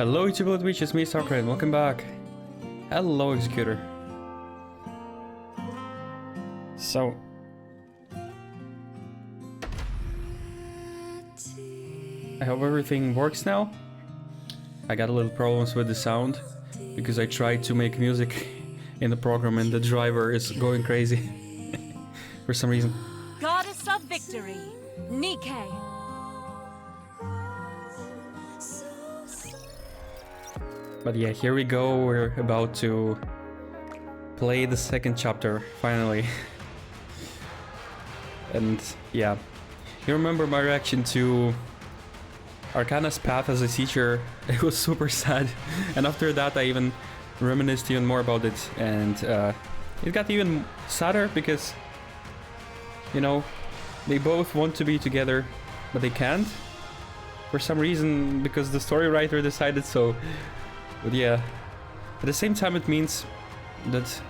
Hello YouTube Twitch, it's me Soccer and welcome back. Hello Executor. So I hope everything works now. I got a little problems with the sound because I tried to make music in the program and the driver is going crazy for some reason. Goddess of Victory, Nike. But yeah, here we go. We're about to play the second chapter, finally. And yeah, you remember my reaction to Arcana's path as a teacher. It was super sad. And after that, I even reminisced even more about it. And it got even sadder because, you know, they both want to be together, but they can't. For some reason, because the story writer decided so. But yeah, at the same time it means that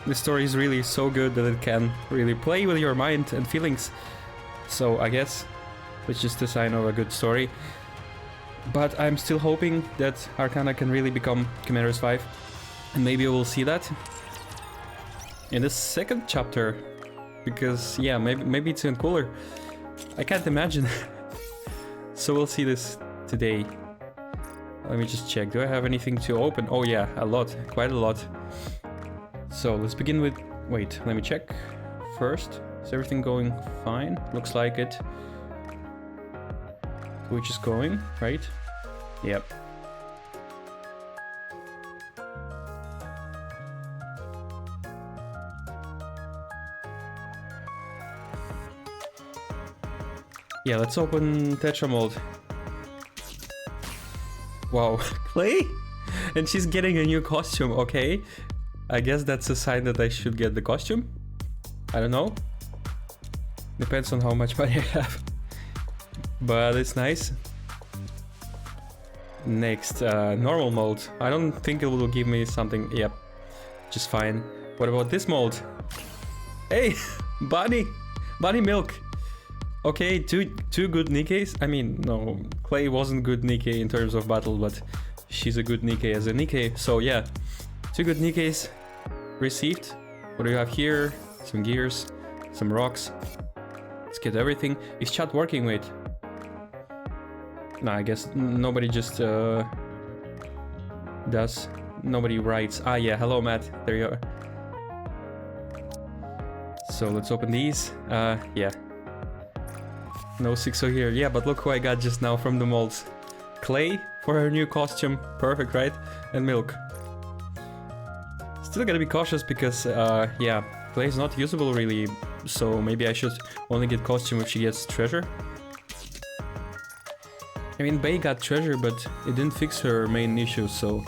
the story is really so good that it can really play with your mind and feelings. So I guess it's just a sign of a good story. But I'm still hoping that Arcana can really become Chimaera's wife. And maybe we'll see that in the second chapter. Because yeah, maybe it's even cooler. I can't imagine. So we'll see this today. Let me just check. Do I have anything to open? Oh yeah, a lot. Quite a lot. So let's begin with... Wait, let me check first. Is everything going fine? Looks like it. Twitch is going, right? Yep. Yeah, let's open Tetra Mold. Wow, Clay? And she's getting a new costume, okay. I guess that's a sign that I should get the costume. I don't know. Depends on how much money I have. But it's nice. Next, normal mold. I don't think it will give me something. Yep, just fine. What about this mold? Hey, Bunny! Bunny milk! Okay, two good Nikkes. I mean, no, Clay wasn't good Nikke in terms of battle, but she's a good Nikke as a Nikke. So yeah, two good Nikkes received. What do you have here? Some gears, some rocks. Let's get everything. Is chat working? Wait. No, I guess nobody just does. Nobody writes. Ah yeah, hello Matt. There you are. So let's open these. Yeah. No Sixo here. Yeah, but look who I got just now from the molds. Clay for her new costume. Perfect, right? And milk. Still gotta be cautious because, yeah, Clay is not usable really. So maybe I should only get costume if she gets treasure. I mean, Bay got treasure, but it didn't fix her main issue, so...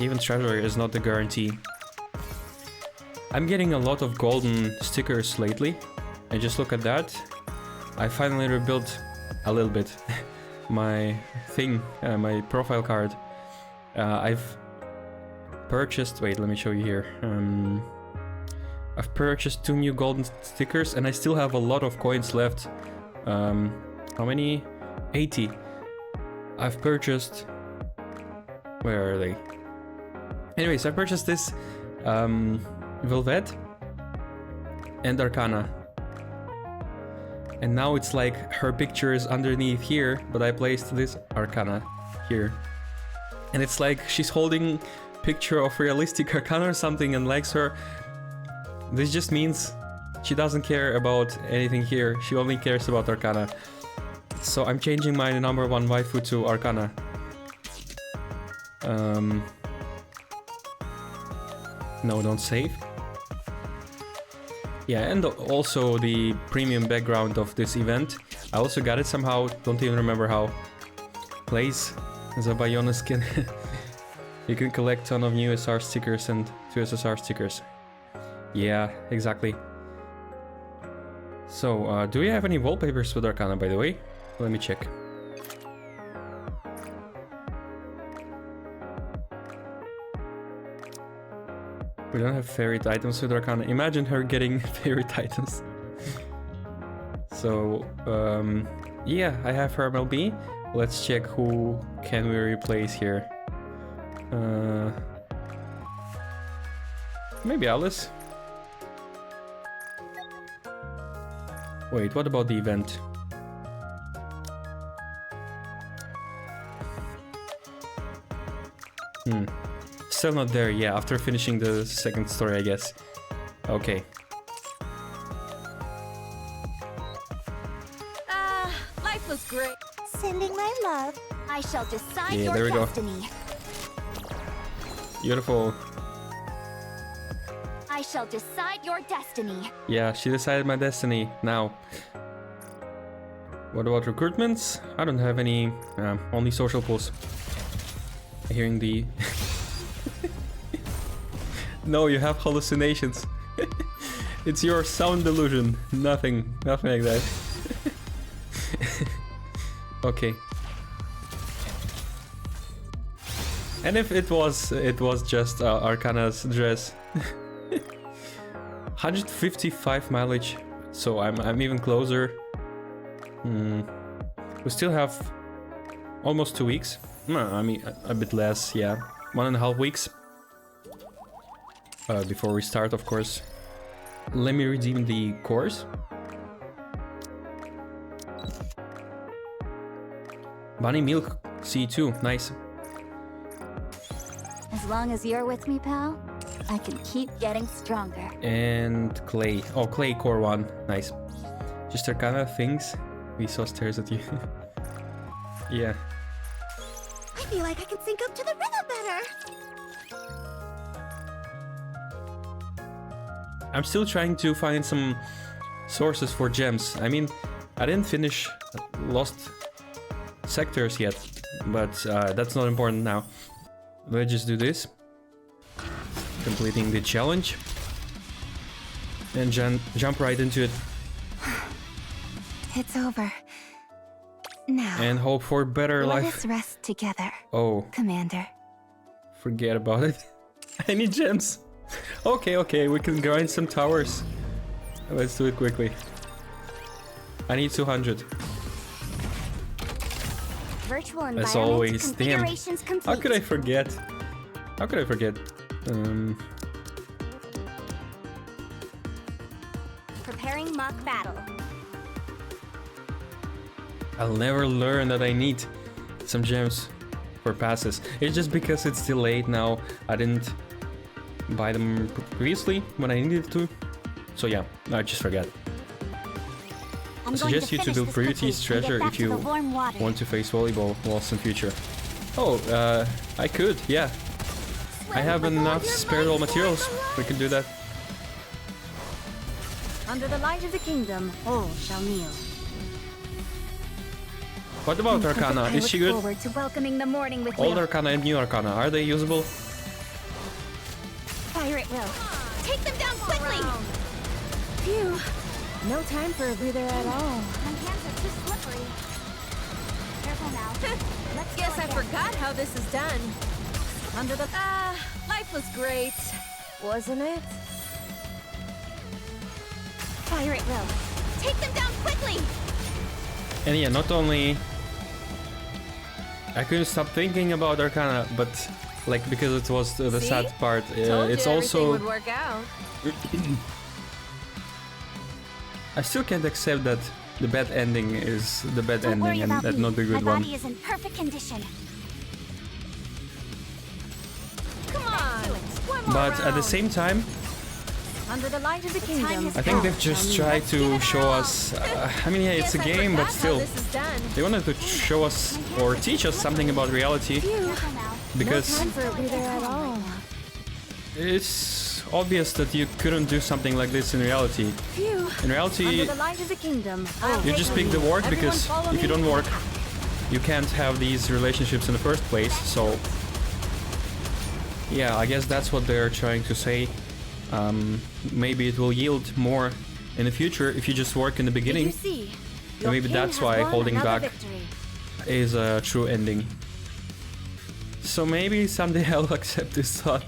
even treasure is not a guarantee. I'm getting a lot of golden stickers lately. And just look at that. I finally rebuilt a little bit my thing, my profile card. I've purchased... Wait, let me show you here. I've purchased 2 new golden stickers and I still have a lot of coins left. How many? 80. I've purchased... Where are they? Anyways, I purchased this Velvet and Arcana. And now it's like her picture is underneath here, but I placed this Arcana here. And it's like she's holding picture of realistic Arcana or something and likes her. This just means she doesn't care about anything here. She only cares about Arcana. So I'm changing my number 1 waifu to Arcana. No, don't save. Yeah, and also the premium background of this event. I also got it somehow, don't even remember how. Plays as a Bayona skin. You can collect a ton of new SR stickers and 2 SSR stickers. Yeah, exactly. So, do we have any wallpapers with Arcana, by the way? Let me check. We don't have favorite items with Arcana. Imagine her getting favorite items. So, yeah, I have her MLB. Let's check who can we replace here. Maybe Alice? Wait, what about the event? Still not there, yeah, after finishing the second story, I guess. Okay. Life was great. Sending my love. I shall decide Yeah, your there we go. destiny. Beautiful. I shall decide your destiny. Yeah, she decided my destiny now. What about recruitments? I don't have any, only social pulls. Hearing the... No, you have hallucinations. It's your sound delusion. Nothing like that. Okay. And if it was just Arcana's dress. 155 mileage, so I'm even closer. We still have almost 2 weeks. No, I mean a bit less, yeah, 1.5 weeks. Before we start, of course. Let me redeem the course. Bunny Milk C2, nice. As long as you're with me, pal, I can keep getting stronger. And Clay. Oh, Clay Core 1, nice. Just Arcana things. We saw stares at you. Yeah. I feel like I can sync up to the rhythm better. I'm still trying to find some sources for gems. I mean, I didn't finish Lost Sectors yet, but that's not important now. Let's just do this. Completing the challenge. And jump right into it. It's over. Now, And hope for better let life. us rest together, Oh, Commander. forget about it. I need gems. Okay, we can grind some towers. Let's do it quickly. I need 200. Virtual As environment always, damn. configurations complete. How could I forget? How could I forget? Preparing mock battle. I'll never learn that I need some gems for passes. It's just because it's delayed now. I didn't buy them previously when I needed to. So yeah, I just forgot. I suggest you to build Priority's treasure if you want to face volleyball walls in future. Oh, I could, yeah. I have enough spare raw materials. We can do that. Under the light of the kingdom, all shall kneel. What about Arcana? Is she good? Forward to welcoming the morning with Old you. Arcana and new Arcana, are they usable? Fire at will. Take them down quickly! Phew. No time for a breather at all. My hands are too slippery. Careful now. Let's Guess go I again. forgot how this is done. Under the... life was great. Wasn't it? Fire at will. Take them down quickly! And yeah, not only... I couldn't stop thinking about Arcana, but like because it was the See? sad part, Told it's you everything also... would work out. I still can't accept that the bad ending is the bad Don't worry ending and about that me. not the good My one. body is in perfect condition. Come on. One more But at the round. same time, Under the light of the time kingdom. has I think come. they've just tried to show us... I mean, yeah, it's a Guess I game, but forgot how still, this is done. they wanted to show us or teach us something about reality, Careful now. because No time for a breather at all. it's obvious that you couldn't do something like this in reality. Phew. In reality, Under the light of the kingdom. you just pick the work because if you don't work, you can't have these relationships in the first place, so... Yeah, I guess that's what they're trying to say. Maybe it will yield more in the future if you just work in the You beginning. see, And maybe that's why holding back is a true ending. So maybe someday I'll accept this thought.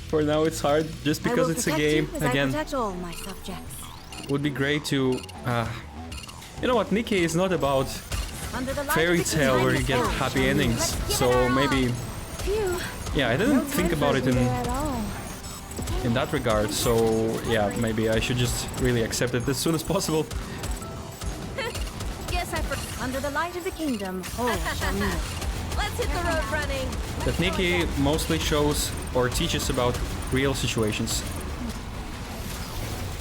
For now it's hard, just because it's a game. Again, I protect all my subjects. would be great to... You know what, Nikkei is not about Under the light fairy of the tale where you kingdom. get happy endings. So maybe, Phew. yeah, I didn't think about it At all. in that regard. So yeah, maybe I should just really accept it as soon as possible. Guess I under the light of the kingdom. Oh, shall meet it. Let's hit the road running. That Nikki mostly shows or teaches about real situations.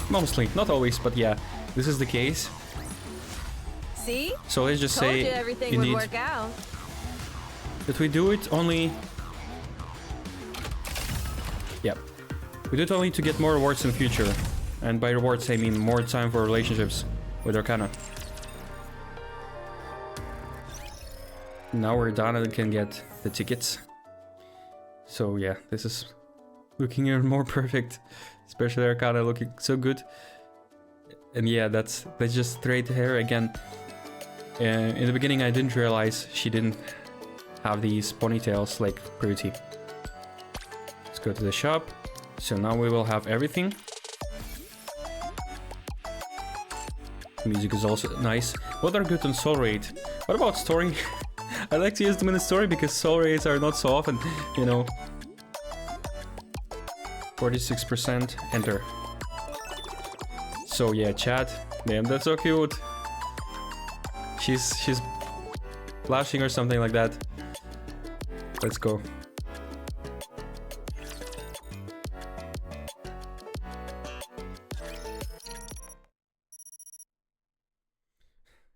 Mostly, not always, but yeah, this is the case. See? So let's just Told say you everything would indeed work out. that we do it only. Yeah, we do it only to get more rewards in the future, and by rewards I mean more time for relationships with Arcana. Now we're done and can get the tickets. So yeah, this is looking even more perfect, especially Arcana looking so good. And yeah, that's just straight hair again. In the beginning I didn't realize she didn't have these ponytails like Pretty. Let's go to the shop. So now we will have everything. Music is also nice. What are good on Soul Raid? What about story? I like to use them in the story because Soul Raids are not so often, you know. 46%, enter. So yeah, chat. Damn, that's so cute. She's blushing or something like that. Let's go.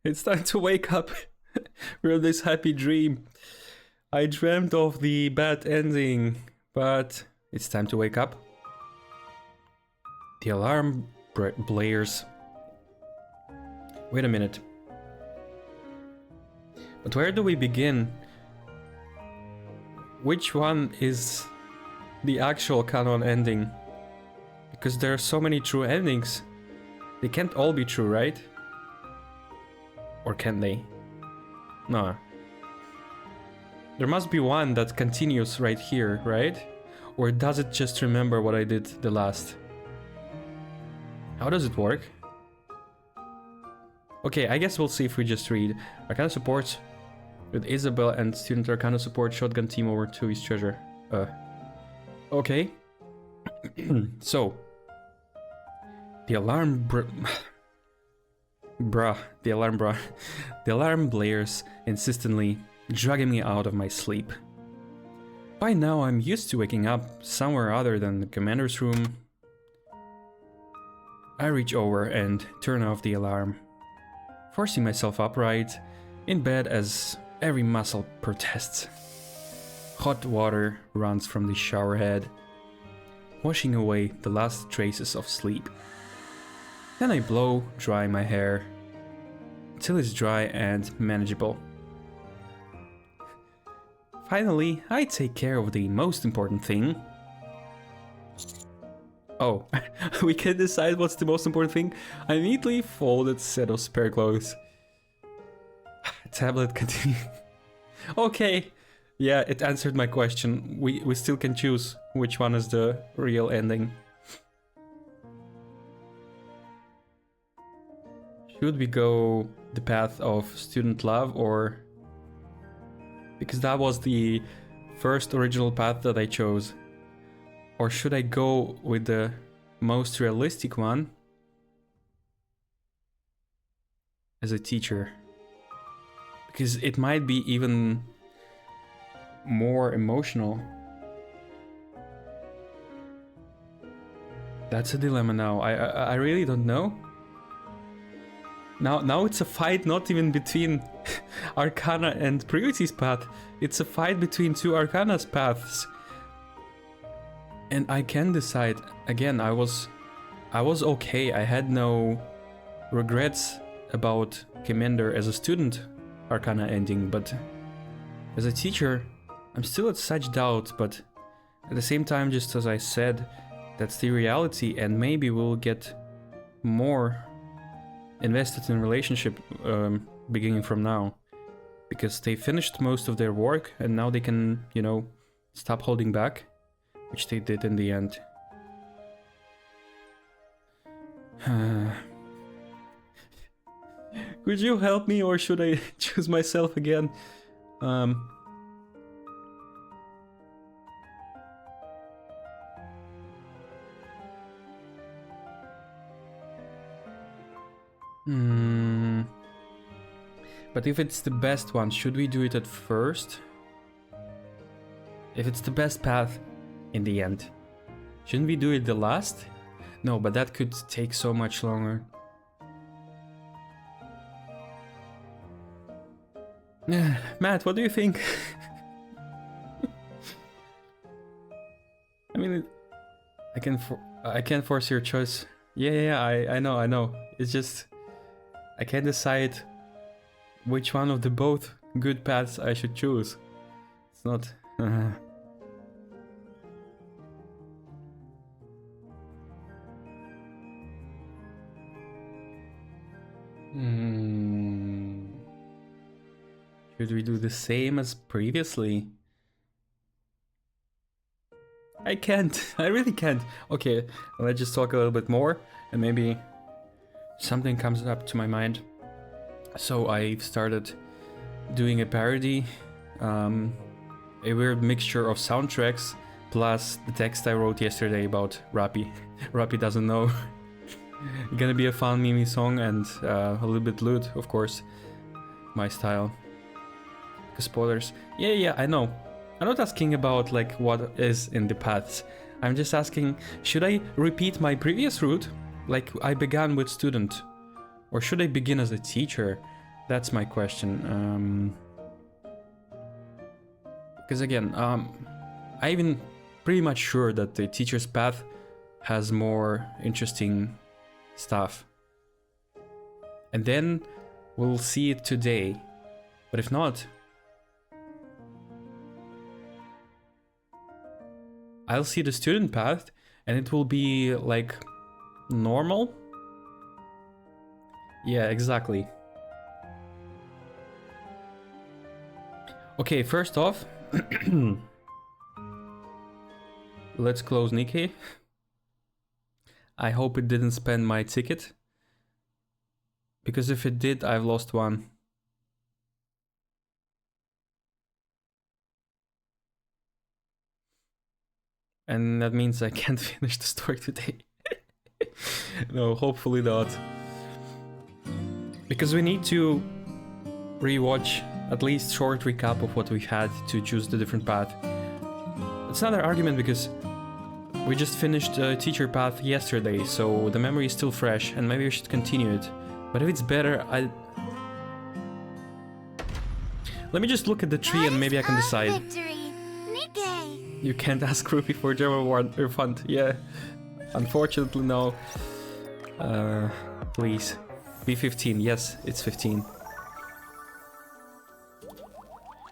It's time to wake up from this happy dream. I dreamt of the bad ending, but it's time to wake up. The alarm blares. Wait a minute. But where do we begin? Which one is the actual canon ending? Because there are so many true endings. They can't all be true, right? Or can they? No. There must be one that continues right here, right? Or does it just remember what I did the last? How does it work? Okay, I guess we'll see if we just read. Arcana supports with Isabel and student Arcana support shotgun team over to his treasure. Okay. So. The alarm the alarm blares insistently, dragging me out of my sleep. By now I'm used to waking up somewhere other than the commander's room. I reach over and turn off the alarm, forcing myself upright in bed as every muscle protests. Hot water runs from the shower head, washing away the last traces of sleep. Then I blow dry my hair until it's dry and manageable. Finally, I take care of the most important thing. Oh, we can decide what's the most important thing? A neatly folded set of spare clothes. Tablet continue. Okay, yeah, it answered my question. We still can choose which one is the real ending. Should we go the path of student love or... Because that was the first original path that I chose. Or should I go with the most realistic one as a teacher? Because it might be even more emotional. That's a dilemma now. I really don't know. Now it's a fight not even between Arcana and Priority's path. It's a fight between two Arcana's paths. And I can decide. Again, I was okay. I had no regrets about Commander as a student Arcana ending, but as a teacher, I'm still at such doubt, but at the same time, just as I said, that's the reality, and maybe we'll get more invested in relationship beginning from now, because they finished most of their work and now they can, you know, stop holding back, which they did in the end. Could you help me, or should I choose myself again? But if it's the best one, should we do it at first? If it's the best path in the end, shouldn't we do it the last? No, but that could take so much longer. Matt, what do you think? I mean, I can't force your choice. Yeah, I know. It's just I can't decide which one of the both good paths I should choose. It's not. Should we do the same as previously? I can't. I really can't. Okay, let's just talk a little bit more and maybe something comes up to my mind. So I've started doing a parody, a weird mixture of soundtracks plus the text I wrote yesterday about Rappy. Rappy doesn't know. Gonna be a fun meme song and a little bit lewd, of course, my style. Spoilers. Yeah, I know. I'm not asking about like what is in the paths. I'm just asking, should I repeat my previous route, like I began with student, or should I begin as a teacher? That's my question. Because again, I'm even pretty much sure that the teacher's path has more interesting stuff. And then we'll see it today. But if not, I'll see the student path and it will be like normal. Yeah, exactly. Okay, first off, let's close Nikkei. I hope it didn't spend my ticket, because if it did, I've lost one. And that means I can't finish the story today. No, hopefully not. Because we need to rewatch at least short recap of what we had to choose the different path. It's another argument because we just finished the teacher path yesterday, so the memory is still fresh and maybe we should continue it. But if it's better, let me just look at the tree and maybe I can decide. You can't ask Ruby for German refund. Yeah, unfortunately no. Please. Be 15. Yes, it's 15.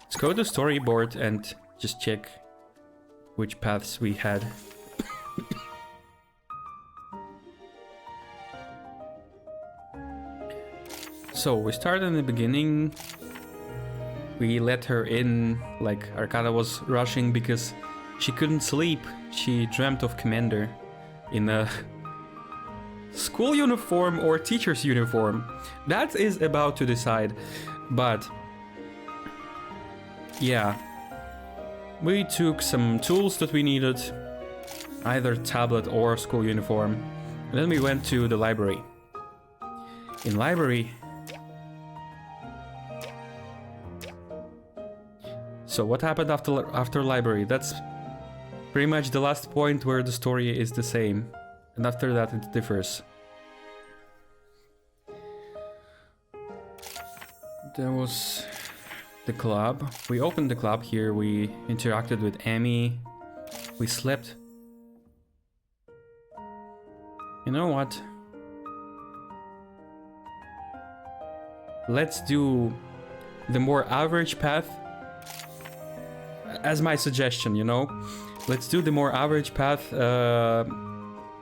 Let's go to storyboard and just check which paths we had. So we started in the beginning. We let her in, like Arcana was rushing because she couldn't sleep. She dreamt of Commander in a school uniform or teacher's uniform. That is about to decide. But yeah, we took some tools that we needed, either tablet or school uniform, and then we went to the library. In library, so what happened after library? That's pretty much the last point where the story is the same, and after that it differs. There was the club. We opened the club here, we interacted with Amy, we slept. You know what? Let's do the more average path as my suggestion, you know? Let's do the more average path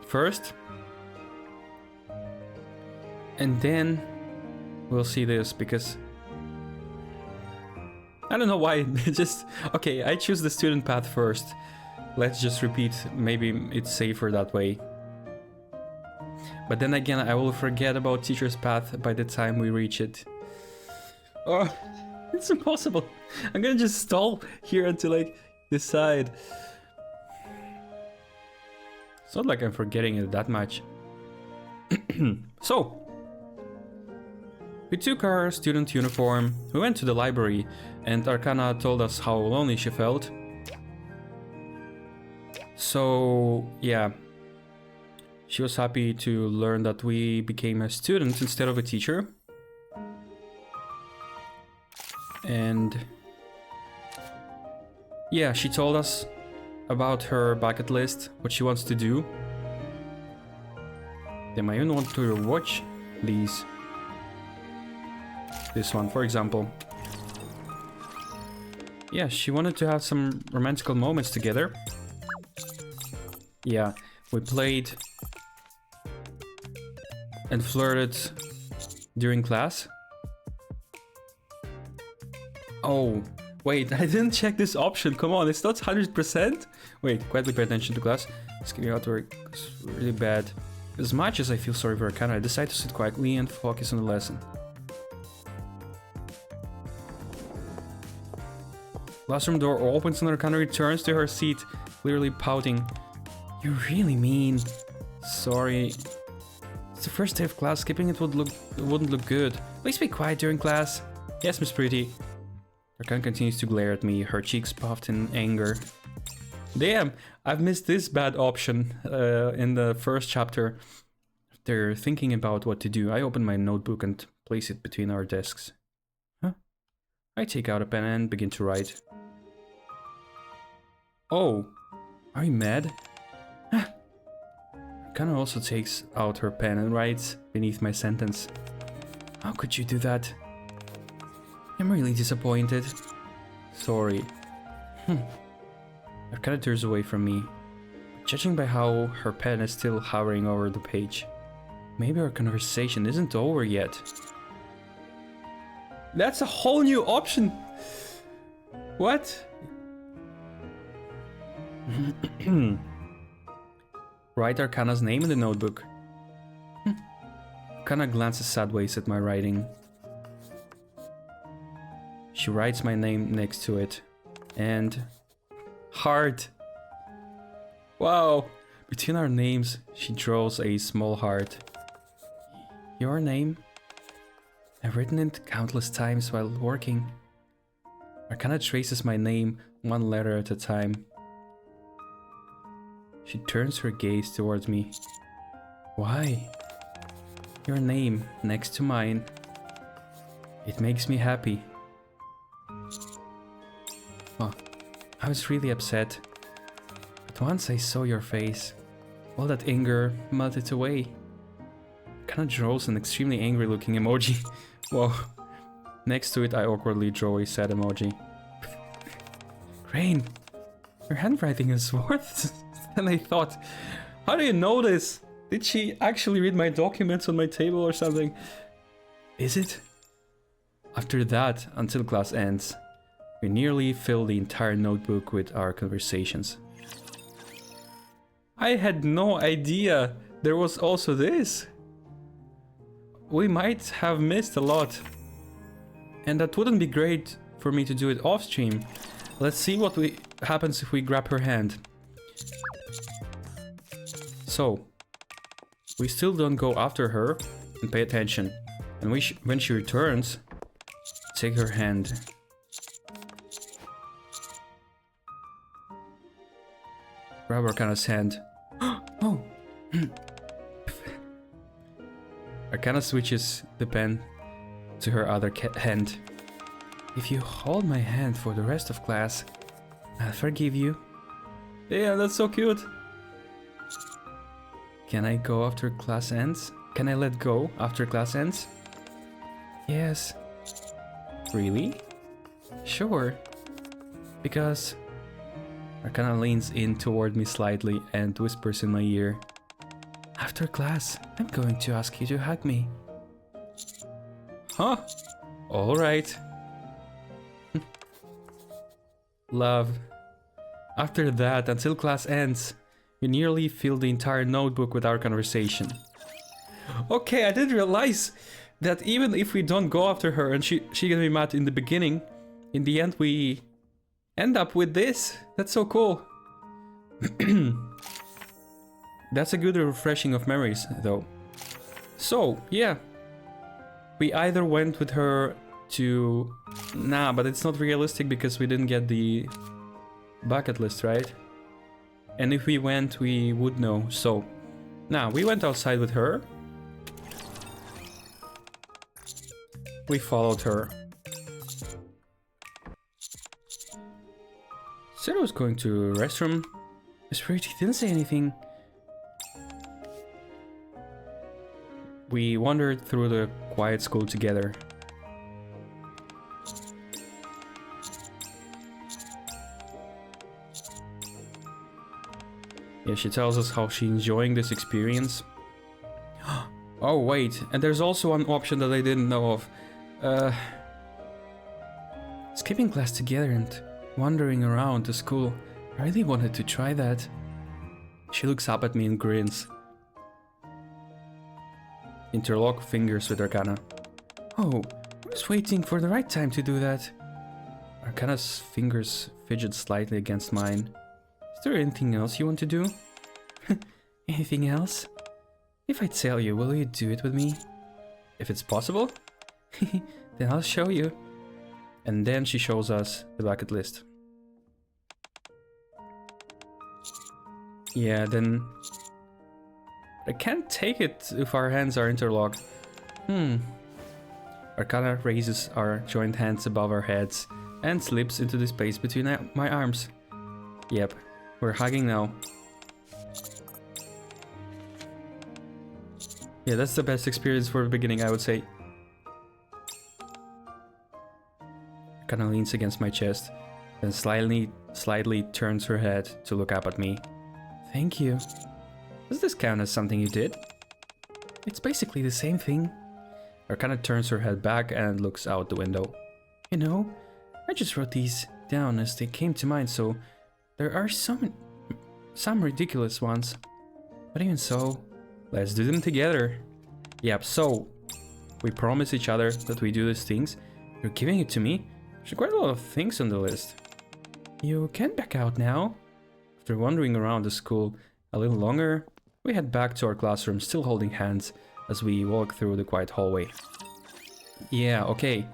first. And then we'll see this, because I don't know why. Just okay, I choose the student path first. Let's just repeat, maybe it's safer that way. But then again, I will forget about teacher's path by the time we reach it. Oh, it's impossible. I'm gonna just stall here until I decide. It's not like I'm forgetting it that much. So, we took our student uniform, we went to the library, and Arcana told us how lonely she felt. So, yeah. She was happy to learn that we became a student instead of a teacher. And yeah, she told us about her bucket list, what she wants to do. They might even want to watch these. This one, for example. Yeah, she wanted to have some romantical moments together. Yeah, we played and flirted during class. Oh, wait, I didn't check this option. Come on, it's not 100%. Wait, quietly pay attention to class. Skipping out work is really bad. As much as I feel sorry for Arcana, I decide to sit quietly and focus on the lesson. Classroom door opens and Arcana returns to her seat, clearly pouting. You really mean? Sorry. It's the first day of class. Skipping it wouldn't look good. Please be quiet during class. Yes, Miss Pretty. Arcana continues to glare at me, her cheeks puffed in anger. Damn, I've missed this bad option in the first chapter. After thinking about what to do, I open my notebook and place it between our desks. Huh? I take out a pen and begin to write. Oh, are you mad? Arcana also takes out her pen and writes beneath my sentence. How could you do that? I'm really disappointed. Sorry. Arcana turns away from me, judging by how her pen is still hovering over the page. Maybe our conversation isn't over yet. That's a whole new option! What? Write Arcana's name in the notebook. Arcana glances sideways at my writing. She writes my name next to it. And... heart! Wow! Between our names, she draws a small heart. Your name? I've written it countless times while working. Arcana traces my name one letter at a time. She turns her gaze towards me. Why? Your name next to mine. It makes me happy. Oh, I was really upset. But once I saw your face, all that anger melted away. Arcana draws an extremely angry looking emoji. Whoa. Next to it I awkwardly draw a sad emoji. Rain, your handwriting is worse than I thought. How do you know this? Did she actually read my documents on my table or something? Is it? After that, until class ends, we nearly fill the entire notebook with our conversations. I had no idea there was also this. We might have missed a lot. And that wouldn't be great for me to do it off stream. Let's see what happens if we grab her hand. So, we still don't go after her and pay attention. And when she returns, take her hand. Grab Arcana's hand. Oh! Arcana switches the pen to her other hand. If you hold my hand for the rest of class, I'll forgive you. Yeah, that's so cute. Can I go after class ends? Can I let go after class ends? Yes. Really? Sure. Because... Arcana leans in toward me slightly and whispers in my ear. After class, I'm going to ask you to hug me. Huh? Alright. Love. After that, until class ends, we nearly fill the entire notebook with our conversation. Okay, I didn't realize that even if we don't go after her and she gonna be mad in the beginning, in the end we end up with this. That's so cool. That's a good refreshing of memories, though. So, yeah. We either went with her to... Nah, but it's not realistic because we didn't get the bucket list, right? And if we went, we would know. So, nah, we went outside with her. We followed her. Said I was going to a restroom. Miss Pretty didn't say anything. We wandered through the quiet school together. Yeah, she tells us how she's enjoying this experience. Oh wait, and there's also one option that I didn't know of. Skipping class together and wandering around the school. I really wanted to try that. She looks up at me and grins. Interlock fingers with Arcana. Oh, I was waiting for the right time to do that. Arcana's fingers fidget slightly against mine. Is there anything else you want to do? Anything else? If I tell you, will you do it with me? If it's possible? Then I'll show you. And then she shows us the bucket list. Yeah, then... I can't take it if our hands are interlocked. Arcana raises our joined hands above our heads and slips into the space between my arms. Yep, we're hugging now. Yeah, that's the best experience for the beginning, I would say. Arcana leans against my chest, then slightly turns her head to look up at me. Thank you. Does this count as something you did? It's basically the same thing. Arcana turns her head back and looks out the window. You know, I just wrote these down as they came to mind, so there are some ridiculous ones. But even so, let's do them together. Yep, so we promise each other that we do these things. You're giving it to me? There's quite a lot of things on the list. You can back out now. After wandering around the school a little longer, we head back to our classroom, still holding hands as we walk through the quiet hallway. Yeah, okay.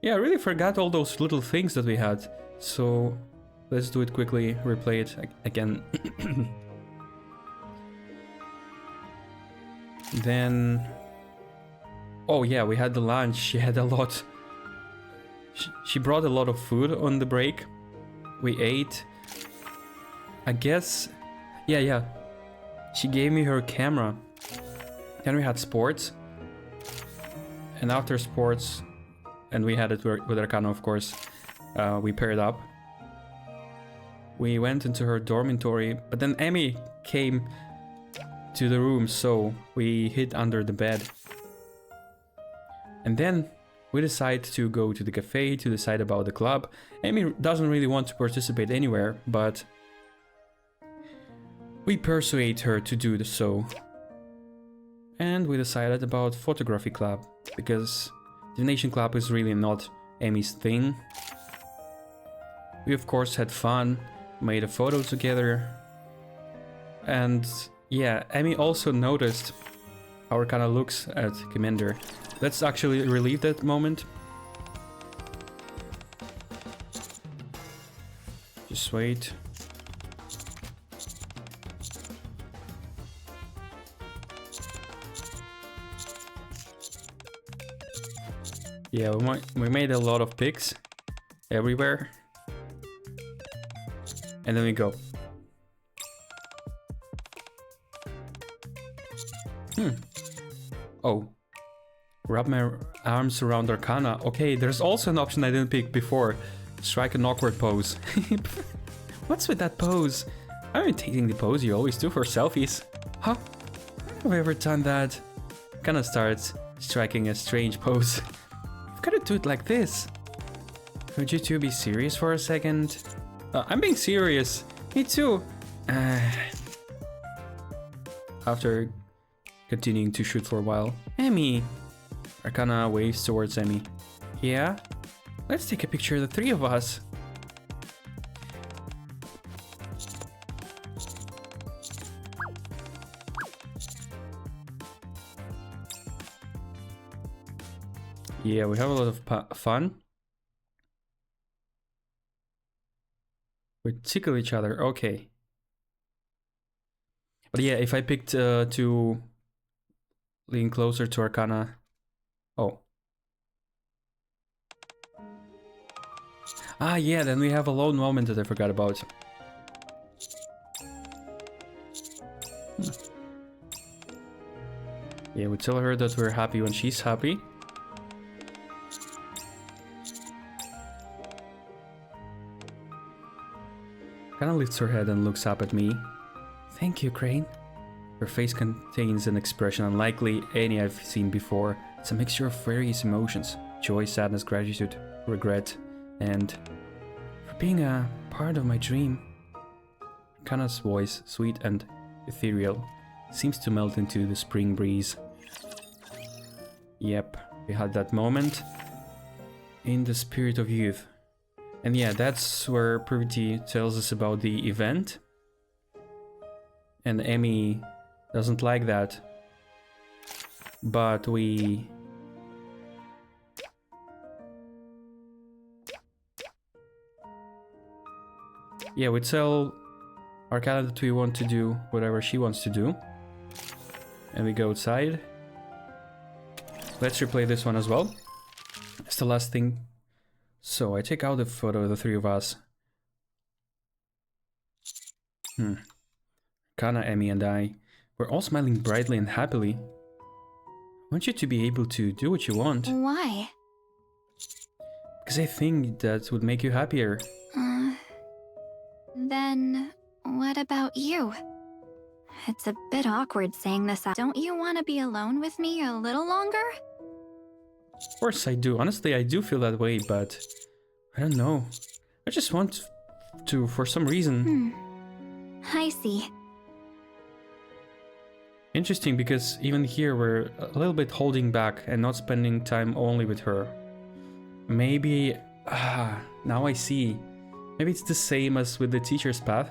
Yeah, I really forgot all those little things that we had. So let's do it quickly, replay it again. Then... Oh yeah, we had the lunch. She had a lot. She brought a lot of food on the break. We ate. I guess... Yeah. She gave me her camera. Then we had sports. And after sports, and we had it with Arcana, of course, we paired up. We went into her dormitory, but then Emmy came to the room, so we hid under the bed. And then we decide to go to the cafe to decide about the club. Amy doesn't really want to participate anywhere, but we persuade her to do so. And we decided about photography club, because divination club is really not Amy's thing. We of course had fun, made a photo together, and yeah, Amy also noticed how Arcana looks at Commander. Let's actually relive that moment. Just wait. Yeah, we made a lot of pics everywhere. And then we go. Oh. Wrap my arms around Arcana. Okay, there's also an option I didn't pick before. Strike an awkward pose. What's with that pose? I'm imitating the pose you always do for selfies. Huh? Have I ever done that? Arcana starts striking a strange pose. I've gotta do it like this. Could you two be serious for a second? I'm being serious. Me too. After continuing to shoot for a while. Emmy! Arcana waves towards Emmy. Yeah? Let's take a picture of the three of us. Yeah, we have a lot of fun. We tickle each other, okay. But yeah, if I picked to lean closer to Arcana... Oh. Ah, yeah, then we have a lone moment that I forgot about. Yeah, we tell her that we're happy when she's happy. Arcana lifts her head and looks up at me. Thank you, Crane. Her face contains an expression unlikely any I've seen before. It's a mixture of various emotions. Joy, sadness, gratitude, regret, and for being a part of my dream. Arcana's voice, sweet and ethereal, seems to melt into the spring breeze. Yep, we had that moment in the spirit of youth. And yeah, that's where Purity tells us about the event. And Emmy doesn't like that. But we... Yeah, we tell Arcana that we want to do whatever she wants to do. And we go outside. Let's replay this one as well. It's the last thing. So I take out the photo of the three of us. Arcana, Emmy, and I. We're all smiling brightly and happily. I want you to be able to do what you want. Why? Because I think that would make you happier. Then what about you? It's a bit awkward saying this out. Don't you want to be alone with me a little longer? Of course I do. Honestly, I do feel that way, but I don't know. I just want to for some reason. I see. Interesting, because even here we're a little bit holding back and not spending time only with her. Maybe... now I see. Maybe it's the same as with the teacher's path.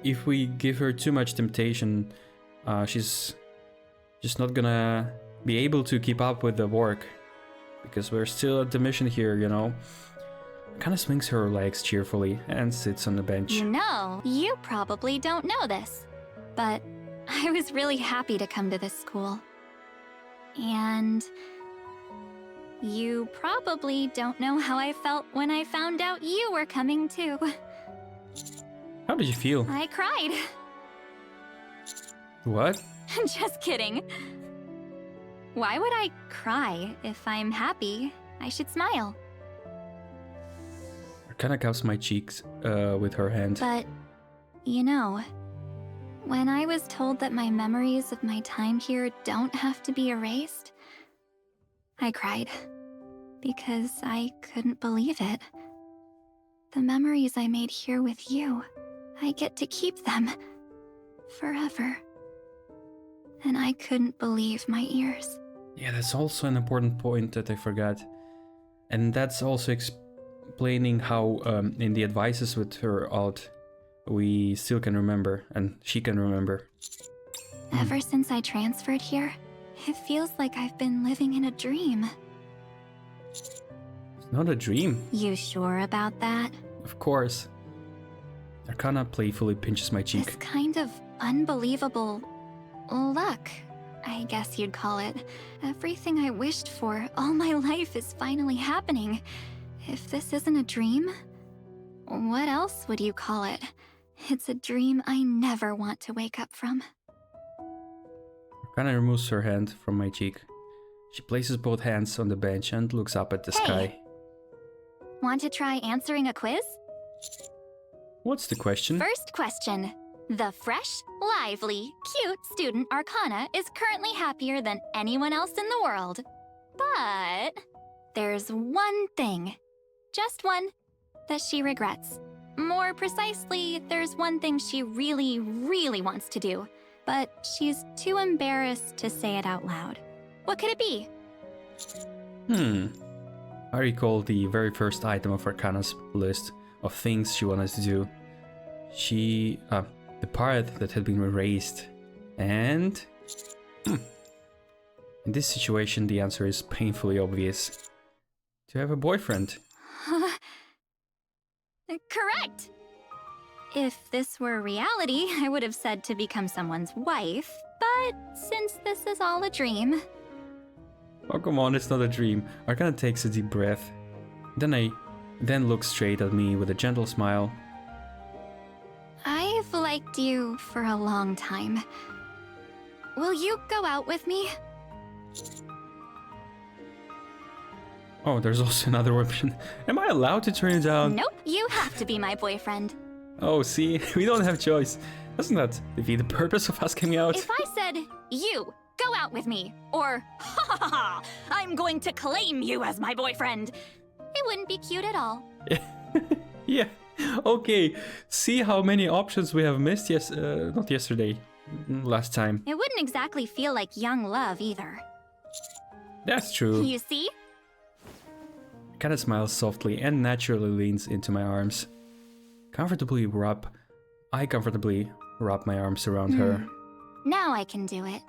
If we give her too much temptation, she's just not gonna be able to keep up with the work. Because we're still at the mission here, you know. Kinda swings her legs cheerfully and sits on the bench. You know, you probably don't know this, but I was really happy to come to this school. And you probably don't know how I felt when I found out you were coming too. How did you feel? I cried. What? Just kidding. Why would I cry if I'm happy? I should smile. Arcana cups my cheeks with her hand. But, you know, when I was told that my memories of my time here don't have to be erased, I cried. Because I couldn't believe it. The memories I made here with you, I get to keep them. Forever. And I couldn't believe my ears. Yeah, that's also an important point that I forgot. And that's also explaining how in the advices with her out, we still can remember, and she can remember. Ever since I transferred here, it feels like I've been living in a dream. It's not a dream. You sure about that? Of course. Arcana playfully pinches my cheek. This kind of unbelievable luck, I guess you'd call it. Everything I wished for all my life is finally happening. If this isn't a dream, what else would you call it? It's a dream I never want to wake up from. Arcana removes her hand from my cheek. She places both hands on the bench and looks up at the sky. Want to try answering a quiz? What's the question? First question. The fresh, lively, cute student Arcana is currently happier than anyone else in the world. But there's one thing, just one, that she regrets. More precisely, there's one thing she really, really wants to do, but she's too embarrassed to say it out loud. What could it be? I recall the very first item of Arcana's list of things she wanted to do. The part that had been erased. And... In this situation, the answer is painfully obvious. To have a boyfriend. Correct! If this were reality, I would have said to become someone's wife, but since this is all a dream... Oh, come on, it's not a dream. Arcana takes a deep breath. Then looks straight at me with a gentle smile. I've liked you for a long time. Will you go out with me? Oh, there's also another option. Am I allowed to turn it down? Nope, you have to be my boyfriend. Oh, see, we don't have choice. Doesn't that defeat the purpose of asking me out? If I said, you, go out with me, or, ha ha ha, I'm going to claim you as my boyfriend, it wouldn't be cute at all. Yeah, okay. See how many options we have missed not yesterday, last time. It wouldn't exactly feel like young love either. That's true. You see? Arcana smiles softly and naturally leans into my arms. I comfortably wrap my arms around her. Now I can do it.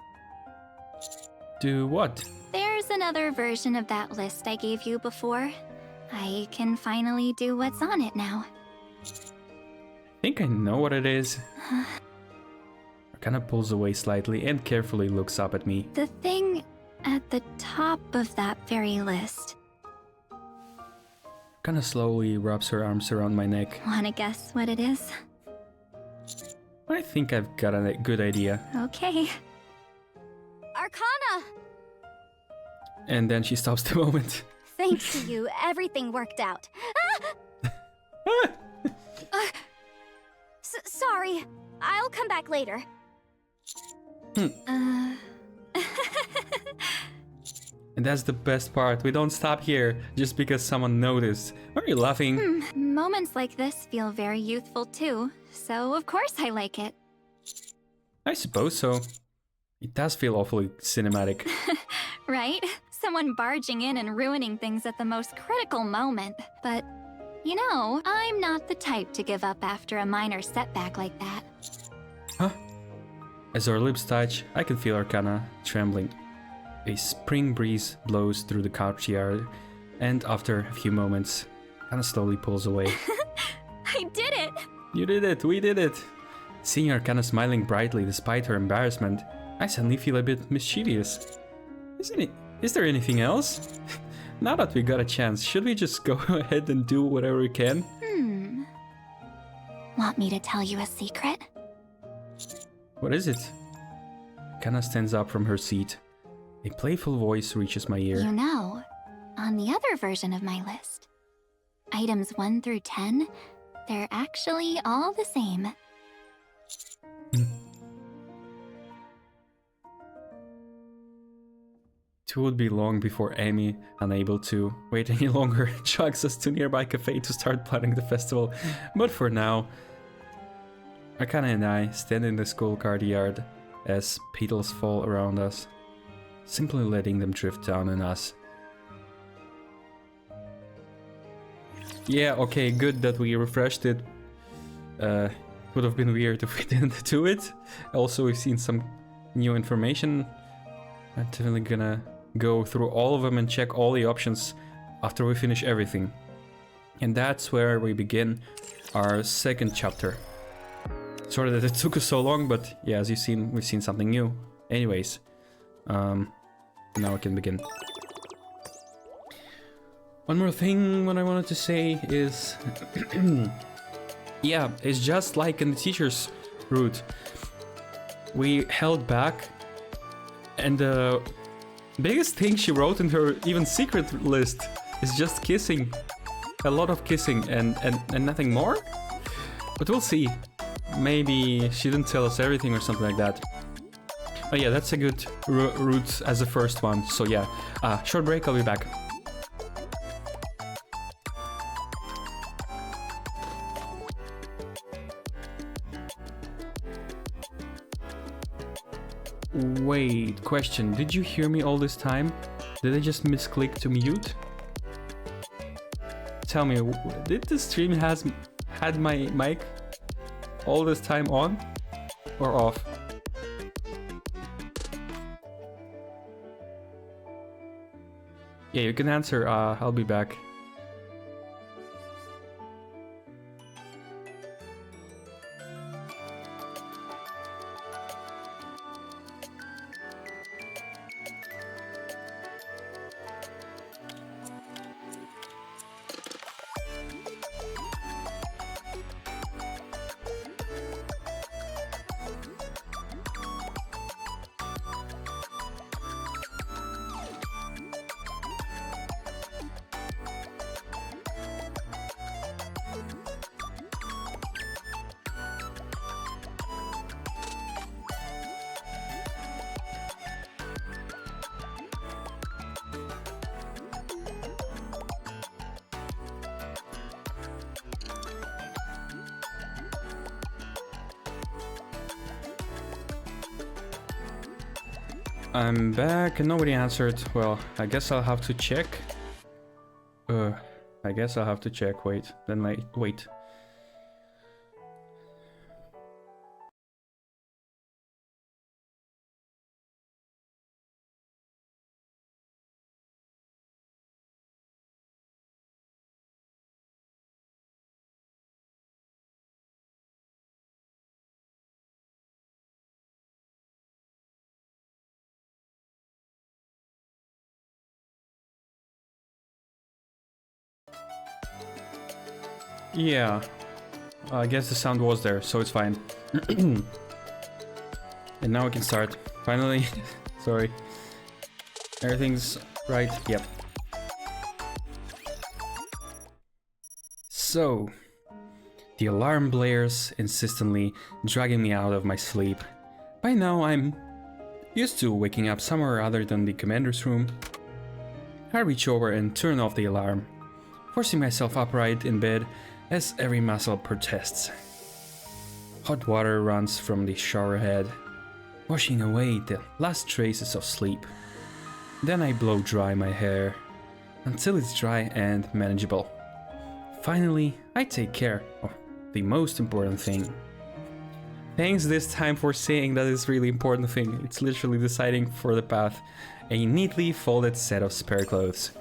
Do what? There's another version of that list I gave you before. I can finally do what's on it now. I think I know what it is. Arcana pulls away slightly and carefully looks up at me. The thing at the top of that very list. Arcana slowly wraps her arms around my neck. Wanna guess what it is? I think I've got a good idea. Okay. Arcana! And then she stops the moment. Thanks to you, everything worked out. Sorry. I'll come back later. And that's the best part. We don't stop here just because someone noticed. Why are you laughing? Moments like this feel very youthful too, so of course I like it. I suppose so. It does feel awfully cinematic. Right? Someone barging in and ruining things at the most critical moment. But, you know, I'm not the type to give up after a minor setback like that. Huh? As our lips touch, I can feel Arcana trembling. A spring breeze blows through the courtyard, and after a few moments, Arcana slowly pulls away. I did it! You did it! We did it! Seeing Arcana smiling brightly despite her embarrassment, I suddenly feel a bit mischievous. Is there anything else? Now that we got a chance, should we just go ahead and do whatever we can? Want me to tell you a secret? What is it? Arcana stands up from her seat. A playful voice reaches my ear. You know, on the other version of my list, items 1 through 10, they're actually all the same. It would be long before Amy, unable to wait any longer, chugs us to a nearby cafe to start planning the festival. But for now, Arcana and I stand in the school courtyard as petals fall around us, simply letting them drift down on us. Yeah, okay, good that we refreshed it. Would have been weird if we didn't do it. Also, we've seen some new information. I'm definitely gonna go through all of them and check all the options after we finish everything. And that's where we begin our second chapter. Sorry that it took us so long, but yeah, as you've seen, we've seen something new. Anyways, now we can begin. One more thing what I wanted to say is yeah, it's just like in the teacher's route. We held back, and the biggest thing she wrote in her even secret list is just kissing. A lot of kissing and nothing more? But we'll see. Maybe she didn't tell us everything or something like that. But yeah, that's a good route as the first one. So yeah, short break, I'll be back. Wait, question. Did you hear me all this time? Did I just misclick to mute? Tell me, did the stream had my mic all this time on or off? Yeah, you can answer. I'll be back. I'm back and nobody answered. Well, I guess I'll have to check. I guess I'll have to check. Wait, then wait. Yeah, I guess the sound was there, so it's fine. And now we can start. Finally. Sorry. Everything's right. Yep. So, the alarm blares insistently, dragging me out of my sleep. By now I'm used to waking up somewhere other than the commander's room. I reach over and turn off the alarm, forcing myself upright in bed as every muscle protests. Hot water runs from the shower head, washing away the last traces of sleep. Then I blow dry my hair until it's dry and manageable. Finally, I take care of the most important thing. Thanks this time for saying that is really important thing. It's literally deciding for the path. A neatly folded set of spare clothes.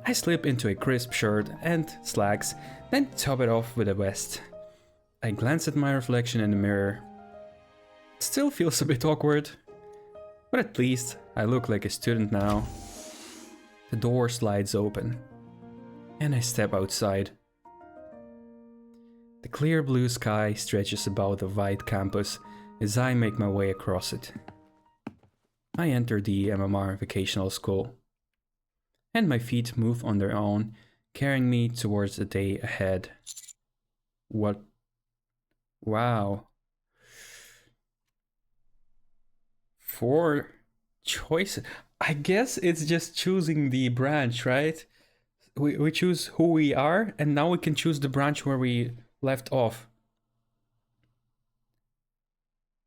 I slip into a crisp shirt and slacks, then top it off with a vest. I glance at my reflection in the mirror. It still feels a bit awkward, but at least I look like a student now. The door slides open, and I step outside. The clear blue sky stretches above the white campus as I make my way across it. I enter the MMR vocational school, and my feet move on their own, carrying me towards the day ahead. What? Wow. 4 choices. I guess it's just choosing the branch, right? We choose who we are, and now we can choose the branch where we left off.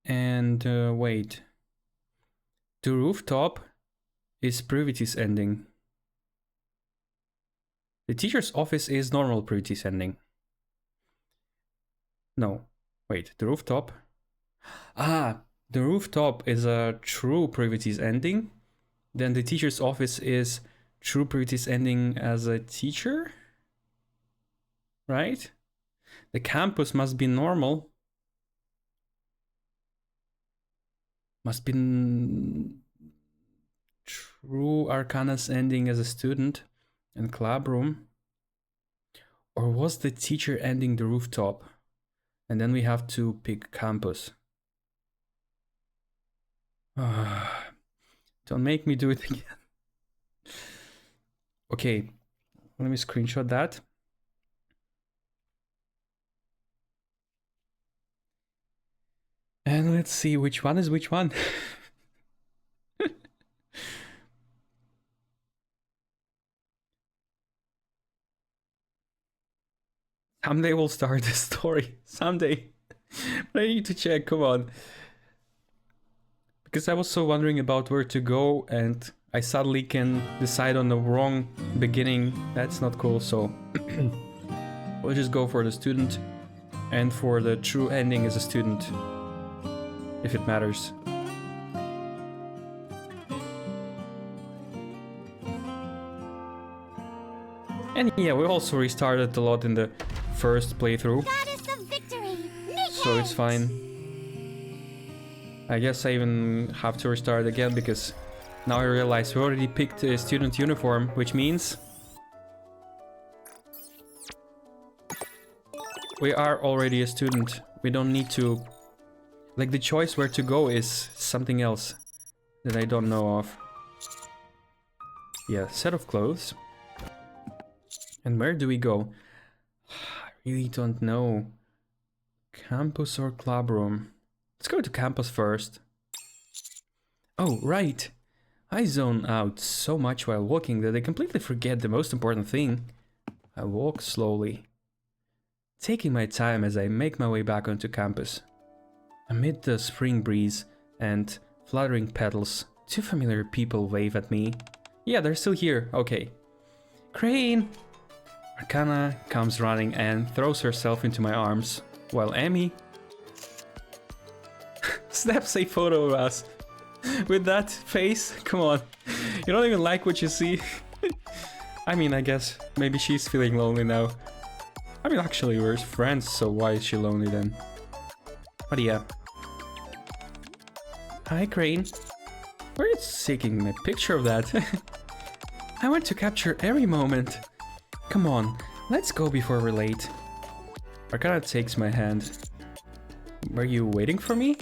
And wait. The rooftop is priorities ending. The teacher's office is normal priorities ending. No, wait, the rooftop. Ah, the rooftop is a true priorities ending. Then the teacher's office is true priorities ending as a teacher? Right? The campus must be normal. Must be true Arcana's ending as a student and club room. Or was the teacher ending the rooftop? And then we have to pick campus. Don't make me do it again. Okay, let me screenshot that. And let's see which one is which one. Someday we'll start the story. Someday. But I need to check, come on. Because I was so wondering about where to go and I suddenly can decide on the wrong beginning. That's not cool, so we'll just go for the student and for the true ending as a student, if it matters. And yeah, we also restarted a lot in the first playthrough, so it's fine. I guess I even have to restart again because now I realize we already picked a student uniform, which means we are already a student. We don't need to... Like, the choice where to go is something else that I don't know of. Yeah, set of clothes. And where do we go? I really don't know. Campus or club room? Let's go to campus first. Oh, right. I zone out so much while walking that I completely forget the most important thing. I walk slowly, taking my time as I make my way back onto campus. Amid the spring breeze and fluttering petals, two familiar people wave at me. Yeah, they're still here. Okay. Crane! Arcana comes running and throws herself into my arms, while Amy snaps a photo of us. With that face? Come on. You don't even like what you see? I mean, I guess maybe she's feeling lonely now. I mean, actually, we're friends, so why is she lonely then? But yeah. Hi, Crane. Why are you taking a picture of that? I want to capture every moment. Come on, let's go before we're late. Arcana takes my hand. Were you waiting for me?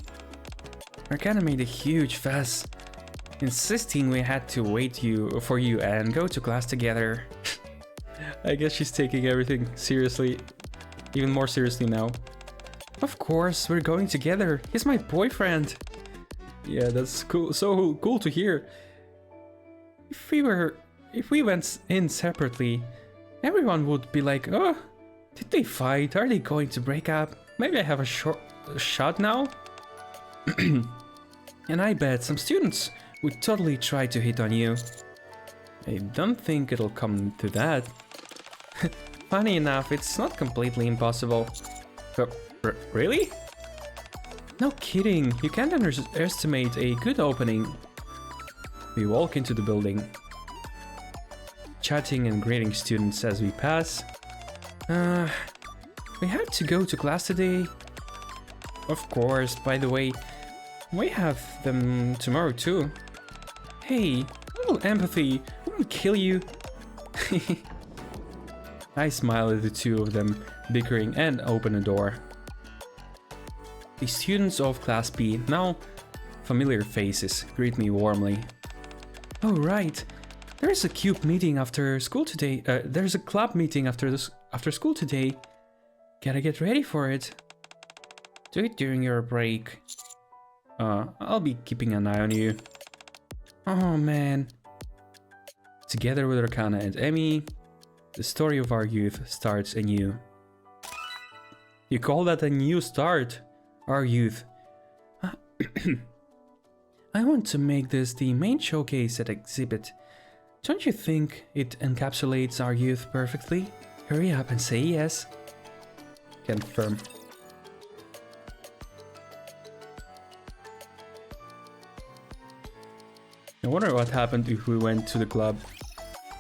Arcana made a huge fuss, insisting we had to wait for you and go to class together. I guess she's taking everything seriously, even more seriously now. Of course, we're going together. He's my boyfriend. Yeah, that's cool. So cool to hear. If we went in separately, everyone would be like, oh, did they fight? Are they going to break up? Maybe I have a shot now? And I bet some students would totally try to hit on you. I don't think it'll come to that. Funny enough, it's not completely impossible. But really? No kidding, you can't underestimate a good opening. We walk into the building, chatting and greeting students as we pass. We have to go to class today. Of course, by the way, we have them tomorrow too. Hey, a little empathy wouldn't kill you. I smile at the two of them bickering and open a door. The students of Class B, now familiar faces, greet me warmly. Oh right, there's a cube meeting after school today. There's a club meeting after school today. Gotta get ready for it. Do it during your break. I'll be keeping an eye on you. Oh man. Together with Arcana and Emmy, the story of our youth starts anew. You call that a new start? Our youth. I want to make this the main showcase at exhibit. Don't you think it encapsulates our youth perfectly? Hurry up and say yes. Confirm. I wonder what happened if we went to the club.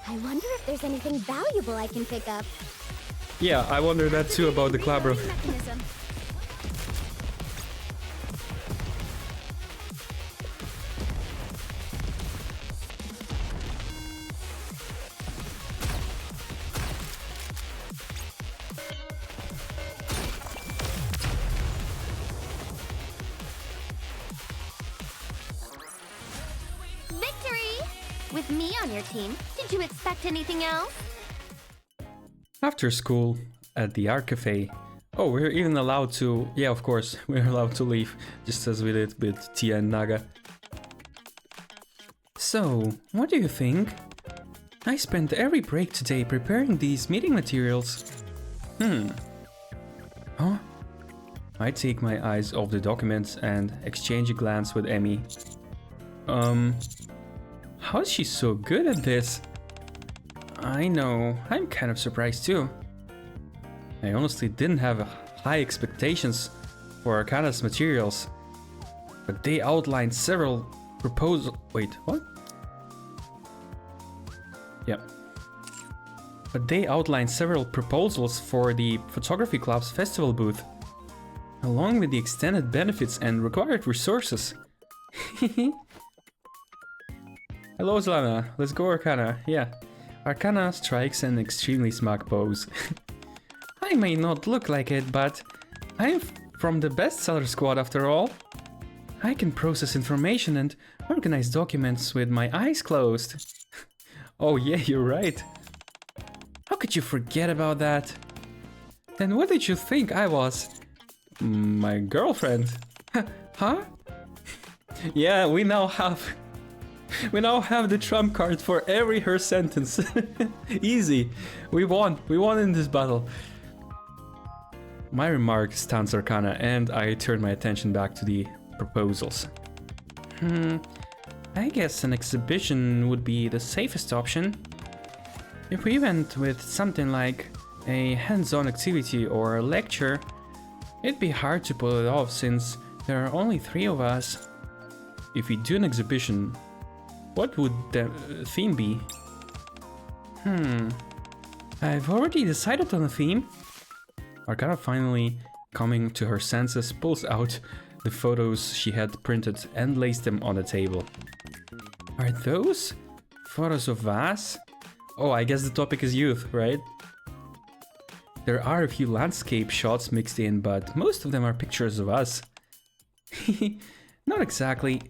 I wonder if there's anything valuable I can pick up. Yeah, I wonder that too about the club room. With me on your team, did you expect anything else? After school, at the art cafe. Oh, we're even allowed to... Yeah, of course, we're allowed to leave, just as we did with Tia and Naga. So, what do you think? I spent every break today preparing these meeting materials. Huh? I take my eyes off the documents and exchange a glance with Emmy. How is she so good at this? I know, I'm kind of surprised too. I honestly didn't have high expectations for Arcana's materials, but they outlined several proposals. Wait, what? Yeah. But they outlined several proposals for the Photography Club's festival booth, along with the extended benefits and required resources. Hello, Zlana. Let's go, Arcana. Yeah. Arcana strikes an extremely smug pose. I may not look like it, but I'm from the bestseller squad after all. I can process information and organize documents with my eyes closed. Oh yeah, you're right. How could you forget about that? Then what did you think I was? My girlfriend? Huh? Yeah, we now have the trump card for every her sentence. Easy. We won in this battle. My remark stuns Arcana and I turn my attention back to the proposals. I guess an exhibition would be the safest option. If we went with something like a hands-on activity or a lecture, it'd be hard to pull it off since there are only 3 of us. If we do an exhibition, what would the theme be? I've already decided on a theme. Arcana, finally coming to her senses, pulls out the photos she had printed and lays them on the table. Are those photos of us? Oh, I guess the topic is youth, right? There are a few landscape shots mixed in, but most of them are pictures of us. Not exactly.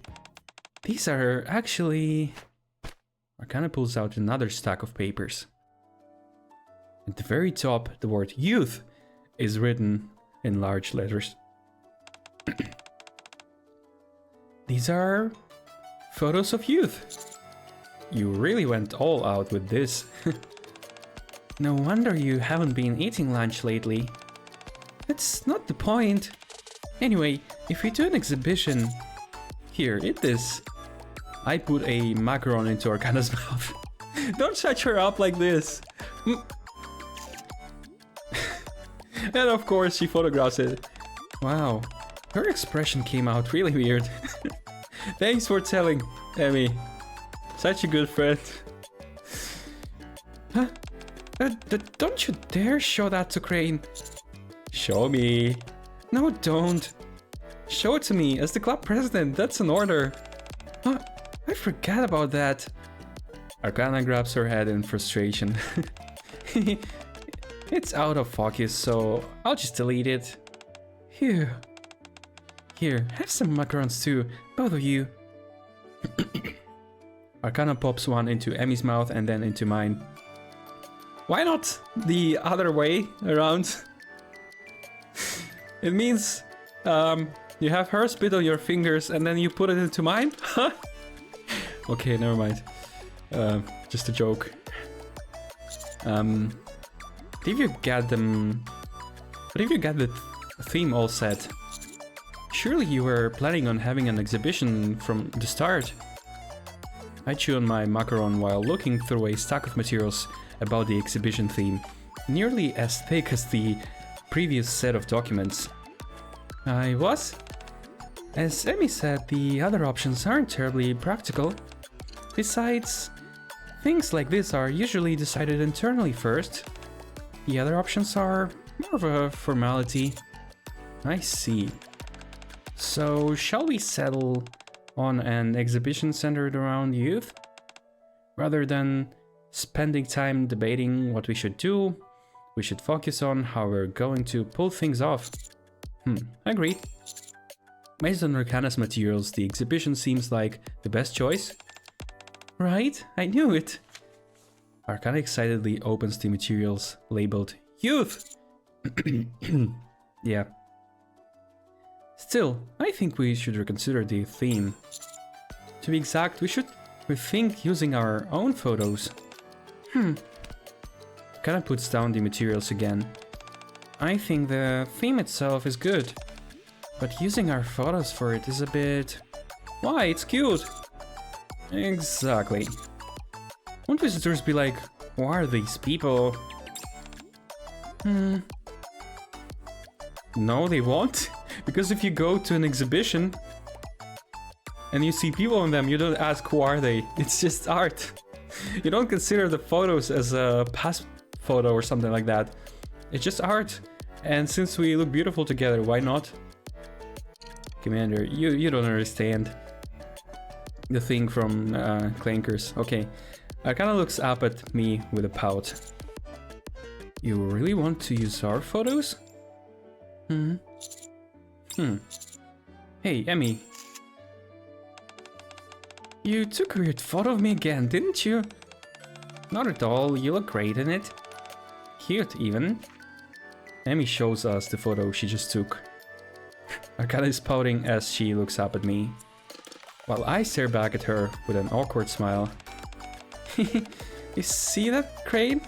These are actually... Arcana pulls out another stack of papers. At the very top, the word youth is written in large letters. These are photos of youth. You really went all out with this. No wonder you haven't been eating lunch lately. That's not the point. Anyway, if we do an exhibition... Here, eat this. I put a macaron into Arcana's mouth. Don't touch her up like this. And of course she photographs it. Wow, her expression came out really weird. Thanks for telling, Emmy. Such a good friend. Huh? Don't you dare show that to Crane. Show me. No, don't. Show it to me as the club president. That's an order. Huh? I forgot about that. Arcana grabs her head in frustration. It's out of focus, so I'll just delete it. Phew. Here, have some macarons too, both of you. Arcana pops one into Emmy's mouth and then into mine. Why not the other way around? It means you have her spit on your fingers and then you put it into mine? Huh? Okay, never mind. Just a joke. Did you get them... But if you got the theme all set, surely you were planning on having an exhibition from the start. I chew on my macaron while looking through a stack of materials about the exhibition theme, nearly as thick as the previous set of documents. I was? As Emmy said, the other options aren't terribly practical. Besides, things like this are usually decided internally first. The other options are more of a formality. I see. So, shall we settle on an exhibition centered around youth? Rather than spending time debating what we should do, we should focus on how we're going to pull things off. Agreed. Based on Arcana's materials, the exhibition seems like the best choice. Right? I knew it! Arcana excitedly opens the materials labeled Youth! Yeah. Still, I think we should reconsider the theme. To be exact, we should rethink using our own photos. Arcana puts down the materials again. I think the theme itself is good, but using our photos for it is a bit... Why? It's cute! Exactly. Won't visitors be like, who are these people? No, they won't. Because if you go to an exhibition and you see people in them, you don't ask who are they. It's just art. You don't consider the photos as a past photo or something like that. It's just art. And since we look beautiful together, why not? Commander, you don't understand the thing from Clankers. Okay. Arcana looks up at me with a pout. You really want to use our photos? Hey, Emmy. You took a weird photo of me again, didn't you? Not at all, you look great in it. Cute, even. Emmy shows us the photo she just took. Arcana is pouting as she looks up at me, while I stare back at her with an awkward smile. You see that, Crane?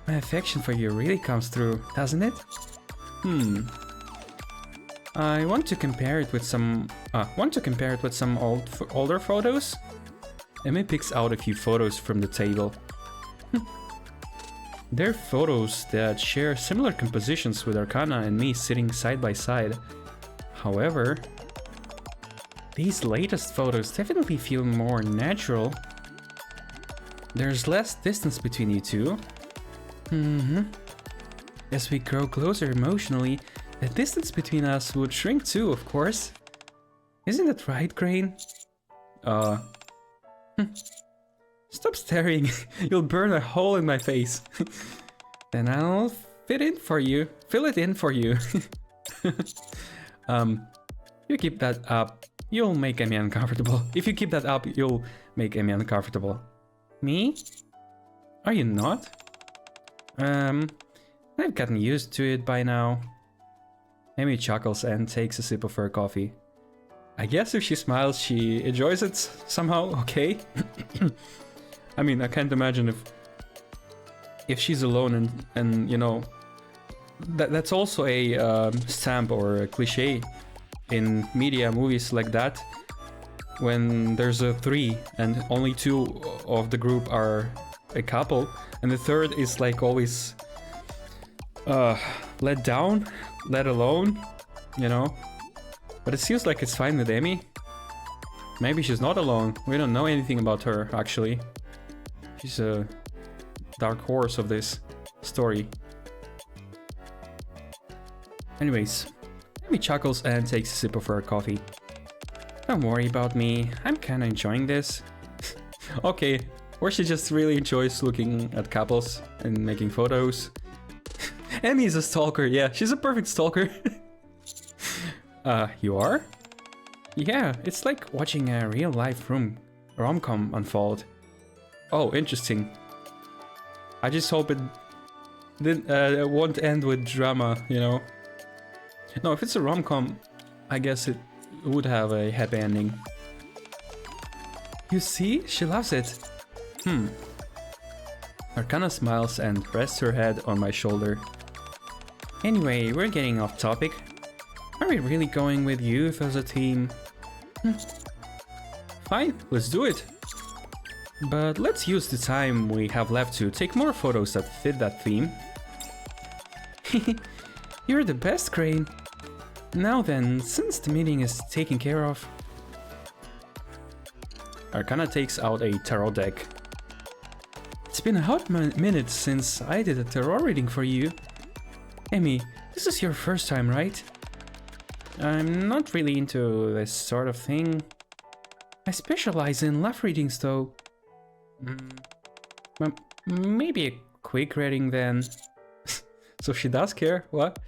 My affection for you really comes through, doesn't it? I want to compare it with some older photos. Emmy picks out a few photos from the table. They're photos that share similar compositions with Arcana and me sitting side by side. However, these latest photos definitely feel more natural. There's less distance between you two. As we grow closer emotionally, the distance between us would shrink too, of course. Isn't that right, Crane? Stop staring. You'll burn a hole in my face. Then I'll fill it in for you. You keep that up, you'll make Emmy uncomfortable. If you keep that up, you'll make Emmy uncomfortable. Me? Are you not? I've gotten used to it by now. Emmy chuckles and takes a sip of her coffee. I guess if she smiles, she enjoys it somehow, okay? I mean, I can't imagine if she's alone and you know, that's also a stamp or a cliche in media, movies like that. When there's a three and only two of the group are a couple, and the third is like always let down, let alone, you know. But it seems like it's fine with Emmy. Maybe she's not alone. We don't know anything about her, actually. She's a dark horse of this story. Anyways, Emmy chuckles and takes a sip of her coffee. Don't worry about me, I'm kinda enjoying this. Okay, or she just really enjoys looking at couples and making photos. Emmy is a stalker, yeah, she's a perfect stalker. You are? Yeah, it's like watching a real-life rom-com unfold. Oh, interesting. I just hope it won't end with drama, you know? No, if it's a rom-com, I guess it would have a happy ending. You see? She loves it. Arcana smiles and rests her head on my shoulder. Anyway, we're getting off topic. Are we really going with youth as a team? Fine, let's do it. But let's use the time we have left to take more photos that fit that theme. You're the best, Crane. Now then, since the meeting is taken care of... Arcana takes out a tarot deck. It's been a hot minute since I did a tarot reading for you. Emmy, this is your first time, right? I'm not really into this sort of thing. I specialize in love readings, though. Maybe a quick reading then. So she does care? What?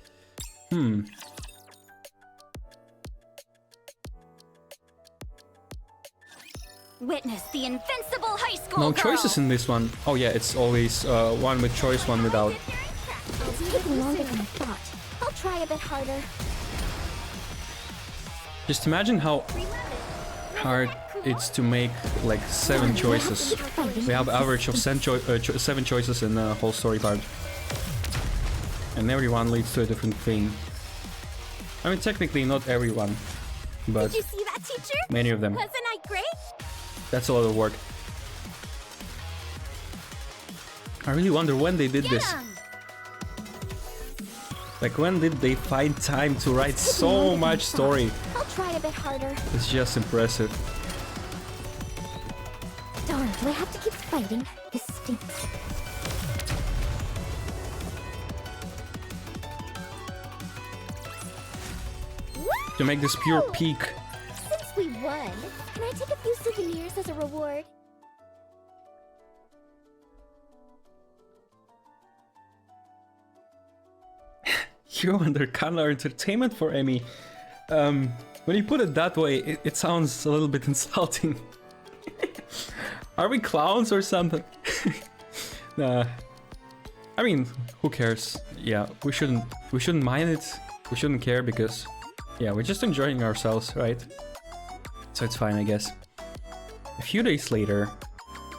Witness the invincible high school No girl. choices in this one. Oh yeah, it's always one with choice, one without. It's taking longer than I thought. I'll try a bit harder. Just imagine how hard it's to make like 7 choices. We have average of 7 choices in the whole story part. And everyone leads to a different thing. I mean, technically not everyone, but Did you see that, teacher? many of them. Wasn't I great? That's a lot of work. I really wonder when they did this. Like, when did they find time to write so much story? I'll try a bit harder. It's just impressive. Darn, do I have to keep fighting? This stinks. To make this pure peak. Since we won, can I take a few souvenirs as a reward? You and Arcana are entertainment for Emmy. When you put it that way, it sounds a little bit insulting. Are we clowns or something? Nah. I mean, who cares? Yeah, we shouldn't mind it. We shouldn't care because, yeah, we're just enjoying ourselves, right? So it's fine, I guess. A few days later,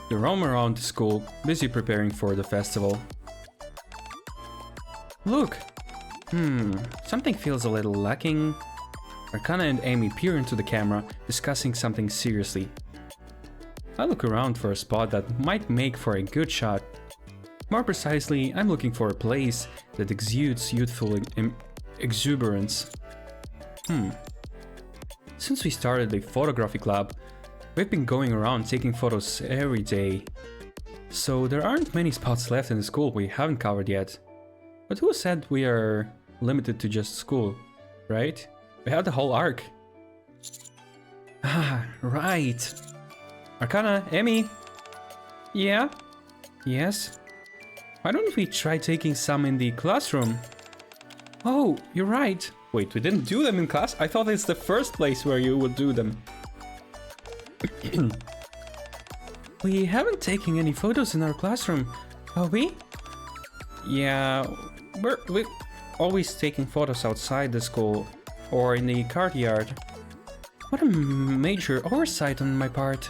you roam around the school, busy preparing for the festival. Look! Something feels a little lacking. Arcana and Amy peer into the camera, discussing something seriously. I look around for a spot that might make for a good shot. More precisely, I'm looking for a place that exudes youthful exuberance. Since we started the photography club, we've been going around taking photos every day. So there aren't many spots left in the school we haven't covered yet. But who said we are limited to just school, right? We have the whole arc. Ah, right. Arcana, Emmy. Yeah? Yes? Why don't we try taking some in the classroom? Oh, you're right. Wait, we didn't do them in class? I thought it's the first place where you would do them. We haven't taken any photos in our classroom, are we? Yeah, we're always taking photos outside the school or in the courtyard. What a major oversight on my part.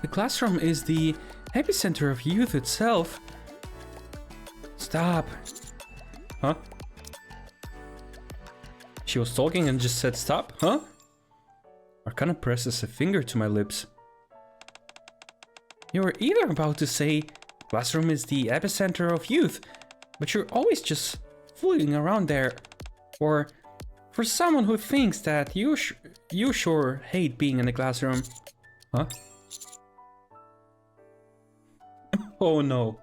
The classroom is the epicenter of youth itself. Stop. Huh? She was talking and just said stop, huh? Arcana presses a finger to my lips. You were either about to say classroom is the epicenter of youth, but you're always just fooling around there. Or for someone who thinks that you sure hate being in the classroom. Huh? Oh no.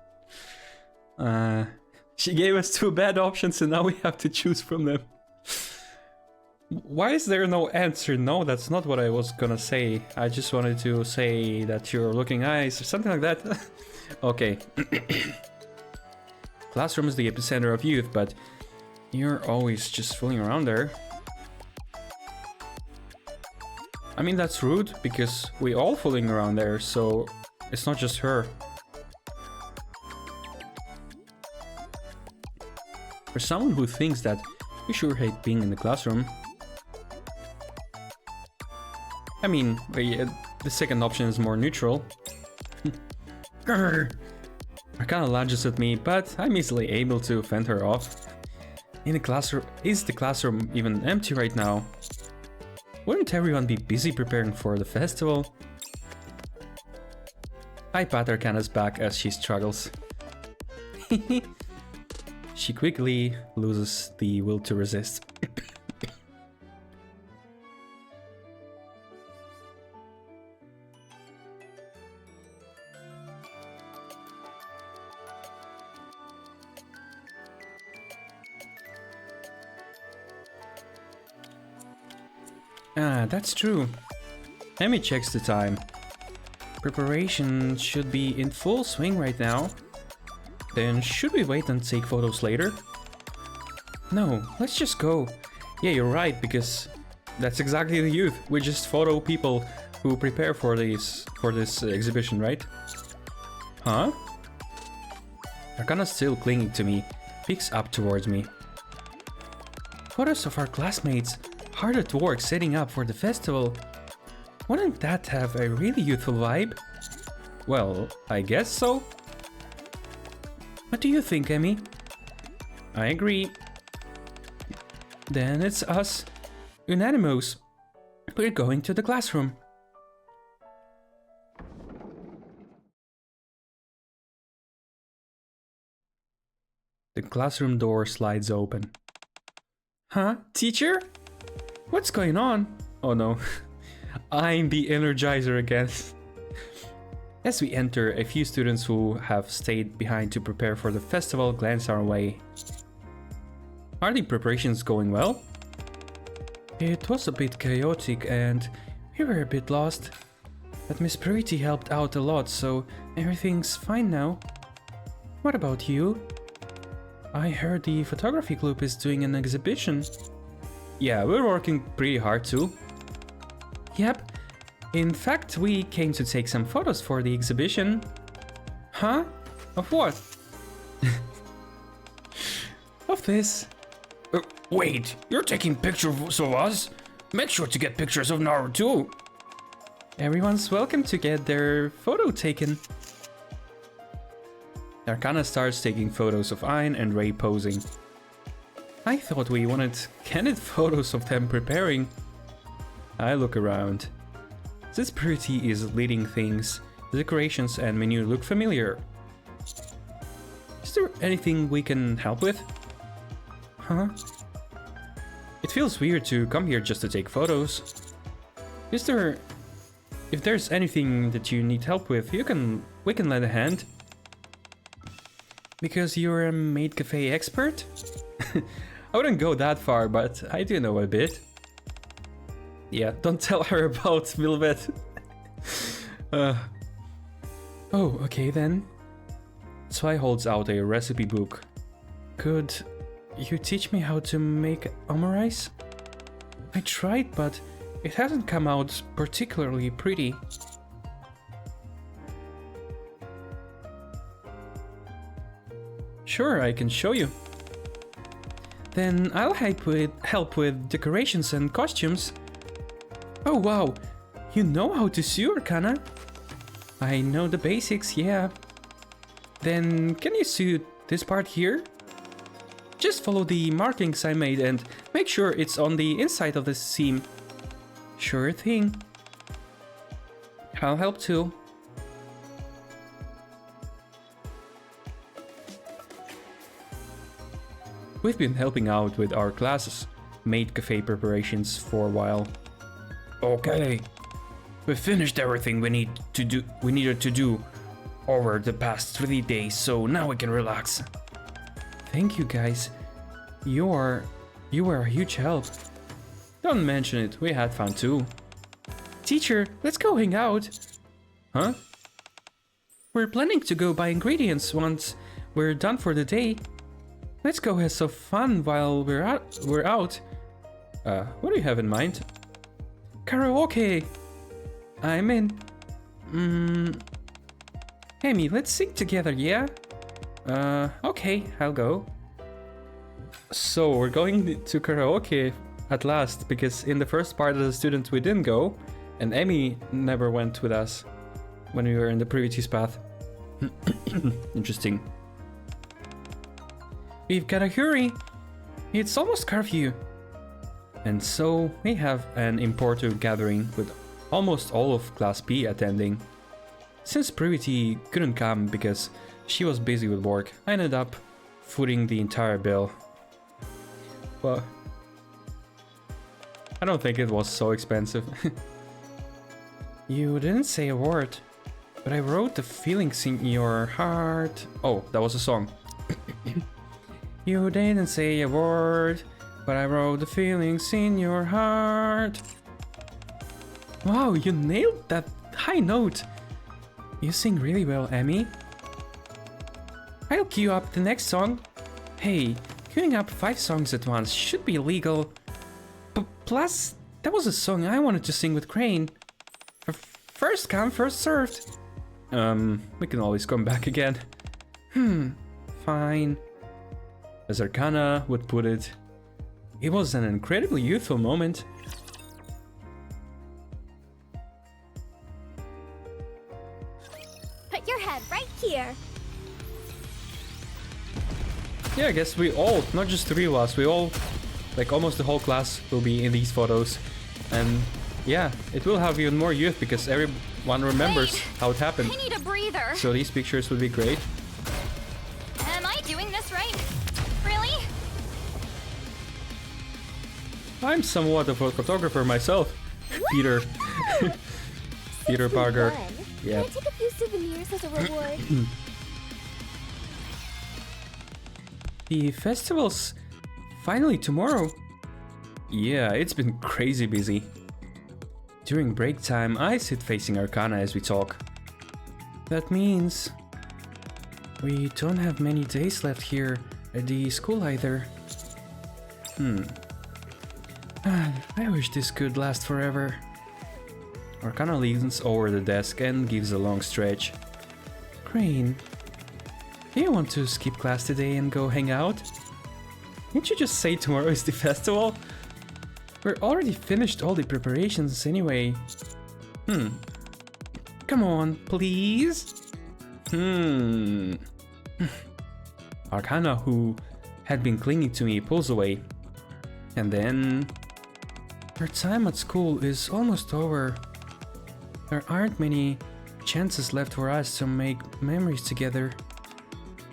She gave us two bad options and now we have to choose from them. Why is there no answer? No, that's not what I was gonna say. I just wanted to say that you're looking nice or something like that. Okay. Classroom is the epicenter of youth, but you're always just fooling around there. I mean, that's rude because we all fooling around there, so it's not just her. For someone who thinks that you sure hate being in the classroom. I mean, the second option is more neutral. Arcana lunges at me, but I'm easily able to fend her off. In the classroom, is the classroom even empty right now? Wouldn't everyone be busy preparing for the festival? I pat Arcana's back as she struggles. She quickly loses the will to resist. Ah, that's true. Emmy checks the time. Preparation should be in full swing right now. Then should we wait and take photos later? No, let's just go. Yeah, you're right, because that's exactly the youth. We just photo people who prepare for this exhibition, right? Huh? Arcana's still clinging to me, picks up towards me. Photos of our classmates hard at work setting up for the festival. Wouldn't that have a really youthful vibe? Well, I guess so. What do you think, Emmy? I agree. Then it's us. Unanimous. We're going to the classroom. The classroom door slides open. Huh? Teacher? What's going on? Oh no. I'm the Energizer again. As we enter, a few students who have stayed behind to prepare for the festival glance our way. Are the preparations going well? It was a bit chaotic and we were a bit lost. But Miss Pretty helped out a lot, so everything's fine now. What about you? I heard the photography club is doing an exhibition. Yeah, we're working pretty hard too. Yep. In fact, we came to take some photos for the exhibition. Huh? Of what? Of this. Wait, you're taking pictures of us? Make sure to get pictures of Naru too. Everyone's welcome to get their photo taken. Arcana starts taking photos of Ayn and Ray posing. I thought we wanted candid photos of them preparing. I look around. This Pretty is leading things. The decorations and menu look familiar. Is there anything we can help with? Huh? It feels weird to come here just to take photos. If there's anything that you need help with, we can lend a hand. Because you're a maid cafe expert? I wouldn't go that far, but I do know a bit. Yeah, don't tell her about Vilvet. Oh, okay then. Zwei holds out a recipe book. Could you teach me how to make omurice? I tried, but it hasn't come out particularly pretty. Sure, I can show you. Then I'll help with decorations and costumes. Oh wow, you know how to sew, Arcana? I know the basics, yeah. Then can you sew this part here? Just follow the markings I made and make sure it's on the inside of the seam. Sure thing. I'll help too. We've been helping out with our classes' maid cafe preparations for a while. Okay. We finished everything we needed to do over the past 3 days, so now we can relax. Thank you guys. You were a huge help. Don't mention it, we had fun too. Teacher, let's go hang out. Huh? We're planning to go buy ingredients once we're done for the day. Let's go have some fun while we're out. What do you have in mind? Karaoke! I'm in. Amy, let's sing together, yeah? Okay, I'll go. So, we're going to karaoke at last, because in the first part of the student we didn't go, and Amy never went with us when we were in the previous path. Interesting. We've gotta hurry! It's almost curfew! And so, we have an important gathering with almost all of Class B attending. Since Privity couldn't come because she was busy with work, I ended up footing the entire bill. Well, I don't think it was so expensive. You didn't say a word, but I wrote the feelings in your heart. Oh, that was a song. You didn't say a word, but I wrote the feelings in your heart. Wow, you nailed that high note. You sing really well, Emmy. I'll queue up the next song. Hey, queuing up 5 songs at once should be illegal. Plus, that was a song I wanted to sing with Crane. First come, first served. We can always come back again. Fine. As Arcana would put it, it was an incredibly youthful moment. Put your head right here. Yeah, I guess we all, not just three of us, we all, like almost the whole class will be in these photos. And yeah, it will have even more youth because everyone remembers how it happened. I need a breather. So these pictures would be great. Am I doing this right? Really? I'm somewhat of a photographer myself, Peter. Peter Parker. Yeah. Can I take a few souvenirs as a reward? The festival's finally tomorrow. Yeah, it's been crazy busy. During break time, I sit facing Arcana as we talk. That means we don't have many days left here at the school either. I wish this could last forever. Arcana leans over the desk and gives a long stretch. Crane, do you want to skip class today and go hang out? Didn't you just say tomorrow is the festival? We're already finished all the preparations anyway. Come on, please? Arcana, who had been clinging to me, pulls away. And then... Our time at school is almost over. There aren't many chances left for us to make memories together.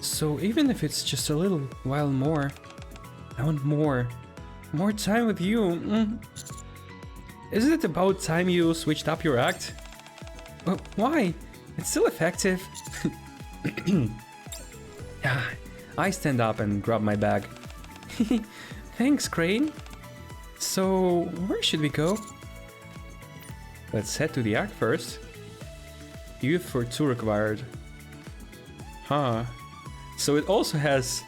So even if it's just a little while more, I want more. More time with you. Isn't it about time you switched up your act? Why? It's still effective. I stand up and grab my bag. Thanks, Crane. So, where should we go? Let's head to the act first. Youth for 2 required. Huh. So it also has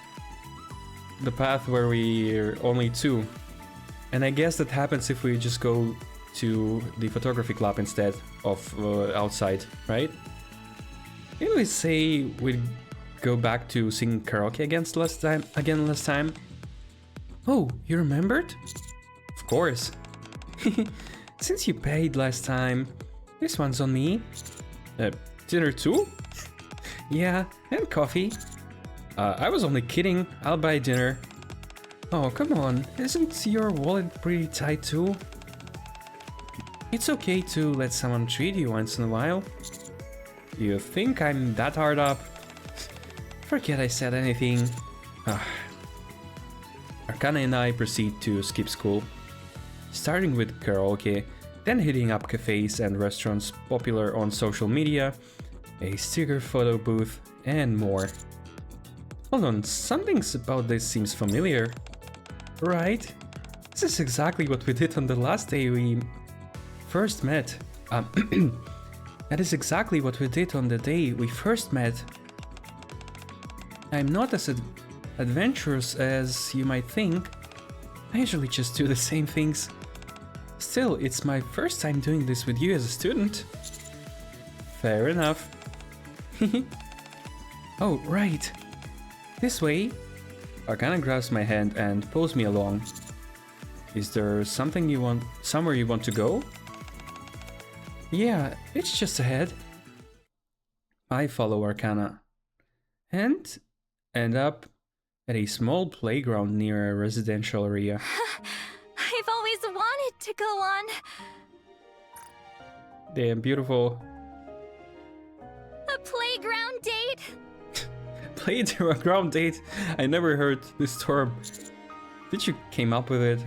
the path where we're only 2. And I guess that happens if we just go to the photography club instead of outside, right? Didn't we say we'd go back to sing karaoke again last time? Oh, you remembered? Of course. Since you paid last time, this one's on me. Dinner too? Yeah, and coffee. I was only kidding. I'll buy dinner. Oh, come on. Isn't your wallet pretty tight too? It's okay to let someone treat you once in a while. You think I'm that hard up? Forget I said anything. Arcana and I proceed to skip school. Starting with karaoke, then hitting up cafes and restaurants popular on social media, a sticker photo booth, and more. Hold on, something about this seems familiar. Right? This is exactly what we did on the last day we first met. That is exactly what we did on the day we first met. I'm not as adventurous as you might think. I usually just do the same things. Still, it's my first time doing this with you as a student. Fair enough. Oh, right. This way. Arcana grabs my hand and pulls me along. Is there somewhere you want to go? Yeah, it's just ahead. I follow Arcana. And end up at a small playground near a residential area. I've always wanted to go on. Damn beautiful. A playground date? Playground date? I never heard this term. Did you came up with it?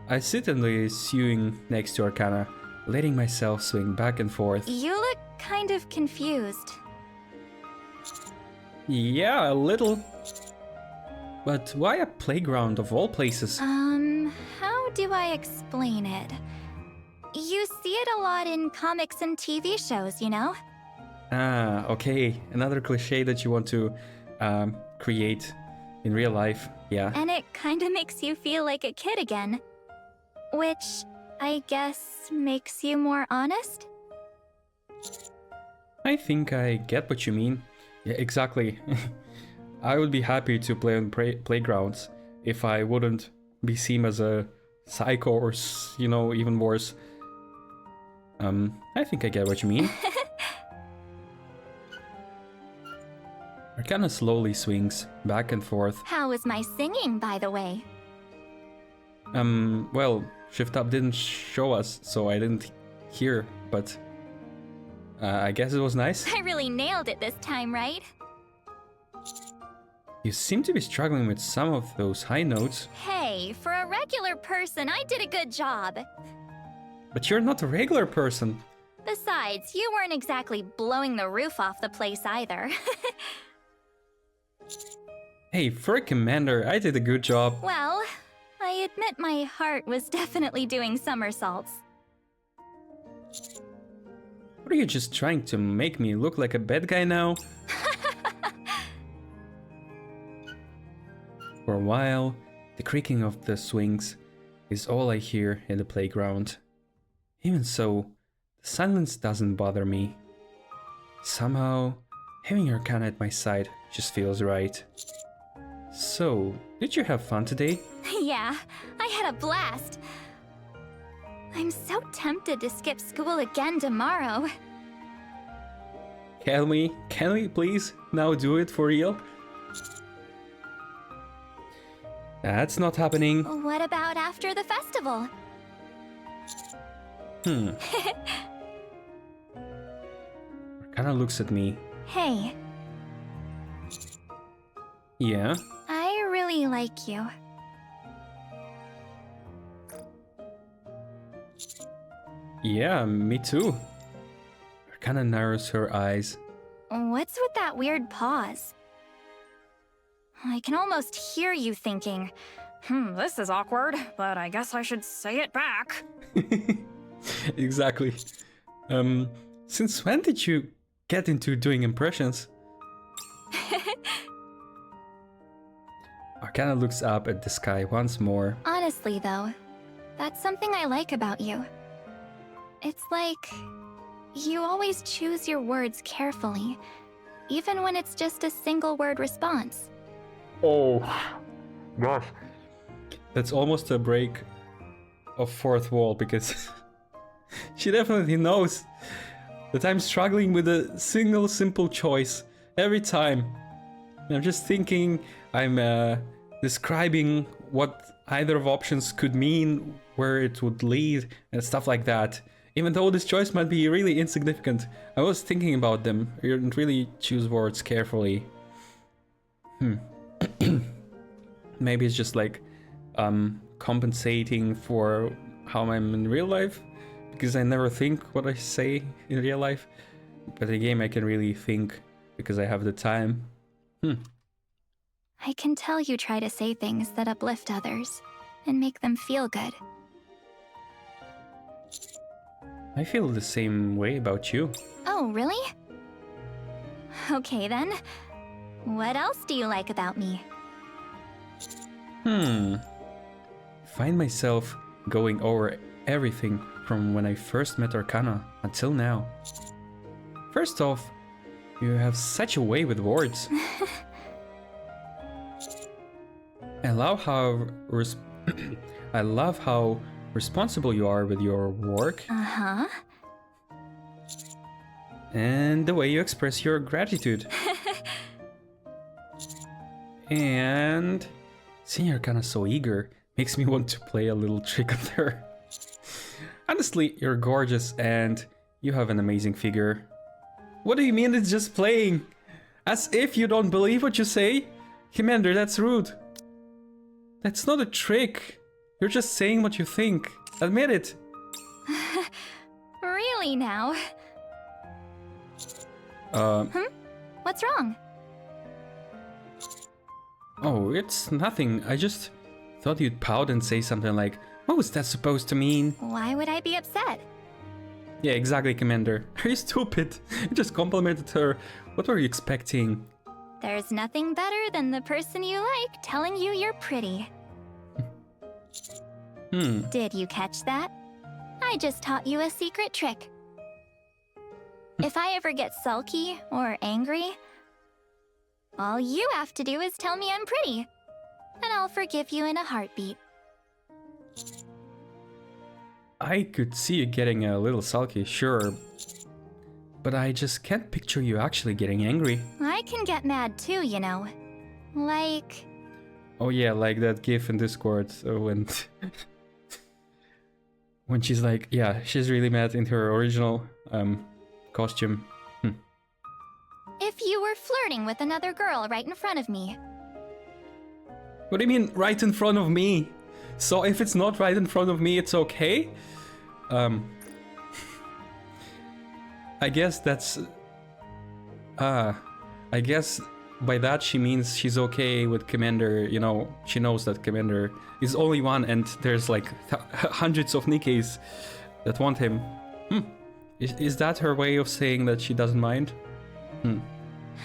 I sit in the swing next to Arcana, letting myself swing back and forth. You look kind of confused. Yeah, a little. But why a playground of all places? How do I explain it? You see it a lot in comics and TV shows, you know? Ah, okay. Another cliche that you want to create in real life, yeah. And it kinda makes you feel like a kid again. Which, I guess, makes you more honest? I think I get what you mean. Yeah, exactly. I would be happy to play on playgrounds if I wouldn't be seen as a psycho or, you know, even worse. I think I get what you mean. Arcana slowly swings back and forth. How was my singing, by the way? Well, Shift Up didn't show us, so I didn't hear, but I guess it was nice. I really nailed it this time, right? You seem to be struggling with some of those high notes. Hey, for a regular person, I did a good job. But you're not a regular person. Besides, you weren't exactly blowing the roof off the place either. Hey, for a commander, I did a good job. Well, I admit my heart was definitely doing somersaults. What are you just trying to make me look like a bad guy now? For a while, the creaking of the swings is all I hear in the playground. Even so, the silence doesn't bother me. Somehow, having Arcana at my side just feels right. So, did you have fun today? Yeah, I had a blast. I'm so tempted to skip school again tomorrow. Can we please now do it for real? That's not happening. What about after the festival? Arcana looks at me. Hey, Yeah? I really like you. Yeah, me too. Arcana narrows her eyes. What's with that weird pause? I can almost hear you thinking, this is awkward, but I guess I should say it back. Exactly. Since when did you get into doing impressions? Arcana looks up at the sky once more. Honestly, though, that's something I like about you. It's like you always choose your words carefully, even when it's just a single word response. Oh, gosh. That's almost a break of fourth wall, because she definitely knows that I'm struggling with a single simple choice every time. And I'm just thinking, I'm describing what either of options could mean, where it would lead, and stuff like that. Even though this choice might be really insignificant, I was thinking about them. You didn't really choose words carefully. Maybe it's just like compensating for how I'm in real life, because I never think what I say in real life. But in the game I can really think because I have the time. I can tell you try to say things that uplift others and make them feel good. I feel the same way about you. Oh, really? Okay then. What else do you like about me? Find myself going over everything from when I first met Arcana until now. First off, you have such a way with words. I love how responsible you are with your work. Uh-huh. And the way you express your gratitude. And seeing Arcana so eager makes me want to play a little trick with her. Honestly, you're gorgeous and you have an amazing figure. What do you mean it's just playing? As if you don't believe what you say? Commander, that's rude. That's not a trick. You're just saying what you think. Admit it. Really now? What's wrong? Oh, it's nothing. I just thought you'd pout and say something like, what was that supposed to mean? Why would I be upset? Yeah, exactly, Commander. Are you stupid? You just complimented her. What were you expecting? There's nothing better than the person you like telling you you're pretty. Did you catch that? I just taught you a secret trick. If I ever get sulky or angry, all you have to do is tell me I'm pretty, and I'll forgive you in a heartbeat. I could see you getting a little sulky, sure. but I just can't picture you actually getting angry. I can get mad too, you know. Like... Oh yeah, like that gif in Discord when when she's like, yeah, she's really mad in her original costume. if you were flirting with another girl right in front of me. What do you mean, right in front of me? So if it's not right in front of me, it's okay? I guess that's... I guess by that she means she's okay with Commander, you know, she knows that Commander is only one and there's like hundreds of Nikkeis that want him. Is that her way of saying that she doesn't mind?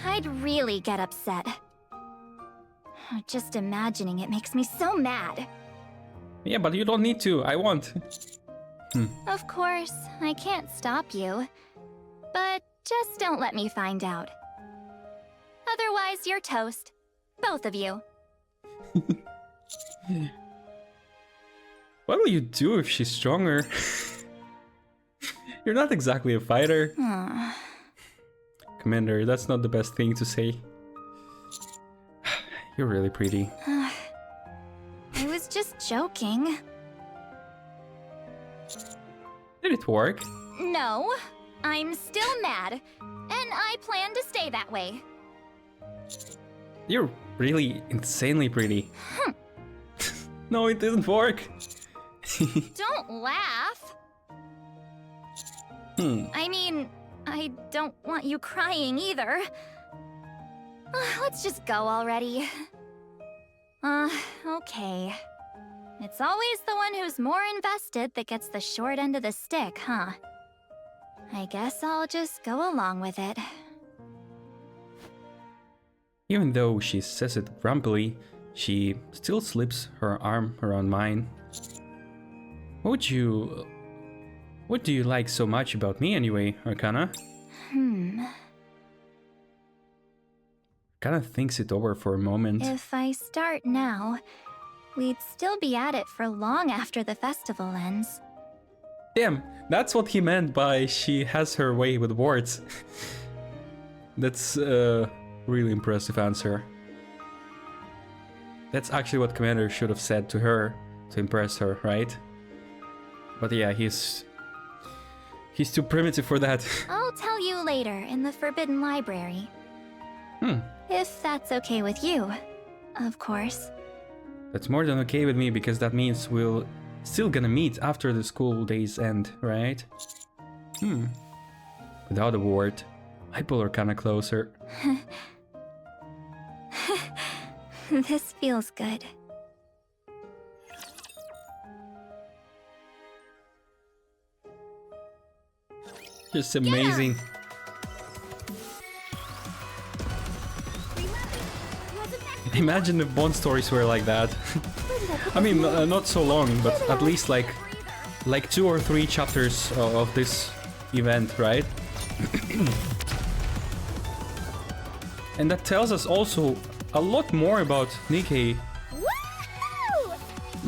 I'd really get upset. Just imagining it makes me so mad. Yeah, but you don't need to, I want. Of course, I can't stop you. But just don't let me find out. Otherwise, you're toast. Both of you. What will you do if she's stronger? You're not exactly a fighter. Commander, that's not the best thing to say. You're really pretty. I was just joking. Did it work? No, I'm still mad. And I plan to stay that way. You're really insanely pretty. No, it didn't work. Don't laugh. I mean, I don't want you crying either. Let's just go already. Okay. It's always the one who's more invested that gets the short end of the stick, huh? I guess I'll just go along with it. Even though she says it grumpily, she still slips her arm around mine. What do you like so much about me anyway, Arcana? Arcana thinks it over for a moment. If I start now, we'd still be at it for long after the festival ends. Damn, that's what he meant by she has her way with words. That's a really impressive answer. That's actually what Commander should have said to her to impress her, right? But yeah, he's too primitive for that. I'll tell you later in the Forbidden Library. If that's okay with you, of course. That's more than okay with me, because that means we'll still gonna meet after the school days end, right? Without a word, I pull her kinda closer. This feels good. Just amazing. Imagine if Bond stories were like that. I mean, not so long, but at least like 2 or 3 chapters of this event, right? And that tells us also a lot more about Nikke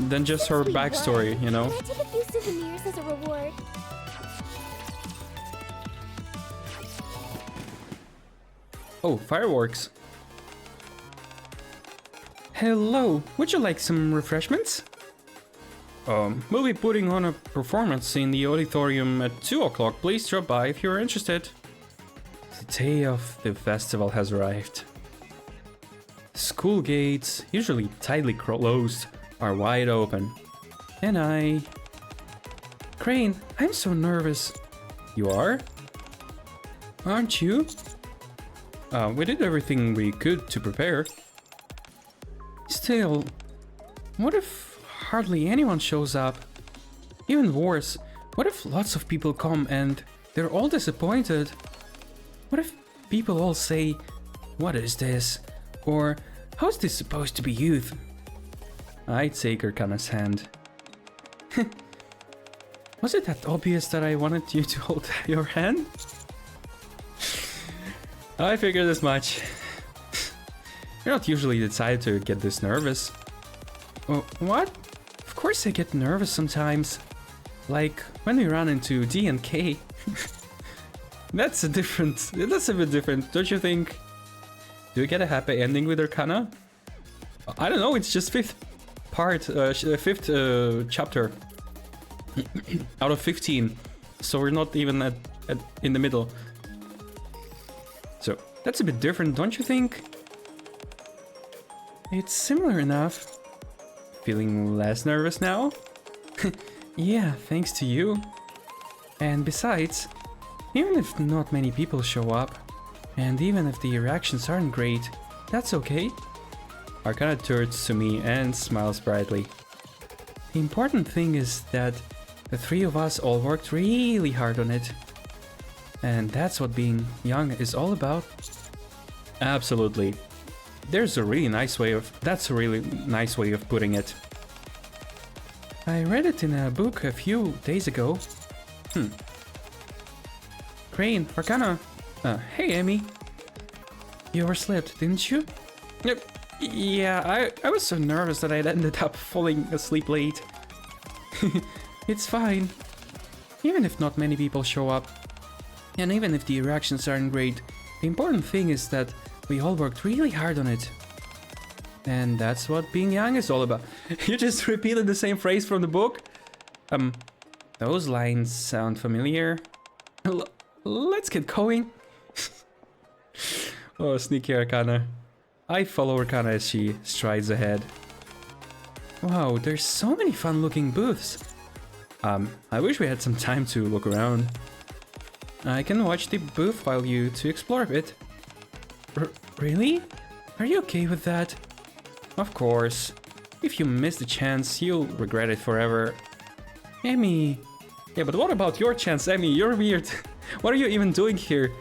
than just her backstory, you know? Can I take a few souvenirs as a reward? Oh, fireworks. Hello, would you like some refreshments? We'll be putting on a performance in the auditorium at 2 o'clock. Please drop by if you're interested. The day of the festival has arrived. School gates, usually tightly closed, are wide open. And Crane, I'm so nervous. You are? Aren't you? We did everything we could to prepare. Still, what if hardly anyone shows up? Even worse, what if lots of people come and they're all disappointed? What if people all say, "What is this?" Or, "How's this supposed to be youth?" I take Arcana's hand. Was it that obvious that I wanted you to hold your hand? I figured as much. You're not usually the type to get this nervous. Oh, what? Of course I get nervous sometimes. Like when we run into D and K. That's a bit different, don't you think? Do we get a happy ending with Arcana? I don't know, it's just fifth chapter out of 15, so we're not even in the middle. So that's a bit different, don't you think? It's similar enough. Feeling less nervous now? Yeah, thanks to you. And besides, even if not many people show up, and even if the reactions aren't great, that's okay. Arcana turns to me and smiles brightly. The important thing is that the three of us all worked really hard on it. And that's what being young is all about. Absolutely. That's a really nice way of putting it. I read it in a book a few days ago. Crane, Arcana. Hey, Amy. You overslept, didn't you? Yep. Yeah, I was so nervous that I'd ended up falling asleep late. It's fine. Even if not many people show up, and even if the reactions aren't great, the important thing is that we all worked really hard on it. And that's what being young is all about. You just repeated the same phrase from the book? Those lines sound familiar. Let's get going. Oh, sneaky Arcana. I follow Arcana as she strides ahead. Wow, there's so many fun-looking booths. I wish we had some time to look around. I can watch the booth while you two explore a bit. Really? Are you okay with that? Of course. If you miss the chance, you'll regret it forever. Amy. Yeah, but what about your chance, Amy? You're weird. What are you even doing here?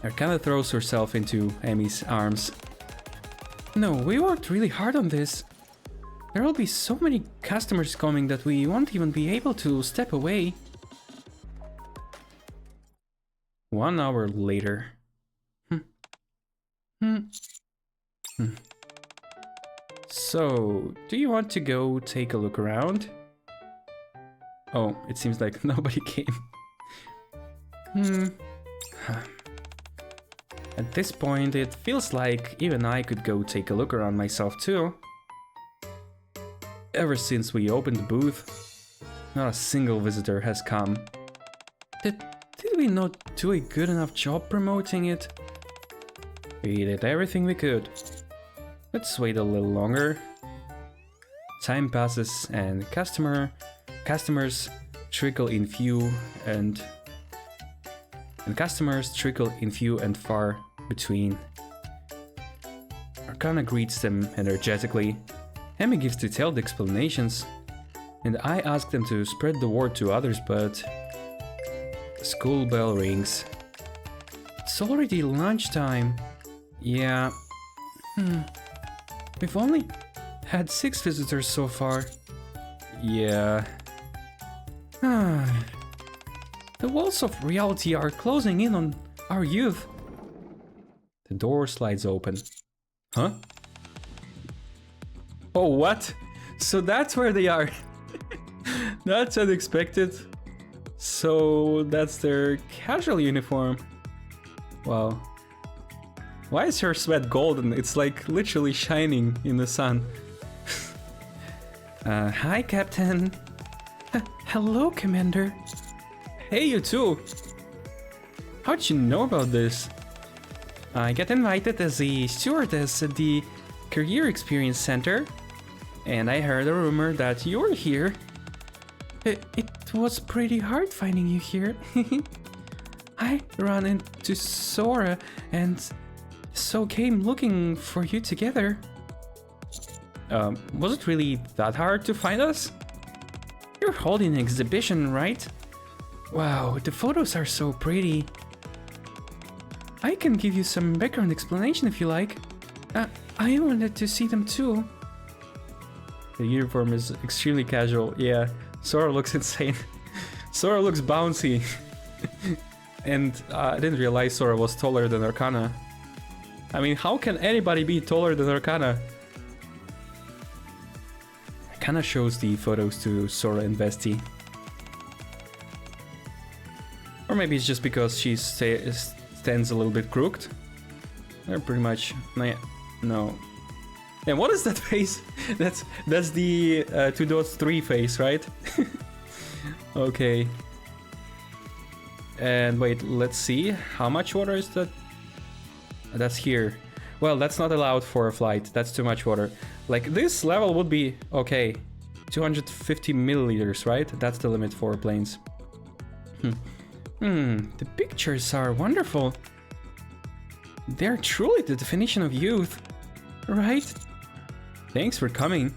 Arcana throws herself into Amy's arms. No, we worked really hard on this. There will be so many customers coming that we won't even be able to step away. 1 hour later. So, do you want to go take a look around? Oh, it seems like nobody came. At this point, it feels like even I could go take a look around myself too. Ever since we opened the booth, not a single visitor has come. Did we not do a good enough job promoting it? We did everything we could. Let's wait a little longer. Time passes and customers trickle in few and far between. Arcana greets them energetically. Amy gives detailed explanations, and I ask them to spread the word to others, but the school bell rings. It's already lunchtime. Yeah. We've only had 6 visitors so far. Yeah. The walls of reality are closing in on our youth. The door slides open. Huh? Oh, what? So that's where they are. That's unexpected. So that's their casual uniform. Wow. Why is her sweat golden? It's like literally shining in the sun. Hi, Captain. Hello, Commander. Hey, you too. How'd you know about this? I got invited as a stewardess at the Career Experience Center, and I heard a rumor that you were here. It was pretty hard finding you here. I ran into Sora and so came looking for you together. Was it really that hard to find us? You're holding an exhibition, right? Wow, the photos are so pretty. I can give you some background explanation if you like. I wanted to see them too. The uniform is extremely casual. Yeah, Sora looks insane. Sora looks bouncy. And I didn't realize Sora was taller than Arcana. I mean, how can anybody be taller than Arcana? Arcana shows the photos to Sora and Vesti. Or maybe it's just because she stands a little bit crooked. They're pretty much... No. And what is that face? That's the 2.3 face, right? Okay. And wait, let's see. How much water is that? That's here. Well, that's not allowed for a flight. That's too much water. Like, this level would be... Okay. 250 milliliters, right? That's the limit for planes. The pictures are wonderful. They're truly the definition of youth, right? Thanks for coming.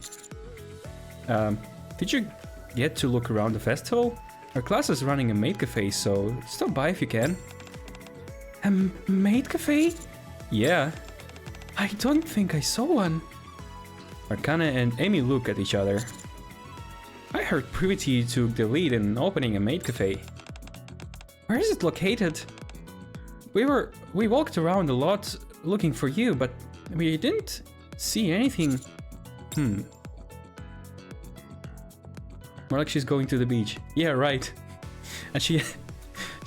Did you get to look around the festival? Our class is running a maid cafe, so stop by if you can. A maid cafe? Yeah. I don't think I saw one. Arcana and Amy look at each other. I heard Privity took the lead in opening a maid cafe. Where is it located? We walked around a lot looking for you, but we didn't see anything. More like she's going to the beach. Yeah, right. And she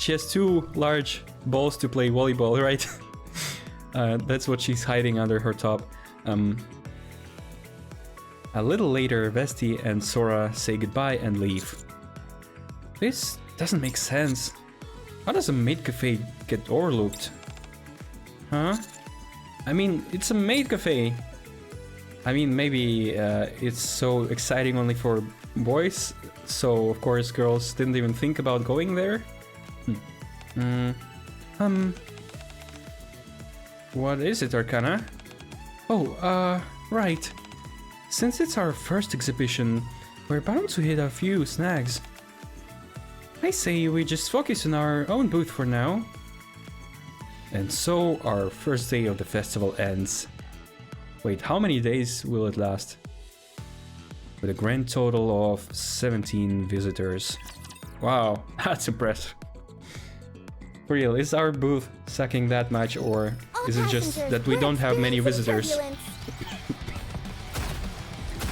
has 2 large balls to play volleyball, right? That's what she's hiding under her top. A little later, Vesti and Sora say goodbye and leave. This doesn't make sense. How does a maid cafe get overlooked? Huh? I mean, it's a maid cafe. I mean, maybe it's so exciting only for boys, so of course girls didn't even think about going there. What is it, Arcana? Oh, right. Since it's our first exhibition, we're bound to hit a few snags. I say we just focus on our own booth for now. And so our first day of the festival ends. Wait, how many days will it last? With a grand total of 17 visitors. Wow, that's impressive. For real, is our booth sucking that much, or is it just that we don't have many visitors?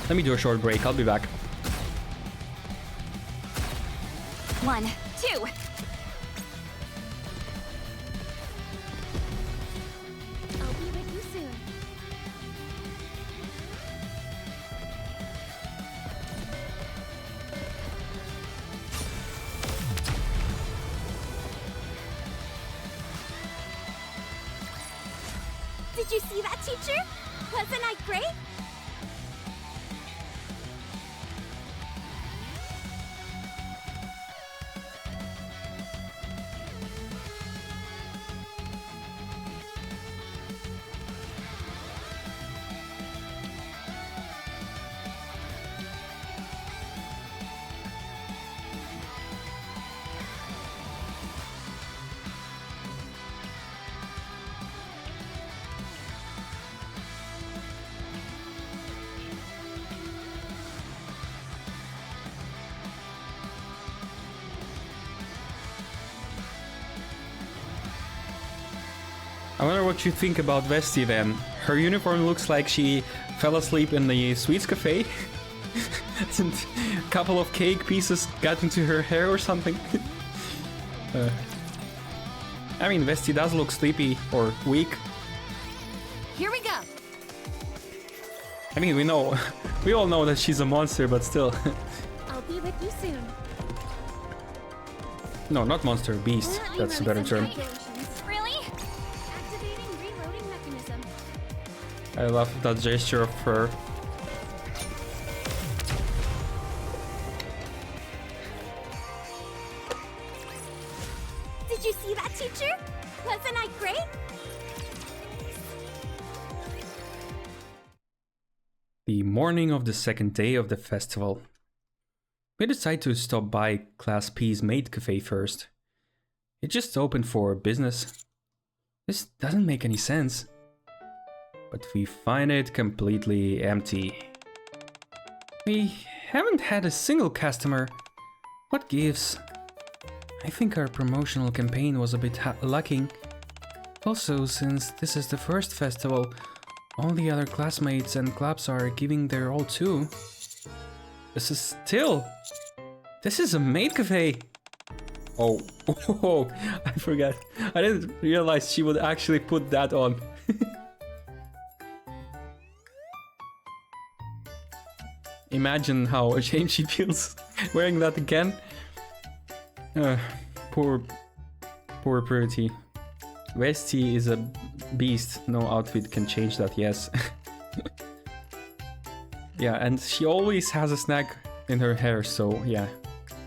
Let me do a short break, I'll be back. 1, 2. I'll be with you soon. Did you see that, teacher? Wasn't I great? I wonder what you think about Vesti then. Her uniform looks like she fell asleep in the sweets cafe. And a couple of cake pieces got into her hair or something. I mean, Vesti does look sleepy or weak. Here we go. I mean, we all know that she's a monster, but still. I'll be with you soon. No, not monster, beast. That's a better term. Really? Activating reloading mechanism. I love that gesture of her. Did you see that, teacher? Wasn't I great? The morning of the second day of the festival. We decide to stop by Class P's maid cafe first. It just opened for business. This doesn't make any sense. But we find it completely empty. We haven't had a single customer. What gives? I think our promotional campaign was a bit lacking. Also, since this is the first festival, all the other classmates and clubs are giving their all too. This is a maid cafe. Oh, oh, I forgot. I didn't realize she would actually put that on. Imagine how ashamed she feels wearing that again. Poor Purity. Westy is a beast. No outfit can change that, yes. Yeah, and she always has a snack in her hair, so yeah.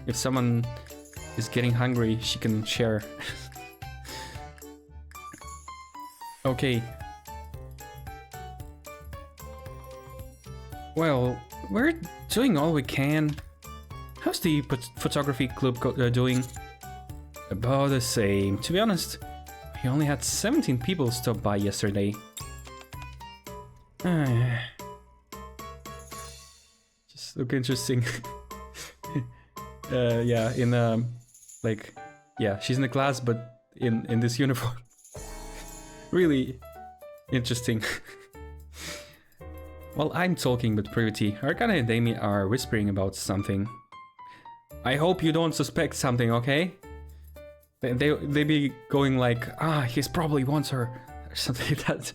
If someone is getting hungry, she can share. Okay. Well, we're doing all we can. How's the photography club doing? About the same. To be honest, we only had 17 people stop by yesterday. Just look interesting. Yeah, in like, yeah, she's in the class, but in this uniform. Really interesting. While I'm talking with Privity, Arcana and Amy are whispering about something. I hope you don't suspect something, okay? They be going like, he probably wants her, or something like that.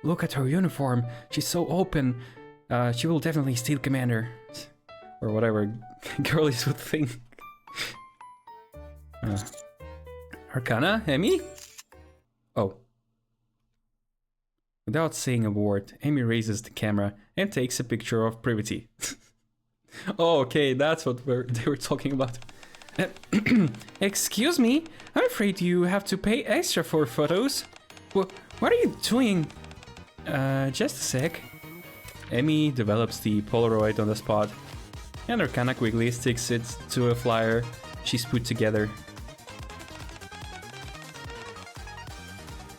Look at her uniform, she's so open. She will definitely steal Commander. Or whatever girlies would think. Arcana? Amy? Oh. Without saying a word, Amy raises the camera and takes a picture of Privity. Oh, okay, that's what they were talking about. Excuse me, I'm afraid you have to pay extra for photos. What are you doing? Just a sec. Amy develops the Polaroid on the spot, and Arcana quickly sticks it to a flyer she's put together.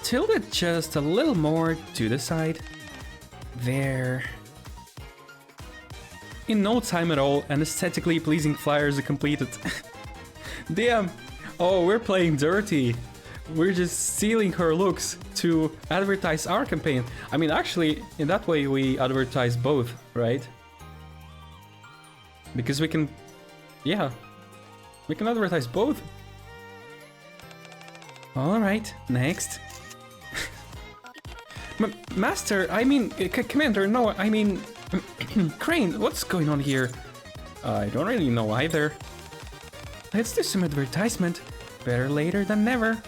Tilt it just a little more to the side. There. In no time at all, an aesthetically pleasing flyer is completed. Damn! Oh, we're playing dirty. We're just stealing her looks to advertise our campaign. I mean, actually, in that way we advertise both, right? Because we can... yeah. We can advertise both. Alright, next. Master, I mean... Commander, no, I mean... Crane, what's going on here? I don't really know either. Let's do some advertisement. Better later than never.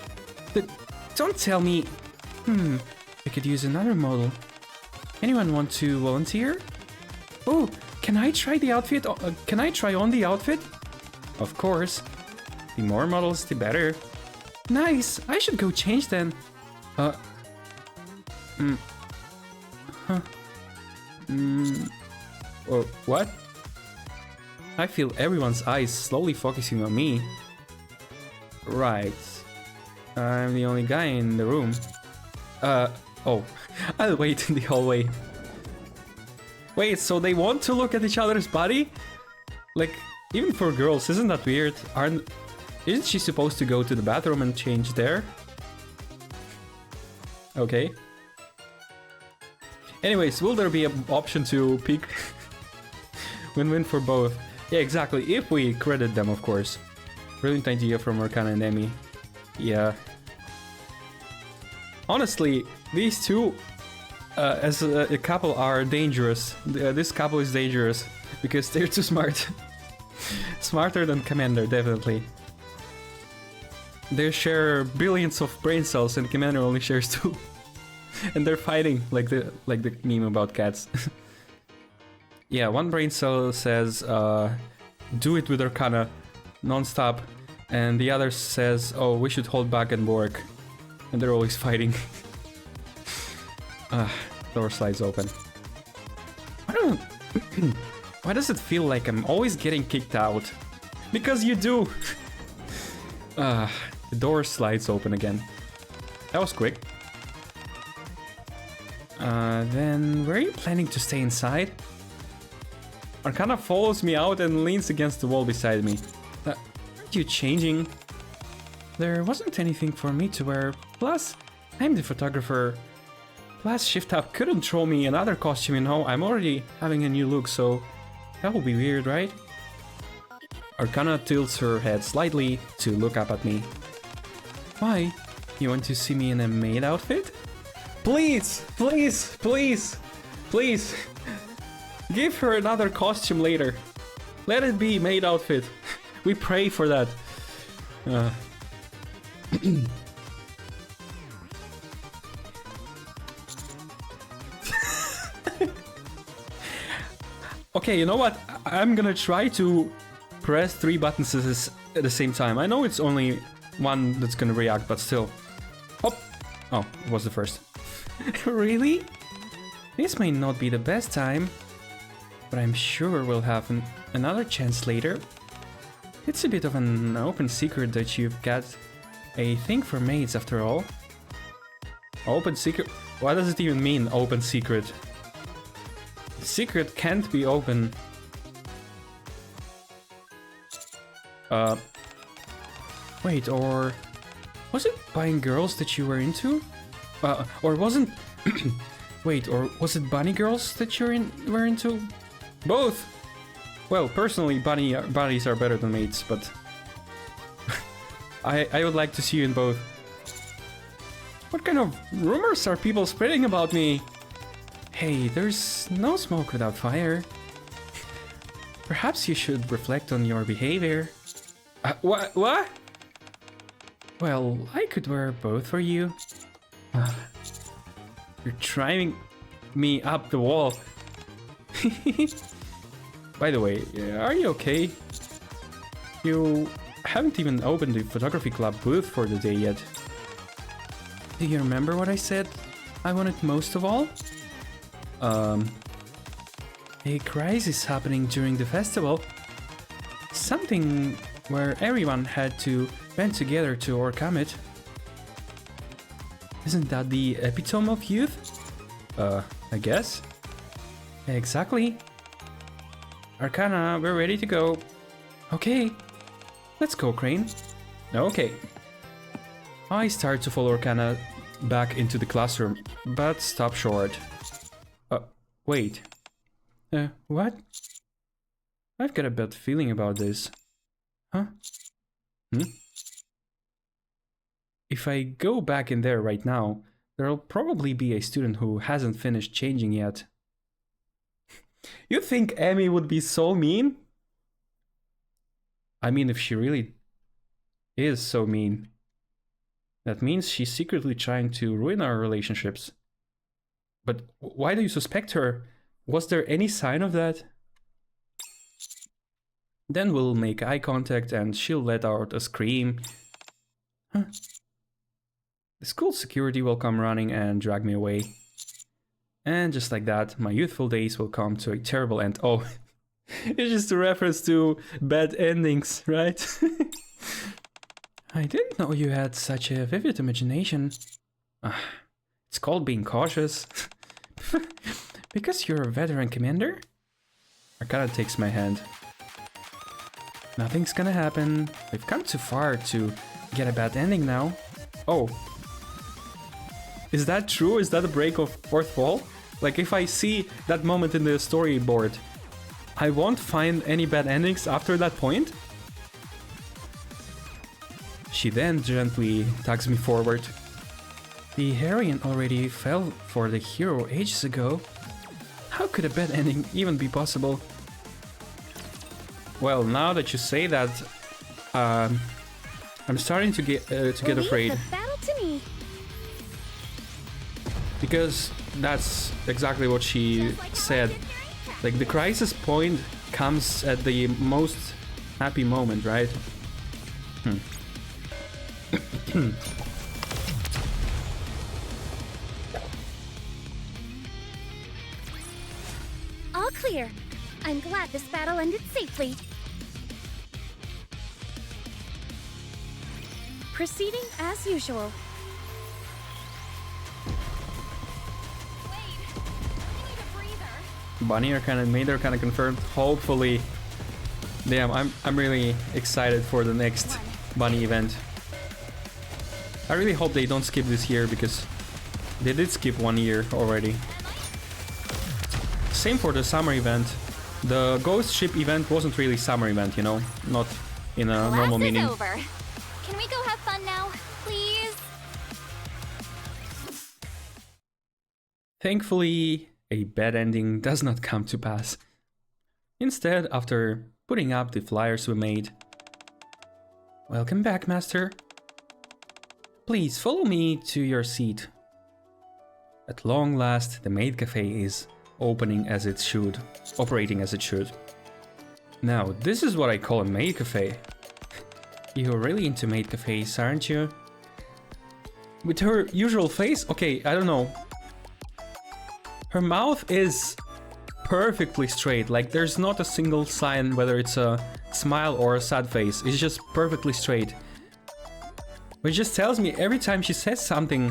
But don't tell me... we could use another model. Anyone want to volunteer? Oh, can I try the outfit? Can I try on the outfit? Of course. The more models, the better. Nice, I should go change then. What? I feel everyone's eyes slowly focusing on me. Right. I'm the only guy in the room. Oh. I'll wait in the hallway. Wait, so they want to look at each other's body? Like, even for girls, isn't that weird? Isn't she supposed to go to the bathroom and change there? Okay. Anyways, will there be an option to pick? Win-win for both. Yeah, exactly, if we credit them, of course. Brilliant idea from Arcana and Amy. Yeah. Honestly, these two, as a couple, are dangerous. This couple is dangerous, because they're too smart. Smarter than Commander, definitely. They share billions of brain cells, and Commander only shares 2. And they're fighting, like the meme about cats. Yeah, one brain cell says, do it with Arcana, non-stop. And the other says, oh, we should hold back and work. And they're always fighting. Door slides open. Why does it feel like I'm always getting kicked out? Because you do! The door slides open again. That was quick. Then where are you planning to stay inside? Arcana follows me out and leans against the wall beside me. Aren't you changing? There wasn't anything for me to wear. Plus, I'm the photographer. Plus, Shift Up couldn't throw me another costume, you know. I'm already having a new look, so that would be weird, right? Arcana tilts her head slightly to look up at me. Why? You want to see me in a maid outfit? Please! Please! Please! Please! Give her another costume later. Let it be maid outfit. We pray for that. Okay, you know what? I'm gonna try to press 3 buttons at the same time. I know it's only one that's gonna react, but still. Oh, oh, it was the first. Really? This may not be the best time, but I'm sure we'll have another chance later. It's a bit of an open secret that you've got a thing for maids after all. Open secret? What does it even mean, open secret? Secret can't be open. Wait, or was it buying girls that you were into? Or wasn't... Wait, or was it bunny girls that were into? Both! Well, personally, bunnies are better than maids, but... I would like to see you in both. What kind of rumors are people spreading about me? Hey, there's no smoke without fire. Perhaps you should reflect on your behavior. What? Well, I could wear both for you. You're driving me up the wall. By the way, are you okay? You haven't even opened the photography club booth for the day yet. Do you remember what I said I wanted most of all? A crisis happening during the festival. Something where everyone had to band together to overcome it. Isn't that the epitome of youth? I guess. Exactly. Arcana, we're ready to go. Okay. Let's go, Crane. Okay. I start to follow Arcana back into the classroom, but stop short. Wait. What? I've got a bad feeling about this. Huh? If I go back in there right now, there'll probably be a student who hasn't finished changing yet. You think Amy would be so mean? I mean, if she really is so mean, that means she's secretly trying to ruin our relationships. But why do you suspect her? Was there any sign of that? Then we'll make eye contact and she'll let out a scream. Huh? The school security will come running and drag me away. And just like that, my youthful days will come to a terrible end. Oh, it's just a reference to bad endings, right? I didn't know you had such a vivid imagination. It's called being cautious. Because you're a veteran commander? Arcana takes my hand. Nothing's gonna happen. We've come too far to get a bad ending now. Oh. Is that true? Is that a break of fourth wall? Like, if I see that moment in the storyboard, I won't find any bad endings after that point? She then gently tugs me forward. The heroine already fell for the hero ages ago. How could a bad ending even be possible? Well, now that you say that, I'm starting to get afraid. The battle to me. Because that's exactly what she said. Like, the crisis point comes at the most happy moment, right? All clear. I'm glad this battle ended safely. Proceeding as usual. Bunny Arcana and Maid Arcana confirmed. Hopefully. Damn, I'm really excited for the next Bunny event. I really hope they don't skip this year, because they did skip 1 year already. Same for the summer event. The ghost ship event wasn't really summer event, you know? Not in a normal Class is meaning. over. Can we go have fun now, please? Thankfully, a bad ending does not come to pass. Instead, after putting up the flyers we made... Welcome back, Master. Please follow me to your seat. At long last, the maid cafe is operating as it should. Now, this is what I call a maid cafe. You're really into maid cafes, aren't you? With her usual face? Okay, I don't know. Her mouth is perfectly straight, like there's not a single sign whether it's a smile or a sad face. It's just perfectly straight. Which just tells me every time she says something,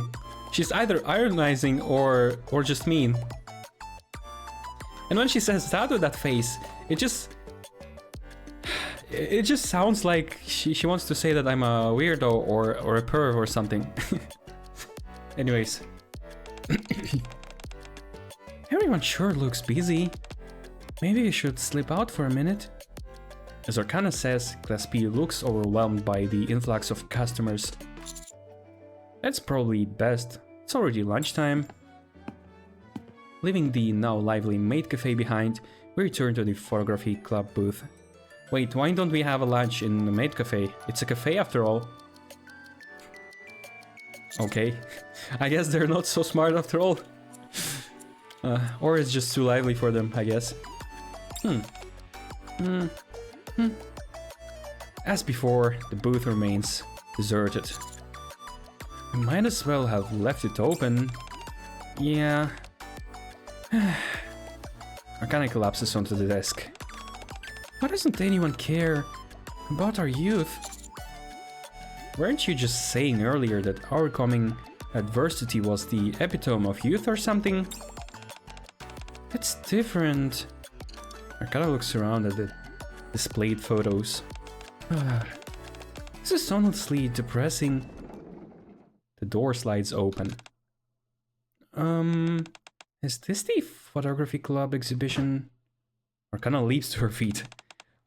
she's either ironizing or just mean. And when she says that with that face, it just sounds like she wants to say that I'm a weirdo or a perv or something. Anyways. Everyone sure looks busy. Maybe we should slip out for a minute. As Arcana says, Class B looks overwhelmed by the influx of customers. That's probably best. It's already lunchtime. Leaving the now lively maid cafe behind, we return to the photography club booth. Wait, why don't we have a lunch in the maid cafe? It's a cafe after all. Okay, I guess they're not so smart after all. Or it's just too lively for them, I guess. As before, the booth remains deserted. We might as well have left it open. Yeah. Arcana collapses onto the desk. Why doesn't anyone care about our youth? Weren't you just saying earlier that our coming adversity was the epitome of youth or something? That's different. Arcana looks around at the displayed photos. This is honestly depressing. The door slides open. Is this the photography club exhibition? Arcana leaps to her feet.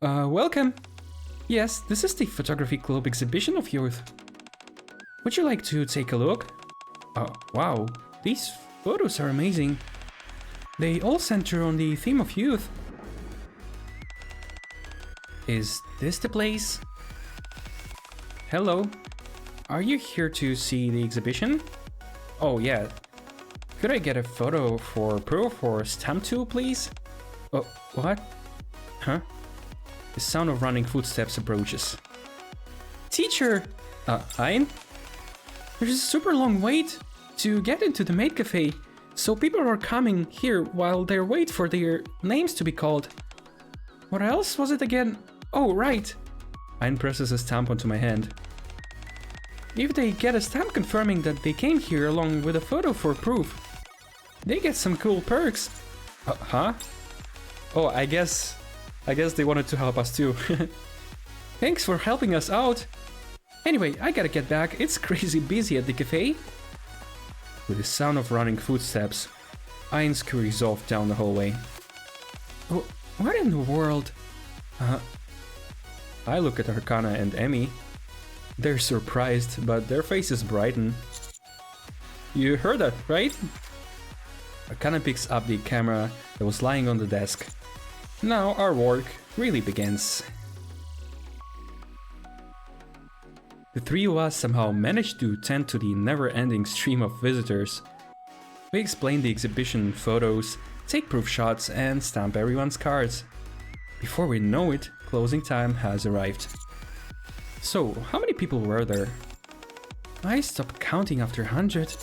Welcome. Yes, this is the photography club exhibition of youth. Would you like to take a look? Wow, these photos are amazing. They all center on the theme of youth. Is this the place? Hello. Are you here to see the exhibition? Oh yeah. Could I get a photo for proof or stamp too, please? Oh, what? Huh? The sound of running footsteps approaches. Teacher! Ein? There's a super long wait to get into the maid cafe, so people are coming here while they wait for their names to be called. What else was it again? Oh, right! Ein presses a stamp onto my hand. If they get a stamp confirming that they came here along with a photo for proof, they get some cool perks. Huh? Oh, I guess they wanted to help us too. Thanks for helping us out. Anyway, I gotta get back. It's crazy busy at the cafe. With the sound of running footsteps, Ein scurries off down the hallway. What in the world? I look at Arcana and Emmy. They're surprised, but their faces brighten. You heard that, right? Arcana picks up the camera that was lying on the desk. Now our work really begins. The three of us somehow managed to tend to the never-ending stream of visitors. We explain the exhibition photos, take proof shots, and stamp everyone's cards. Before we know it, closing time has arrived. So, how many people were there? I stopped counting after 100.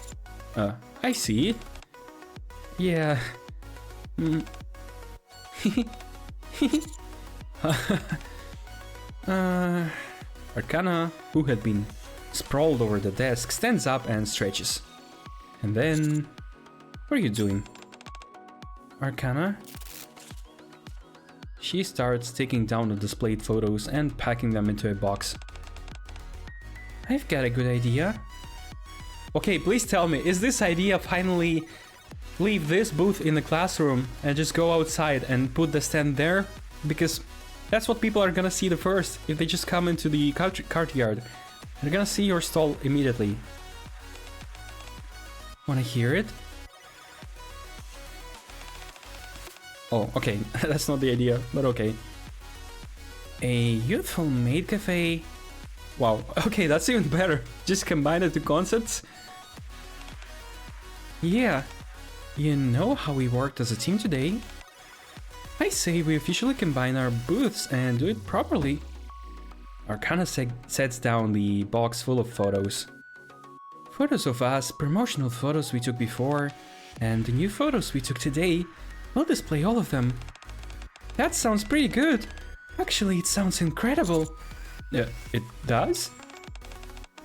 I see. Yeah. Arcana, who had been sprawled over the desk, stands up and stretches. And then... What are you doing? Arcana? She starts taking down the displayed photos and packing them into a box. I've got a good idea. Okay, please tell me, is this idea finally leave this booth in the classroom and just go outside and put the stand there, because that's what people are gonna see the first if they just come into the courtyard. They're gonna see your stall immediately. Wanna hear it? Oh, okay, that's not the idea, but okay. A youthful maid cafe. Wow, okay, that's even better. Just combine the two concepts. Yeah, you know how we worked as a team today? I say we officially combine our booths and do it properly. Arcana sets down the box full of photos. Photos of us, promotional photos we took before, and the new photos we took today. We'll display all of them. That sounds pretty good. Actually, it sounds incredible. It does?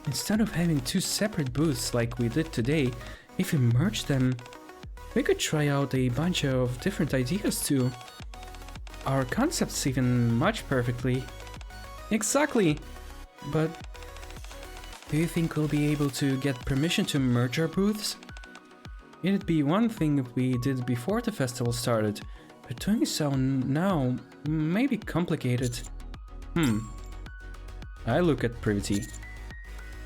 Instead of having two separate booths like we did today, if we merge them, we could try out a bunch of different ideas too. Our concepts even match perfectly. Exactly! But do you think we'll be able to get permission to merge our booths? It'd be one thing if we did before the festival started, but doing so now may be complicated. I look at Privity.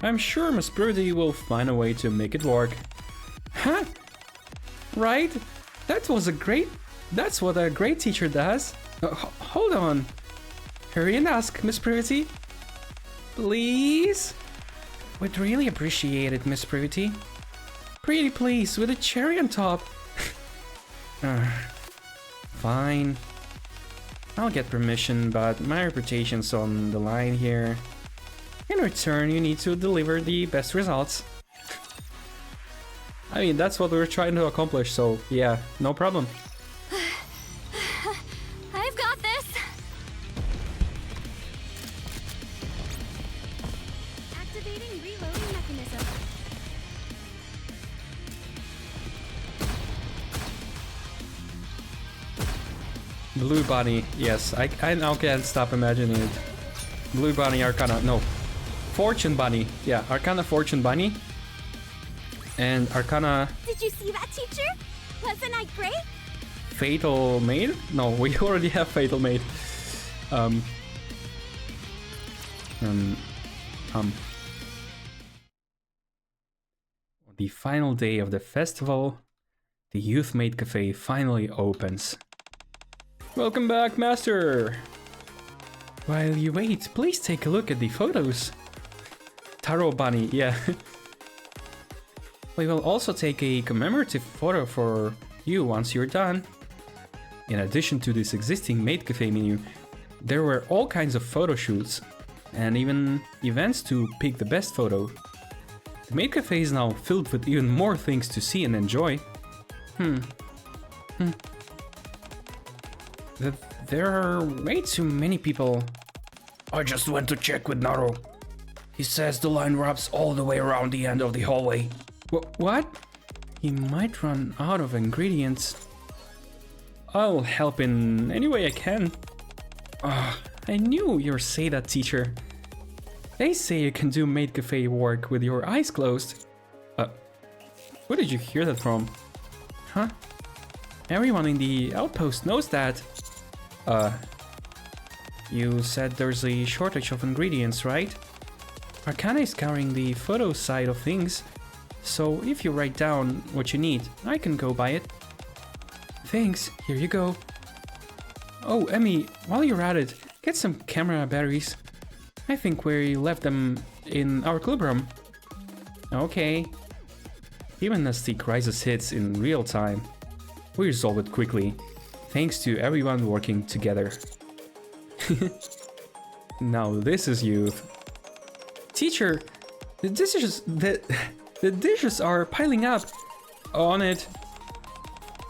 I'm sure Miss Privity will find a way to make it work. Huh? Right? That's what a great teacher does. Hold on. Hurry and ask, Miss Privity. Please? We'd really appreciate it, Miss Privity. Pretty please, with a cherry on top. Fine. I'll get permission, but my reputation's on the line here. In return, you need to deliver the best results. I mean, that's what we're trying to accomplish, so yeah, no problem. I've got this. Activating reloading mechanism. Blue Bunny, yes, I now can't stop imagining it. Blue Bunny, Arcana, no. Fortune Bunny, yeah, Arcana Fortune Bunny. And Arcana... Did you see that, teacher? Wasn't I great? Fatal Maid? No, we already have Fatal Maid. The final day of the festival, the Youth Maid Cafe finally opens. Welcome back, Master! While you wait, please take a look at the photos. Taro Bunny, yeah. We will also take a commemorative photo for you once you're done. In addition to this existing Maid Cafe menu, there were all kinds of photo shoots and even events to pick the best photo. The Maid Cafe is now filled with even more things to see and enjoy. There are way too many people. I just went to check with Naro. He says the line wraps all the way around the end of the hallway. What? He might run out of ingredients. I'll help in any way I can. I knew you'd say that, teacher. They say you can do Maid Cafe work with your eyes closed. Where did you hear that from? Huh? Everyone in the outpost knows that. You said there's a shortage of ingredients, right? Arcana is carrying the photo side of things, so if you write down what you need, I can go buy it. Thanks, here you go. Oh, Emmy, while you're at it, get some camera batteries. I think we left them in our club room. Okay. Even as the crisis hits in real time, we resolve it quickly, thanks to everyone working together. Now this is youth. Teacher, the dishes are piling up. On it.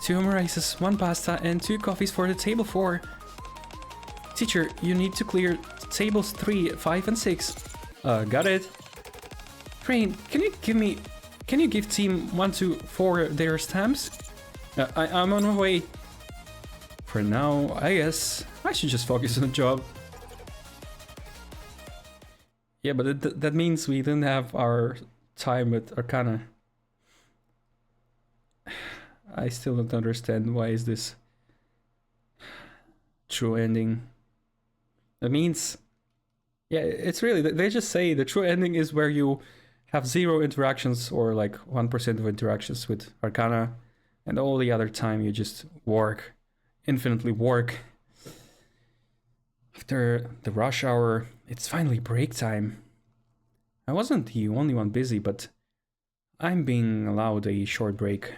2 omurices, 1 pasta, and 2 coffees for the table 4. Teacher, you need to clear tables 3, 5, and 6. Got it. Crane, can you give team 1 to 4 their stamps? I'm on my way. For now, I guess I should just focus on the job. Yeah, but that means we didn't have our time with Arcana. I still don't understand why is this true ending. That means, yeah, it's really, they just say the true ending is where you have 0 interactions or like 1% of interactions with Arcana, and all the other time you just work, infinitely work. After the rush hour, it's finally break time. I wasn't the only one busy, but I'm being allowed a short break.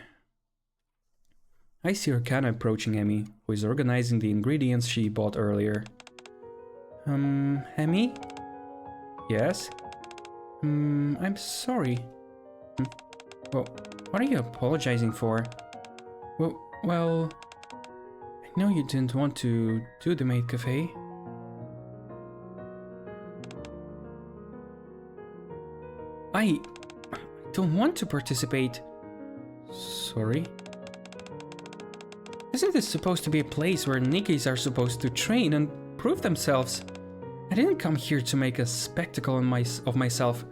I see Arcana approaching Emmy, who is organizing the ingredients she bought earlier. Emmy? Yes? I'm sorry. Well, what are you apologizing for? Well, I know you didn't want to do the maid cafe. I don't want to participate. Sorry? Isn't this supposed to be a place where Nikis are supposed to train and prove themselves? I didn't come here to make a spectacle of myself.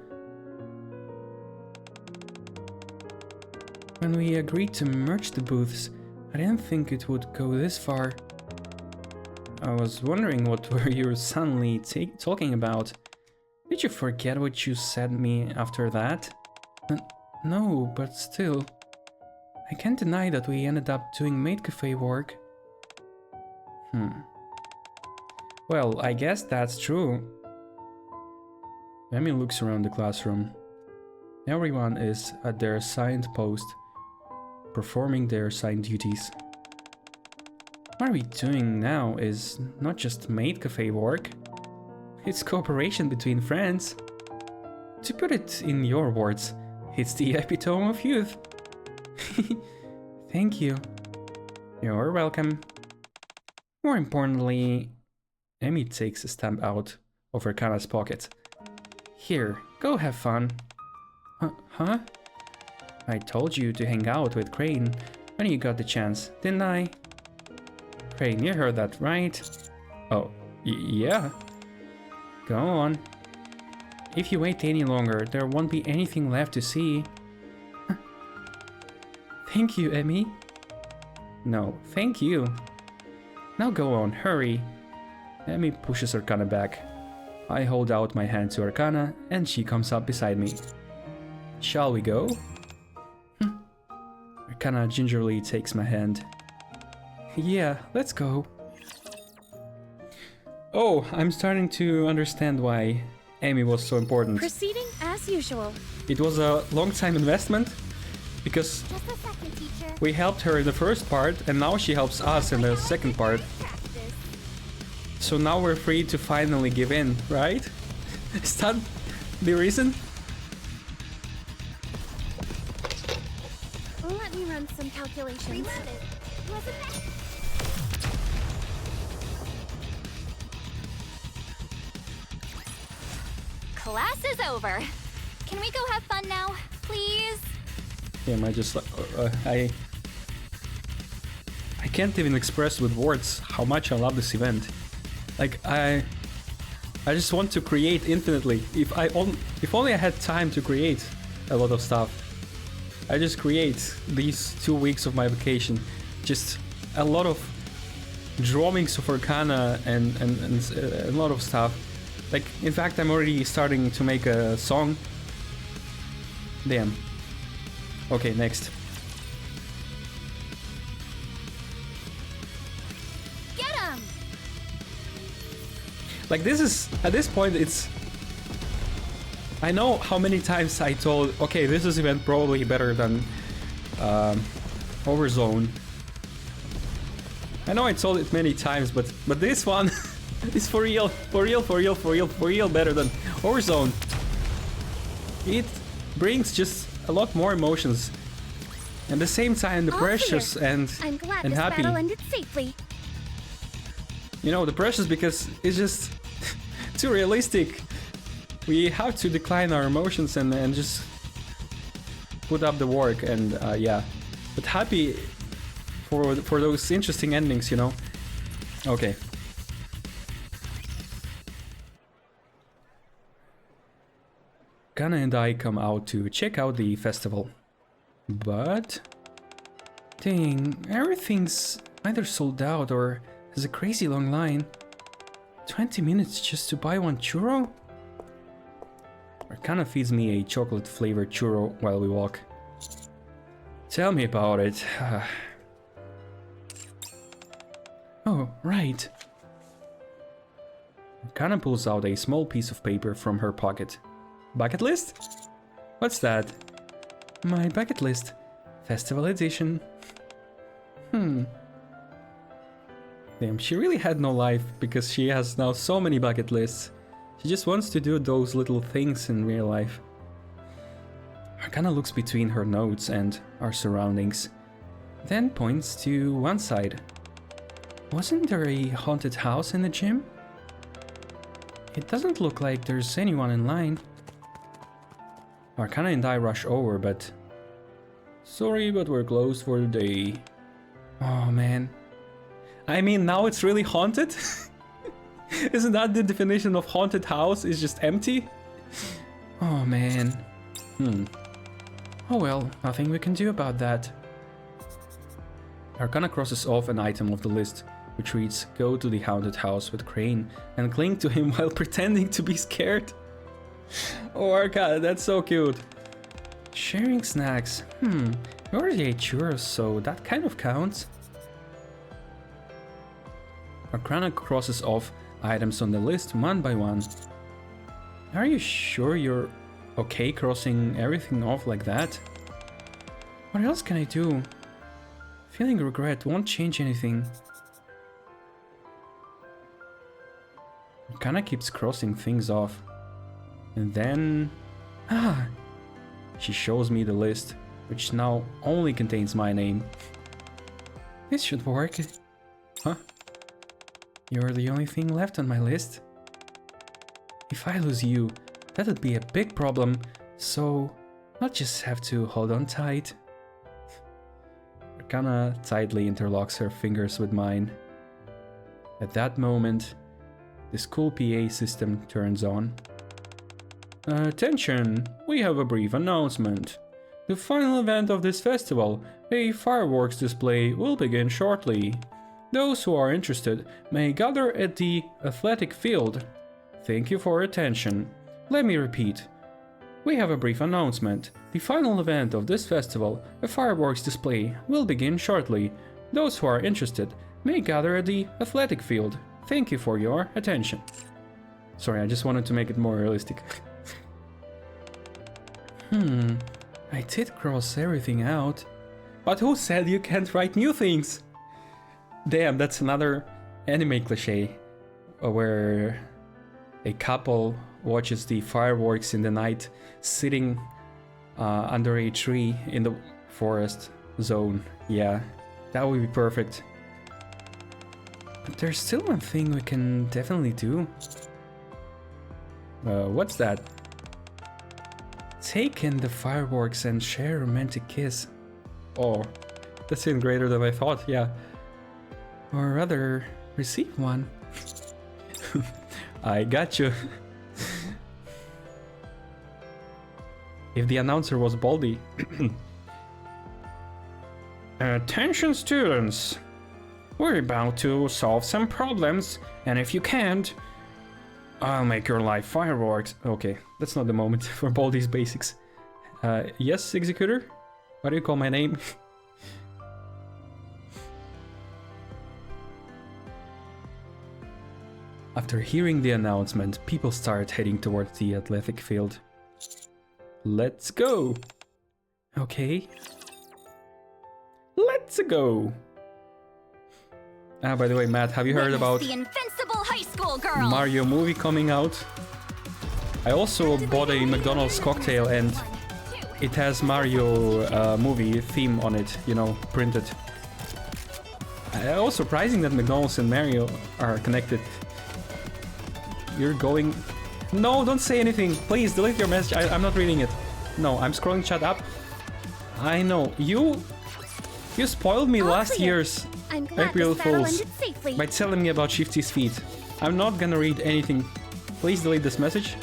When we agreed to merge the booths, I didn't think it would go this far. I was wondering what were you suddenly talking about. Did you forget what you said me after that? No, but still. I can't deny that we ended up doing maid cafe work. Well, I guess that's true. Emmy looks around the classroom. Everyone is at their assigned post, performing their assigned duties. What we're doing now is not just maid cafe work. It's cooperation between friends. To put it in your words, it's the epitome of youth. Thank you. You're welcome. More importantly, Emmy takes a stamp out of Arcana's pocket. Here, go have fun. Huh? I told you to hang out with Crane when you got the chance, didn't I? Crane, you heard that, right? Oh, yeah. Go on. If you wait any longer, there won't be anything left to see. Thank you, Emmy. No, thank you. Now go on, hurry. Emmy pushes Arcana back. I hold out my hand to Arcana, and she comes up beside me. Shall we go? Arcana gingerly takes my hand. Yeah, let's go. Oh, I'm starting to understand why Amy was so important. Proceeding as usual. It was a long time investment because Just a second, teacher. we helped her in the first part and now she helps us in the second part. Practice. So now we're free to finally give in, right? Is that the reason? Let me run some calculations. Wasn't that? Class is over. Can we go have fun now, please? Yeah, I just I can't even express with words how much I love this event. Like I just want to create infinitely. If only I had time to create a lot of stuff. I just create these 2 weeks of my vacation. Just a lot of drawings of Arcana and a lot of stuff. Like, in fact, I'm already starting to make a song. Damn. Okay, next. Get him! Like, this is, at this point, it's... I know how many times I told, okay, this is event probably better than Overzone. I know I told it many times, but this one is for real better than Overzone. It brings just a lot more emotions. At the same time, the All precious clear. and I'm glad and this happy. battle ended safely. You know, the precious because it's just too realistic. We have to decline our emotions and just put up the work and yeah. But happy for those interesting endings, you know. Okay. Kana and I come out to check out the festival. But Dang, everything's either sold out or has a crazy long line. 20 minutes just to buy one churro? Arcana feeds me a chocolate-flavored churro while we walk. Tell me about it. Oh, right. Arcana pulls out a small piece of paper from her pocket. Bucket list? What's that? My bucket list. Festival edition. Damn, she really had no life because she has now so many bucket lists. She just wants to do those little things in real life. Arcana looks between her notes and our surroundings, then points to one side. Wasn't there a haunted house in the gym? It doesn't look like there's anyone in line. Arcana and I rush over, but... Sorry, but we're closed for the day. Oh man. I mean, now it's really haunted? Isn't that the definition of haunted house? It's just empty? Oh man. Oh well, nothing we can do about that. Arcana crosses off an item of the list, which reads, go to the haunted house with Crane and cling to him while pretending to be scared. Oh Arcana, that's so cute. Sharing snacks. We already ate churros, so that kind of counts. Arcana crosses off items on the list one by one. Are you sure you're okay crossing everything off like that? What else can I do? Feeling regret won't change anything. Arcana keeps crossing things off. And then... She shows me the list, which now only contains my name. This should work. Huh? You're the only thing left on my list. If I lose you, that would be a big problem, so I'll just have to hold on tight. Arcana tightly interlocks her fingers with mine. At that moment, the school PA system turns on. Attention! We have a brief announcement. The final event of this festival, a fireworks display, will begin shortly. Those who are interested may gather at the athletic field. Thank you for your attention. Let me repeat. We have a brief announcement. The final event of this festival, a fireworks display, will begin shortly. Those who are interested may gather at the athletic field. Thank you for your attention. Sorry, I just wanted to make it more realistic. I did cross everything out. But who said you can't write new things? Damn, that's another anime cliche where a couple watches the fireworks in the night sitting under a tree in the forest zone. Yeah, that would be perfect. But there's still one thing we can definitely do. What's that? Take in the fireworks and share a romantic kiss. Oh, that's even greater than I thought, yeah. Or rather, receive one. I got you. If the announcer was Baldy. Attention students! We're about to solve some problems, and if you can't, I'll make your life fireworks. Okay, that's not the moment for Baldy's basics. Yes, Executor? What do you call my name? After hearing the announcement, people start heading towards the athletic field. Let's go! Okay. Let's go! Ah, by the way, Matt, have you heard about the invincible high school girl? Mario movie coming out? I also bought a McDonald's cocktail and it has Mario movie theme on it, you know, printed. Also surprising that McDonald's and Mario are connected. You're going... No, don't say anything. Please, delete your message. I'm not reading it. No, I'm scrolling chat up. I know. You spoiled me last year's April Fools by telling me about Shifty's feet. I'm not gonna read anything. Please delete this message.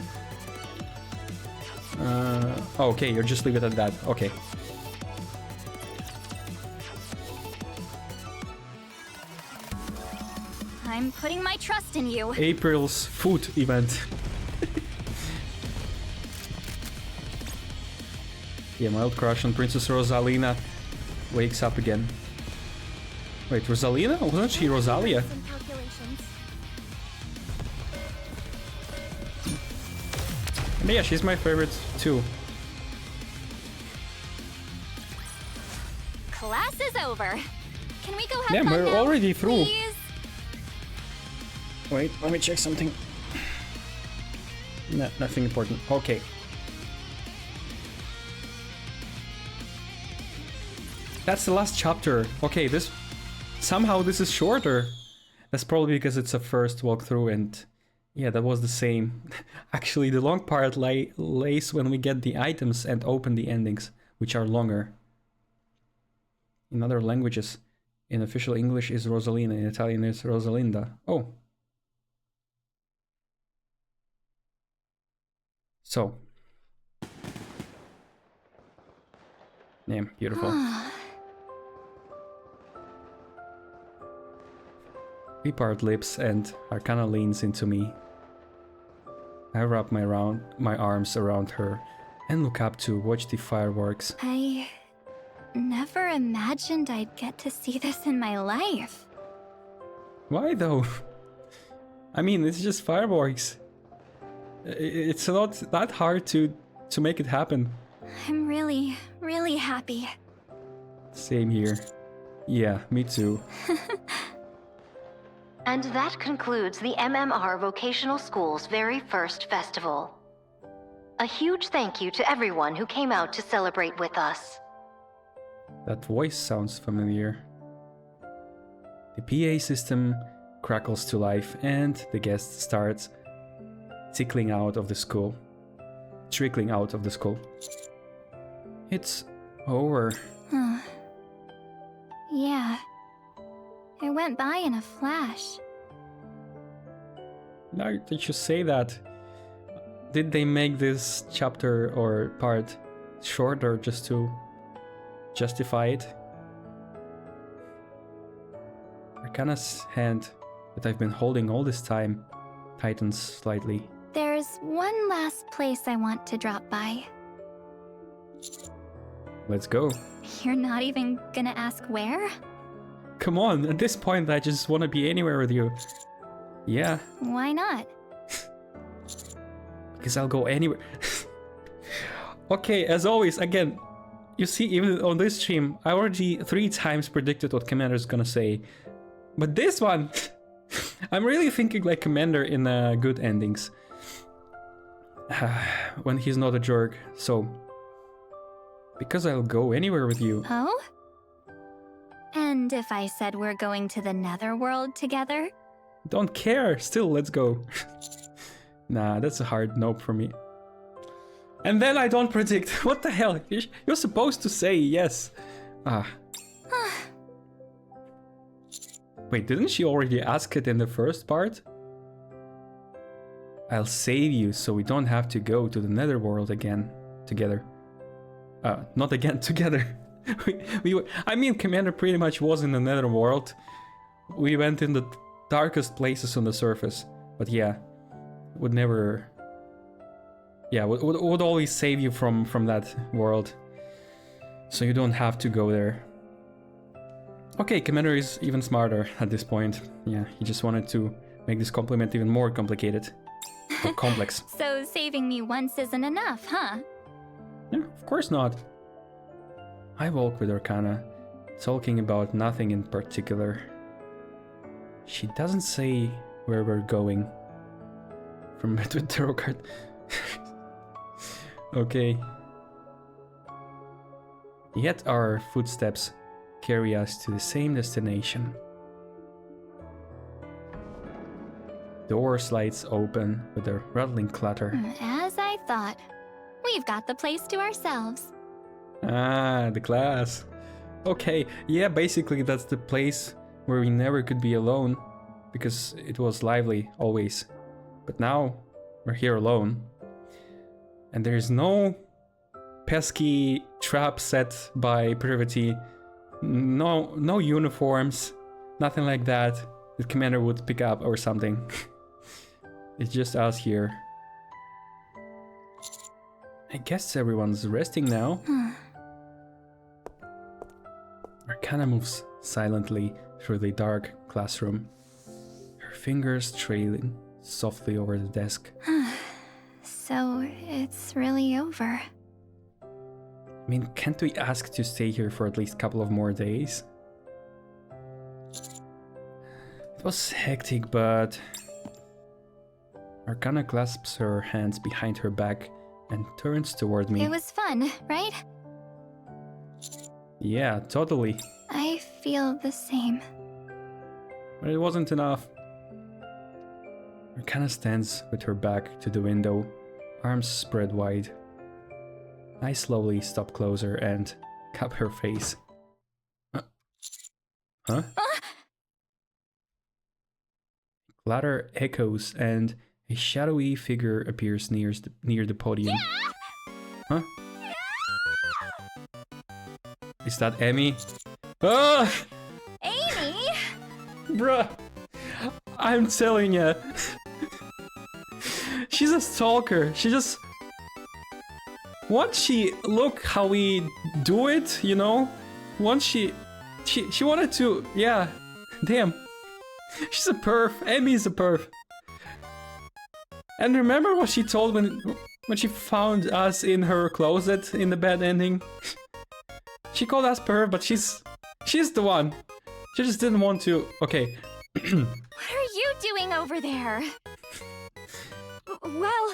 Okay, you're just leave it at that. Okay. I'm putting my trust in you. April's food event. Yeah, my old crush on Princess Rosalina wakes up again. Wait, Rosalina? Wasn't she Rosalia? Some calculations. And yeah, she's my favorite too. Class is over. Can we go have Yeah, fun we're now, already through. please? Wait, let me check something. No, nothing important. Okay. That's the last chapter. Okay, somehow this is shorter. That's probably because it's a first walkthrough, and yeah, that was the same. Actually, the long part lays when we get the items and open the endings, which are longer. In other languages, in official English is Rosalina, in Italian is Rosalinda. Oh. So. Yeah, beautiful. We part lips and Arcana leans into me. I wrap my arms around her and look up to watch the fireworks. I never imagined I'd get to see this in my life. Why though? I mean, it's just fireworks. It's not that hard to make it happen. I'm really, really happy. Same here. Yeah, me too. And that concludes the MMR Vocational School's very first festival. A huge thank you to everyone who came out to celebrate with us. That voice sounds familiar. The PA system crackles to life and the guest starts trickling out of the school. It's over. Yeah. It went by in a flash. Now that you say that, did they make this chapter or part shorter just to justify it? Arcana's hand that I've been holding all this time tightens slightly. There's one last place I want to drop by. Let's go. You're not even gonna ask where? Come on, at this point I just want to be anywhere with you. Yeah, Why not? because I'll go anywhere. Okay, as always, again, you see, even on this stream, I already 3 times predicted what Commander's gonna say. But this one, I'm really thinking like Commander in good endings. When he's not a jerk, so... Because I'll go anywhere with you. Oh? And if I said we're going to the Netherworld together? Don't care, still, let's go. Nah, that's a hard nope for me. And then I don't predict. What the hell? You're supposed to say yes. Wait, didn't she already ask it in the first part? I'll save you so we don't have to go to the Netherworld again. Together. Not again, together. I mean, Commander pretty much was in the Netherworld. We went in the darkest places on the surface. But yeah, would never... Yeah, would always save you from that world. So you don't have to go there. Okay, Commander is even smarter at this point. Yeah, he just wanted to make this compliment even more complicated. Or complex. So saving me once isn't enough, huh? Yeah, of course not. I walk with Arcana, talking about nothing in particular. She doesn't say where we're going. From my tarot card. Okay. Yet our footsteps carry us to the same destination. Door slides open with a rattling clatter. As I thought. We've got the place to ourselves. Ah, the class. Okay, yeah, basically that's the place where we never could be alone, because it was lively always. But now we're here alone. And there's no pesky trap set by Privity. No uniforms, nothing like that. the commander would pick up or something. It's just us here. I guess everyone's resting now. Arcana moves silently through the dark classroom, her fingers trailing softly over the desk. So, it's really over. I mean, can't we ask to stay here for at least a couple of more days? It was hectic, but... Arcana clasps her hands behind her back and turns toward me. It was fun, right? Yeah, totally. I feel the same. But it wasn't enough. Arcana stands with her back to the window, arms spread wide. I slowly stop closer and cup her face. Huh? Clatter echoes and a shadowy figure appears near the podium. Huh? Is that Emmy? Ah! Amy! Bruh! I'm telling ya. She's a stalker. She just... Once she... Look how we do it, you know? Once she wanted to... Yeah. Damn. She's a perf. Emmy's a perf. And remember what she told when she found us in her closet in the bad ending? She called us perf, but she's the one. She just didn't want to... Okay. What are you doing over there? Well,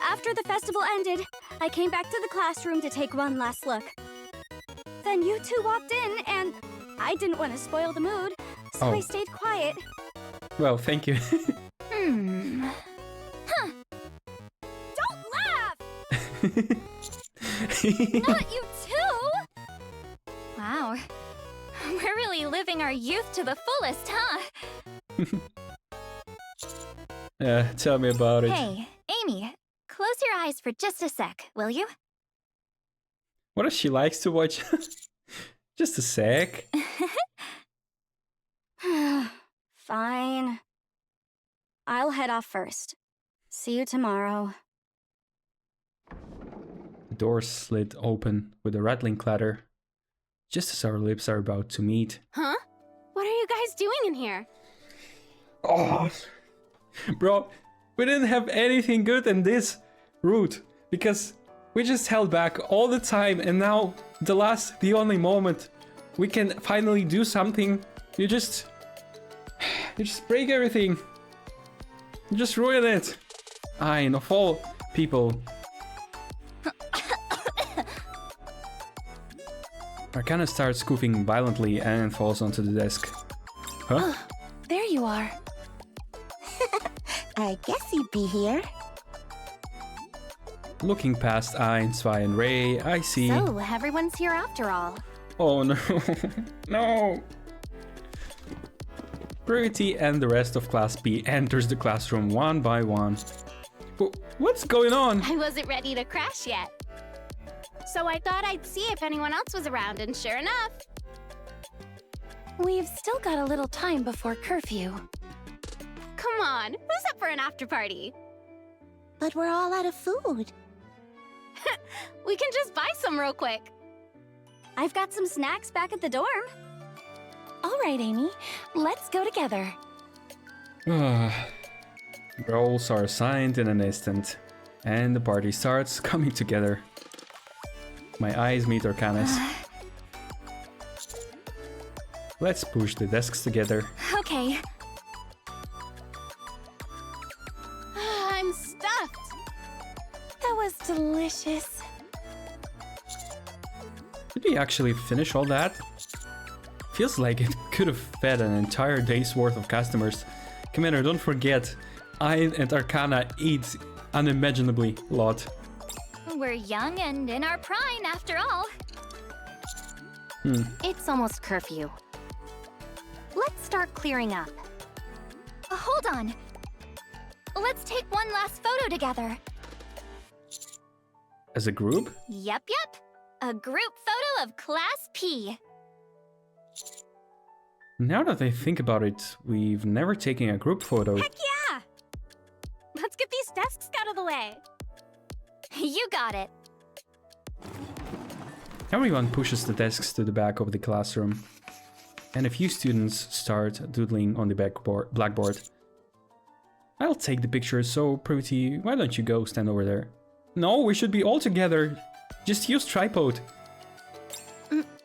after the festival ended, I came back to the classroom to take one last look. Then you two walked in, and I didn't want to spoil the mood, so I stayed quiet. Well, thank you. Huh. Don't laugh! Not you too! Wow. We're really living our youth to the fullest, huh? Yeah, tell me about it. Hey, Amy, close your eyes for just a sec, will you? What if she likes to watch? Just a sec. Fine. I'll head off first. See you tomorrow. The door slid open with a rattling clatter, just as our lips are about to meet. Huh? What are you guys doing in here? Oh, bro, we didn't have anything good in this route because we just held back all the time, and now the only moment we can finally do something, you just break everything. You just ruin it. Ein, of all people. Arcana starts coughing violently and falls onto the desk. Huh? There you are. I guess you'd be here. Looking past Ein, Zwei, and Ray, I see... So, everyone's here after all. Oh no. No! Purity and the rest of Class B enters the classroom one by one. What's going on? I wasn't ready to crash yet. So I thought I'd see if anyone else was around, and sure enough. We've still got a little time before curfew. Come on, who's up for an after party? But we're all out of food. We can just buy some real quick. I've got some snacks back at the dorm. All right, Amy, let's go together. Roles are assigned in an instant, and the party starts coming together. My eyes meet Arcana's. Let's push the desks together. Okay. I'm stuffed. That was delicious. Did we actually finish all that? Feels like it could have fed an entire day's worth of customers. Commander, don't forget, Ein and Arcana eat unimaginably a lot. We're young and in our prime, after all. It's almost curfew. Let's start clearing up. Hold on. Let's take one last photo together. As a group? Yep. A group photo of Class P. Now that I think about it, we've never taken a group photo. Heck yeah! Let's get these desks out of the way. You got it. Everyone pushes the desks to the back of the classroom, and a few students start doodling on the blackboard. I'll take the picture, so Pretty, why don't you go stand over there? No, we should be all together. Just use tripod.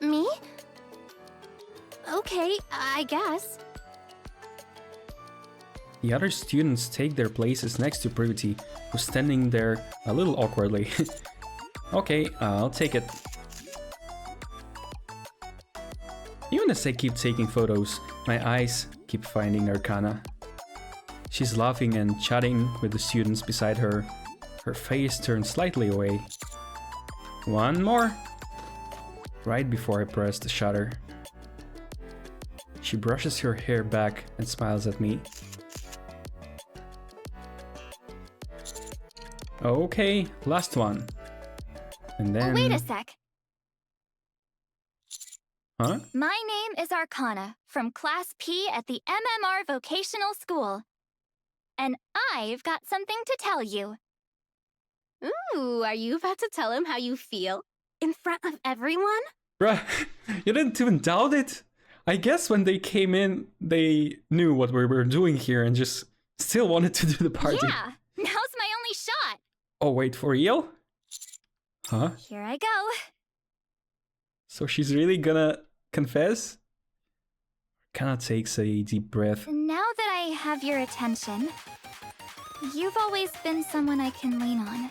Me? Okay, I guess. The other students take their places next to Pretty, who's standing there a little awkwardly. Okay, I'll take it. Even as I keep taking photos, my eyes keep finding Arcana. She's laughing and chatting with the students beside her. Her face turns slightly away. One more. Right before I press the shutter. She brushes her hair back and smiles at me. Okay, last one. And then... Oh, wait a sec. Huh? My name is Arcana, from Class P at the MMR Vocational School. And I've got something to tell you. Ooh, are you about to tell him how you feel? In front of everyone? Bruh, you didn't even doubt it? I guess when they came in, they knew what we were doing here and just still wanted to do the party. Yeah, now's my only shot. Oh, wait, for real? Huh? Here I go. So she's really gonna confess? Arcana takes a deep breath. Now that I have your attention, you've always been someone I can lean on.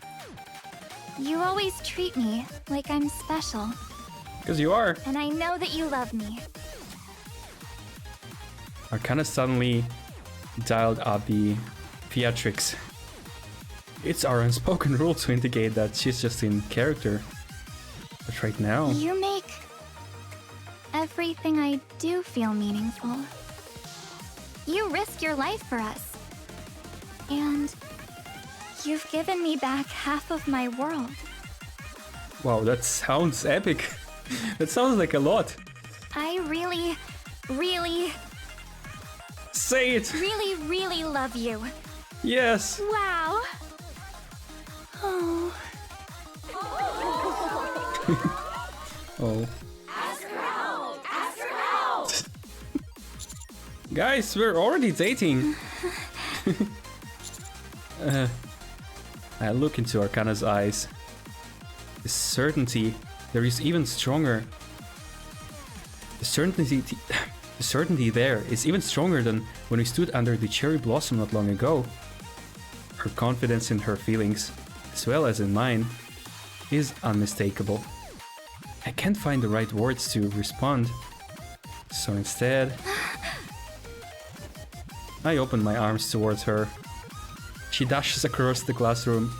You always treat me like I'm special. Because you are. And I know that you love me. Arcana suddenly dialed up the theatrics. It's our unspoken rule to indicate that she's just in character. But right now... You make everything I do feel meaningful. You risk your life for us. And you've given me back half of my world. Wow, that sounds epic. That sounds like a lot. I really, really, Say it! really, really love you. Yes! Wow. Oh. Oh. Ask her out! Ask her out! Guys, we're already dating. I look into Arcana's eyes. The certainty there is even stronger. The certainty there is even stronger than when we stood under the cherry blossom not long ago. Her confidence in her feelings, as well as in mine, is unmistakable. I can't find the right words to respond, so instead, I open my arms towards her. She dashes across the classroom,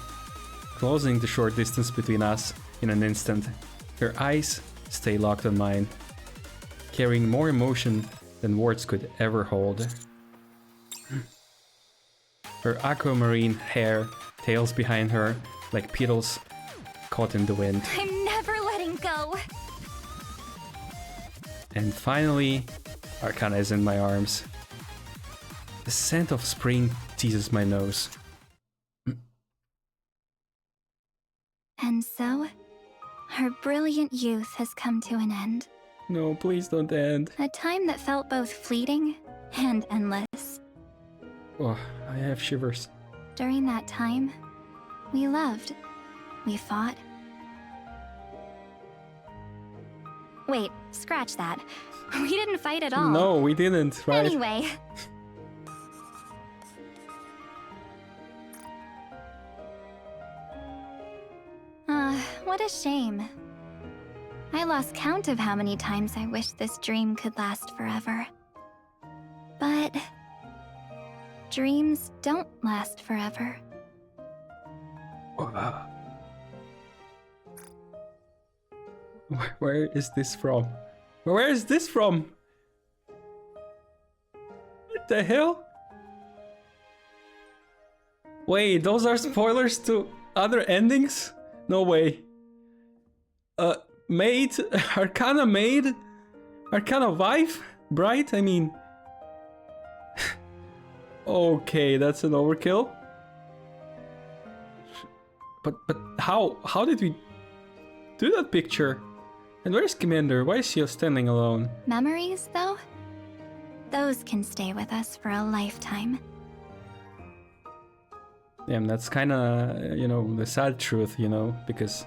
closing the short distance between us in an instant. Her eyes stay locked on mine, carrying more emotion than words could ever hold. Her aquamarine hair tails behind her like petals caught in the wind. I'm never letting go. And finally, Arcana is in my arms. The scent of spring teases my nose. And so, our brilliant youth has come to an end. No, please don't end. A time that felt both fleeting and endless. Oh, I have shivers. During that time, we loved. We fought. Wait, scratch that. We didn't fight at all. No, we didn't, right? Anyway. What a shame. I lost count of how many times I wished this dream could last forever. But dreams don't last forever. Where is this from? Where is this from? What the hell? Wait, those are spoilers to other endings? No way. Maid? Arcana maid? Arcana wife? bright? I mean... Okay, that's an overkill. But how did we do that picture? And where's Commander? Why is she standing alone? Memories, though? Those can stay with us for a lifetime. Damn, that's kinda, you know, the sad truth, you know, because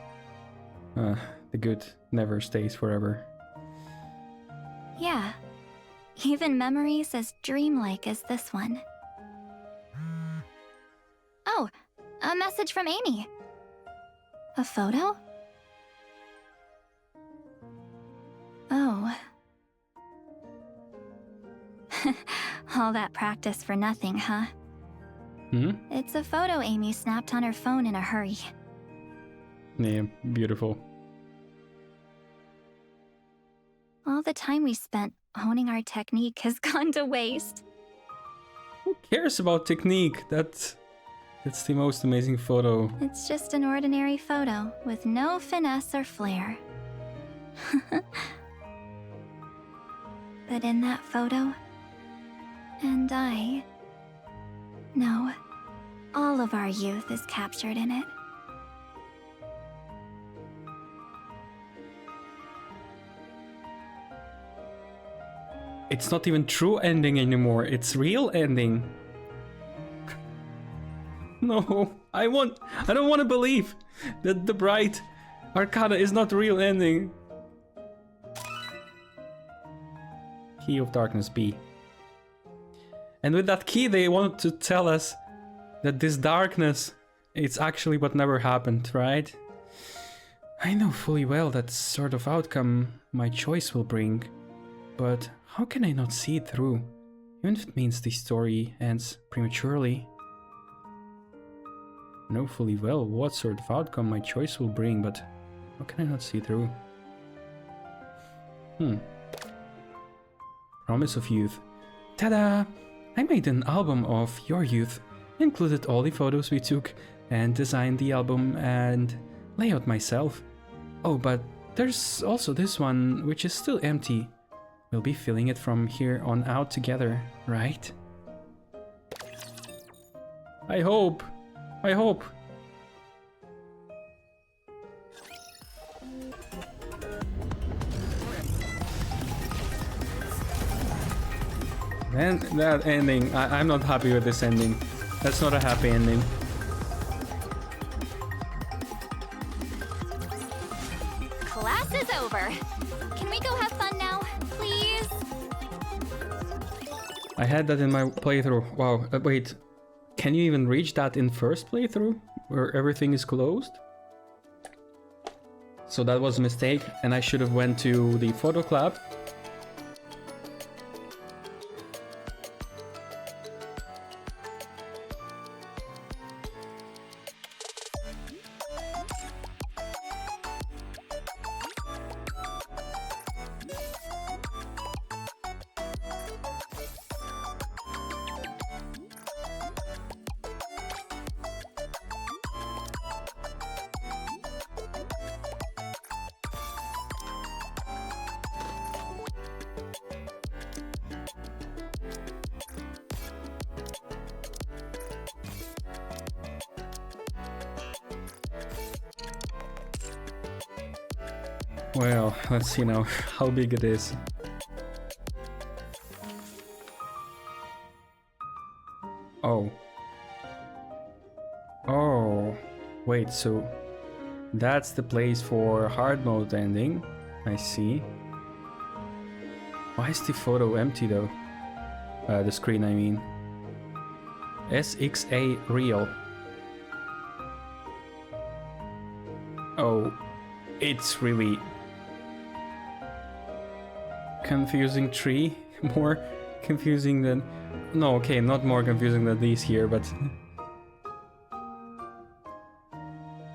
the good never stays forever. Yeah. Even memories as dreamlike as this one. Oh, a message from Amy. A photo? Oh. All that practice for nothing, huh? Hmm? It's a photo Amy snapped on her phone in a hurry. Yeah, beautiful. All the time we spent honing our technique has gone to waste. Who cares about technique? That's the most amazing photo. It's just an ordinary photo with no finesse or flair. But in that photo, and no, all of our youth is captured in it. It's not even true ending anymore, it's real ending. No, I don't want to believe that the bright Arcana is not real ending. Key of Darkness B. And with that key they wanted to tell us that this darkness, it's actually what never happened, right? I know fully well that sort of outcome my choice will bring, but how can I not see it through, even if it means the story ends prematurely? I know fully well what sort of outcome my choice will bring, but how can I not see through? Promise of Youth. Ta-da! I made an album of your youth, included all the photos we took, and designed the album and layout myself. Oh, but there's also this one, which is still empty. We'll be filling it from here on out together, right? I hope. I hope. And that ending, I'm not happy with this ending. That's not a happy ending. Class is over. Can we go have fun now, please? I had that in my playthrough. Wow, wait. Can you even reach that in first playthrough? Where everything is closed? So that was a mistake, and I should have went to the photo club. Well, let's see now how big it is. Oh. Oh. Wait, so that's the place for hard mode ending. I see. Why is the photo empty though? The screen, I mean. SXA real. Oh, it's really confusing tree. More confusing than... No, okay, not more confusing than these here, but...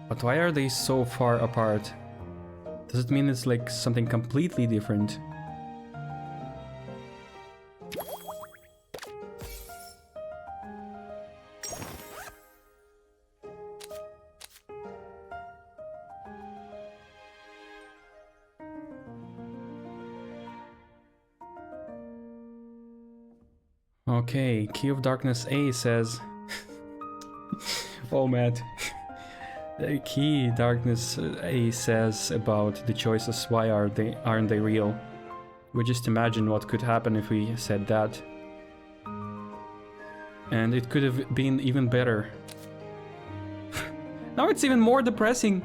But why are they so far apart? Does it mean it's like something completely different? Okay, Key of Darkness A says... oh man. The Key Darkness A says about the choices, why aren't they real? We just imagine what could happen if we said that. And it could have been even better. Now it's even more depressing.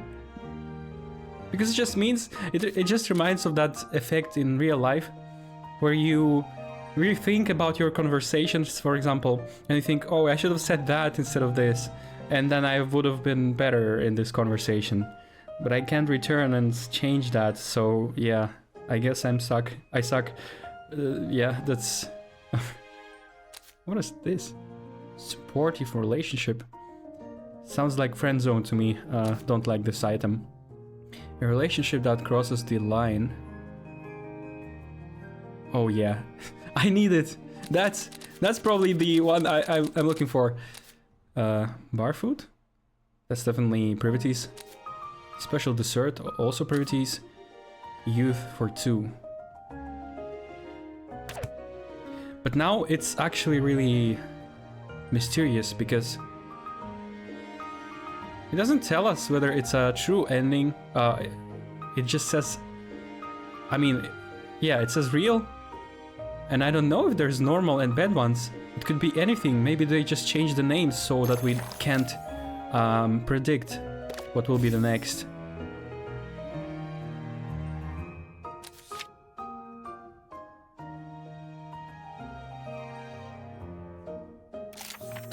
Because it just means, it just reminds of that effect in real life. Where you really think about your conversations, for example. And you think, oh, I should have said that instead of this. And then I would have been better in this conversation. But I can't return and change that, so yeah. I guess I suck. Yeah, that's... What is this? Supportive relationship. Sounds like friend zone to me. Don't like this item. A relationship that crosses the line. Oh yeah, I need it. That's probably the one I'm looking for. Bar food? That's definitely privities. Special dessert, also privities. Youth for 2. But now it's actually really mysterious because it doesn't tell us whether it's a true ending. It just says, I mean, yeah, it says real. And I don't know if there's normal and bad ones. It could be anything. Maybe they just changed the names so that we can't predict what will be the next.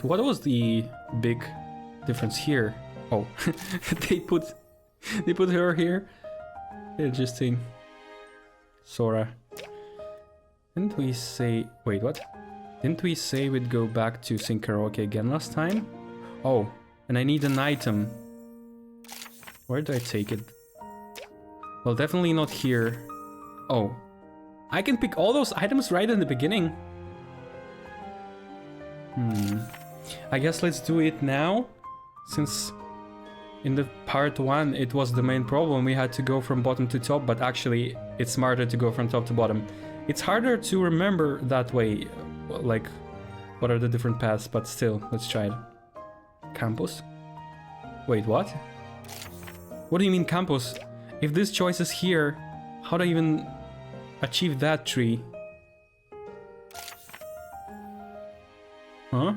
What was the big difference here? Oh, they put her here. Interesting. Sora. Didn't we say... Wait, what? Didn't we say we'd go back to sing karaoke again last time? Oh, and I need an item. Where did I take it? Well, definitely not here. Oh. I can pick all those items right in the beginning. I guess let's do it now. Since in the part 1 it was the main problem. We had to go from bottom to top, but actually it's smarter to go from top to bottom. It's harder to remember that way, like what are the different paths, but still, let's try it. Campus? Wait, what? What do you mean campus? If this choice is here, how do I even achieve that tree? Huh?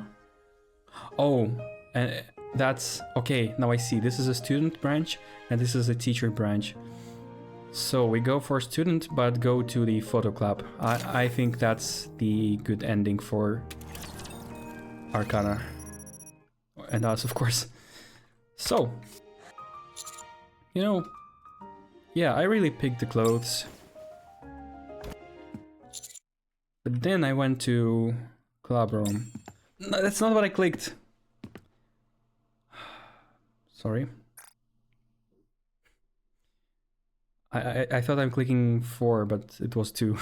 Oh, and that's... Okay, now I see. This is a student branch, and this is a teacher branch. So we go for student, but go to the photo club. I think that's the good ending for Arcana. And us, of course. So, you know, yeah, I really picked the clothes. But then I went to club room. No, that's not what I clicked. Sorry. I thought I'm clicking 4, but it was 2.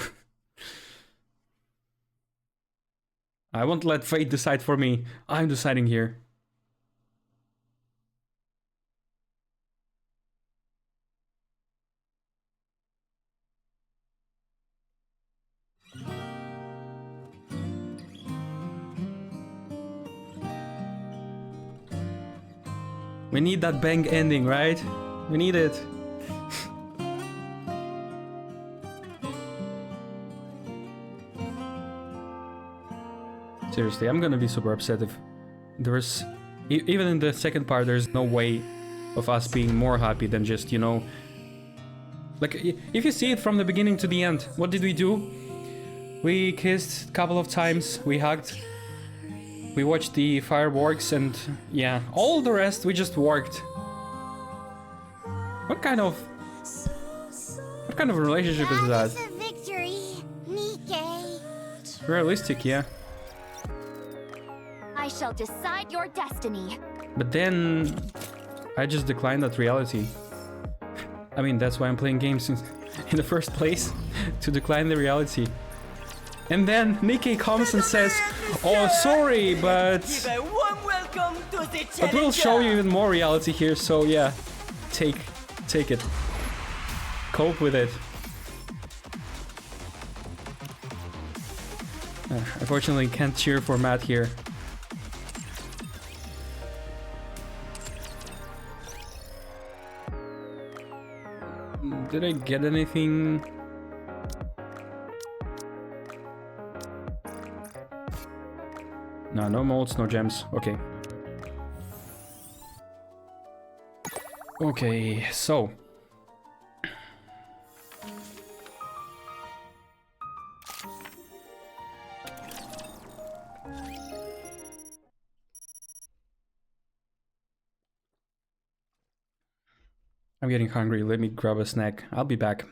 I won't let fate decide for me. I'm deciding here. We need that bang ending, right? We need it. Seriously, I'm gonna be super upset if there's... even in the second part, there's no way of us being more happy than just, you know... Like, if you see it from the beginning to the end, what did we do? We kissed a couple of times, we hugged, we watched the fireworks, and yeah, all the rest we just worked. What kind of relationship is that? A victory, Nikkei. It's realistic, yeah. I shall decide your destiny. But then I just declined that reality. I mean, that's why I'm playing games in the first place, to decline the reality. And then Nikkei comes and says, "Oh, sorry, but we'll show you even more reality here, so yeah, take it. Cope with it." Unfortunately, can't cheer for Matt here. Did I get anything? No, no molds, no gems. Okay. Okay, so. I'm getting hungry. Let me grab a snack. I'll be back.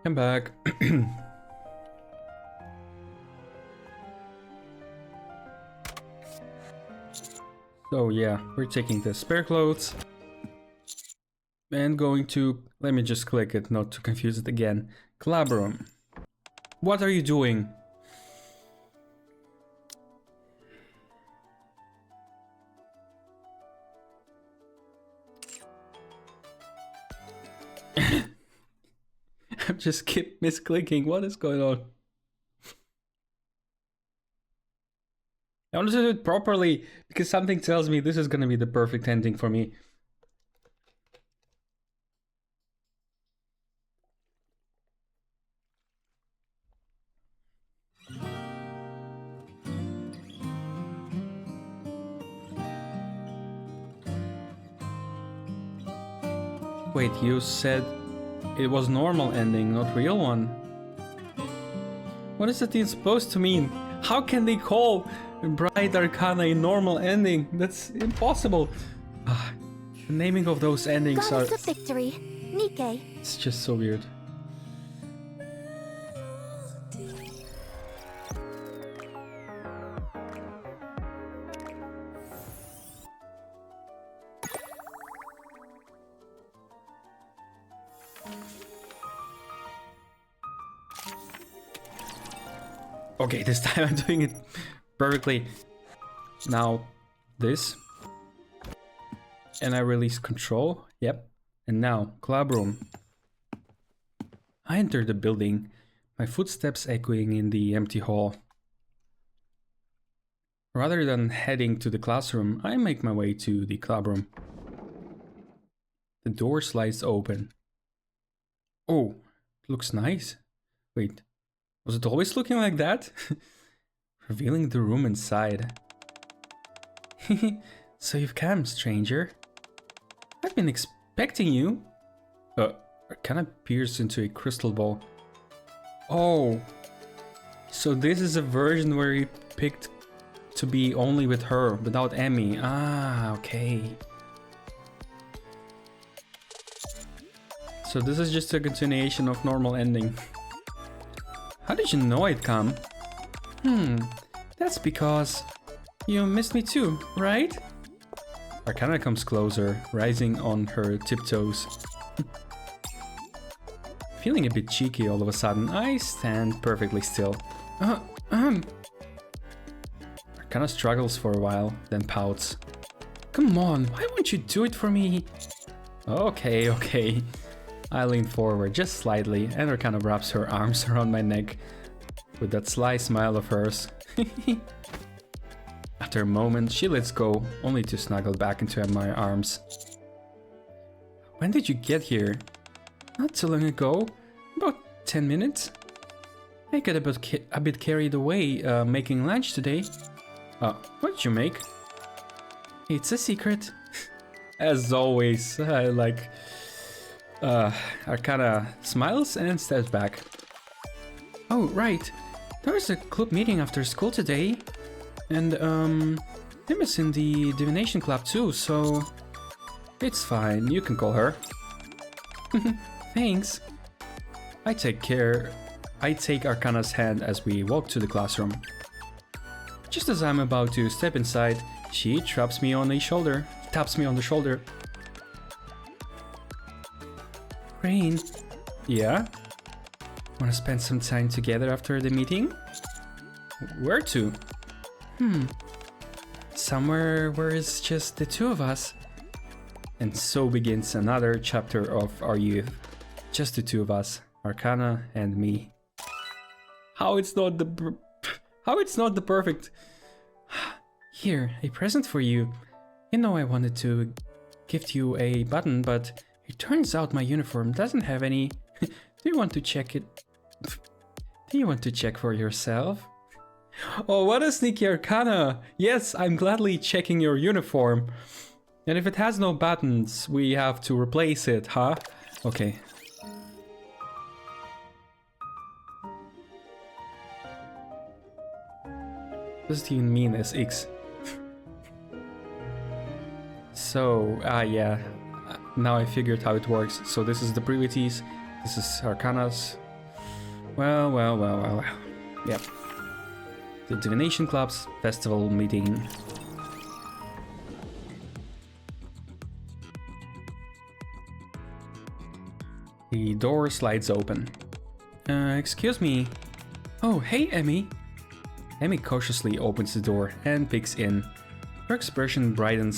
I'm back. So yeah, we're taking the spare clothes and going to, let me just click it not to confuse it again. Club room. What are you doing? I'm just keep misclicking. What is going on? I want to do it properly because something tells me this is going to be the perfect ending for me. Wait, you said it was normal ending, not real one. What is that even supposed to mean? How can they call Bright Arcana a normal ending. That's impossible. The naming of those endings are... Goddess of Victory, Nike. It's just so weird. Okay, this time I'm doing it perfectly. Now, this. And I release control. Yep. And now, club room. I enter the building, my footsteps echoing in the empty hall. Rather than heading to the classroom, I make my way to the club room. The door slides open. Oh, it looks nice. Wait. Was it always looking like that? Revealing the room inside. So you've come, stranger. I've been expecting you. Arcana peers into a crystal ball. Oh. So this is a version where he picked to be only with her, without Emmy. Ah, okay. So this is just a continuation of normal ending. How did you know I'd come? That's because you missed me too, right? Arcana comes closer, rising on her tiptoes. Feeling a bit cheeky all of a sudden, I stand perfectly still. Arcana struggles for a while, then pouts. Come on, why won't you do it for me? Okay. I lean forward just slightly and Arcana wraps her arms around my neck with that sly smile of hers. After a moment, she lets go, only to snuggle back into my arms. When did you get here? Not too long ago. About 10 minutes. I got a bit carried away making lunch today. What did you make? It's a secret. As always, I like... Arcana smiles and steps back. Oh, right. There was a club meeting after school today. And, Emma's in the divination club too, so... It's fine, you can call her. Thanks. I take Arcana's hand as we walk to the classroom. Just as I'm about to step inside, she taps me on the shoulder. Rain. Yeah? Wanna spend some time together after the meeting? Where to? Somewhere where it's just the two of us. And so begins another chapter of our youth. Just the two of us, Arcana and me. How it's not the perfect... Here, a present for you. You know I wanted to gift you a button, but it turns out my uniform doesn't have any. Do you want to check it? Do you want to check for yourself? Oh, what a sneaky Arcana! Yes, I'm gladly checking your uniform. And if it has no buttons, we have to replace it, huh? Okay. What does it even mean SX? So, yeah. Now I figured how it works. So this is the privities, this is Arcana's. Well. Yep. The Divination Club's festival meeting. The door slides open. Excuse me. Oh, hey, Emmy. Emmy cautiously opens the door and peeks in. Her expression brightening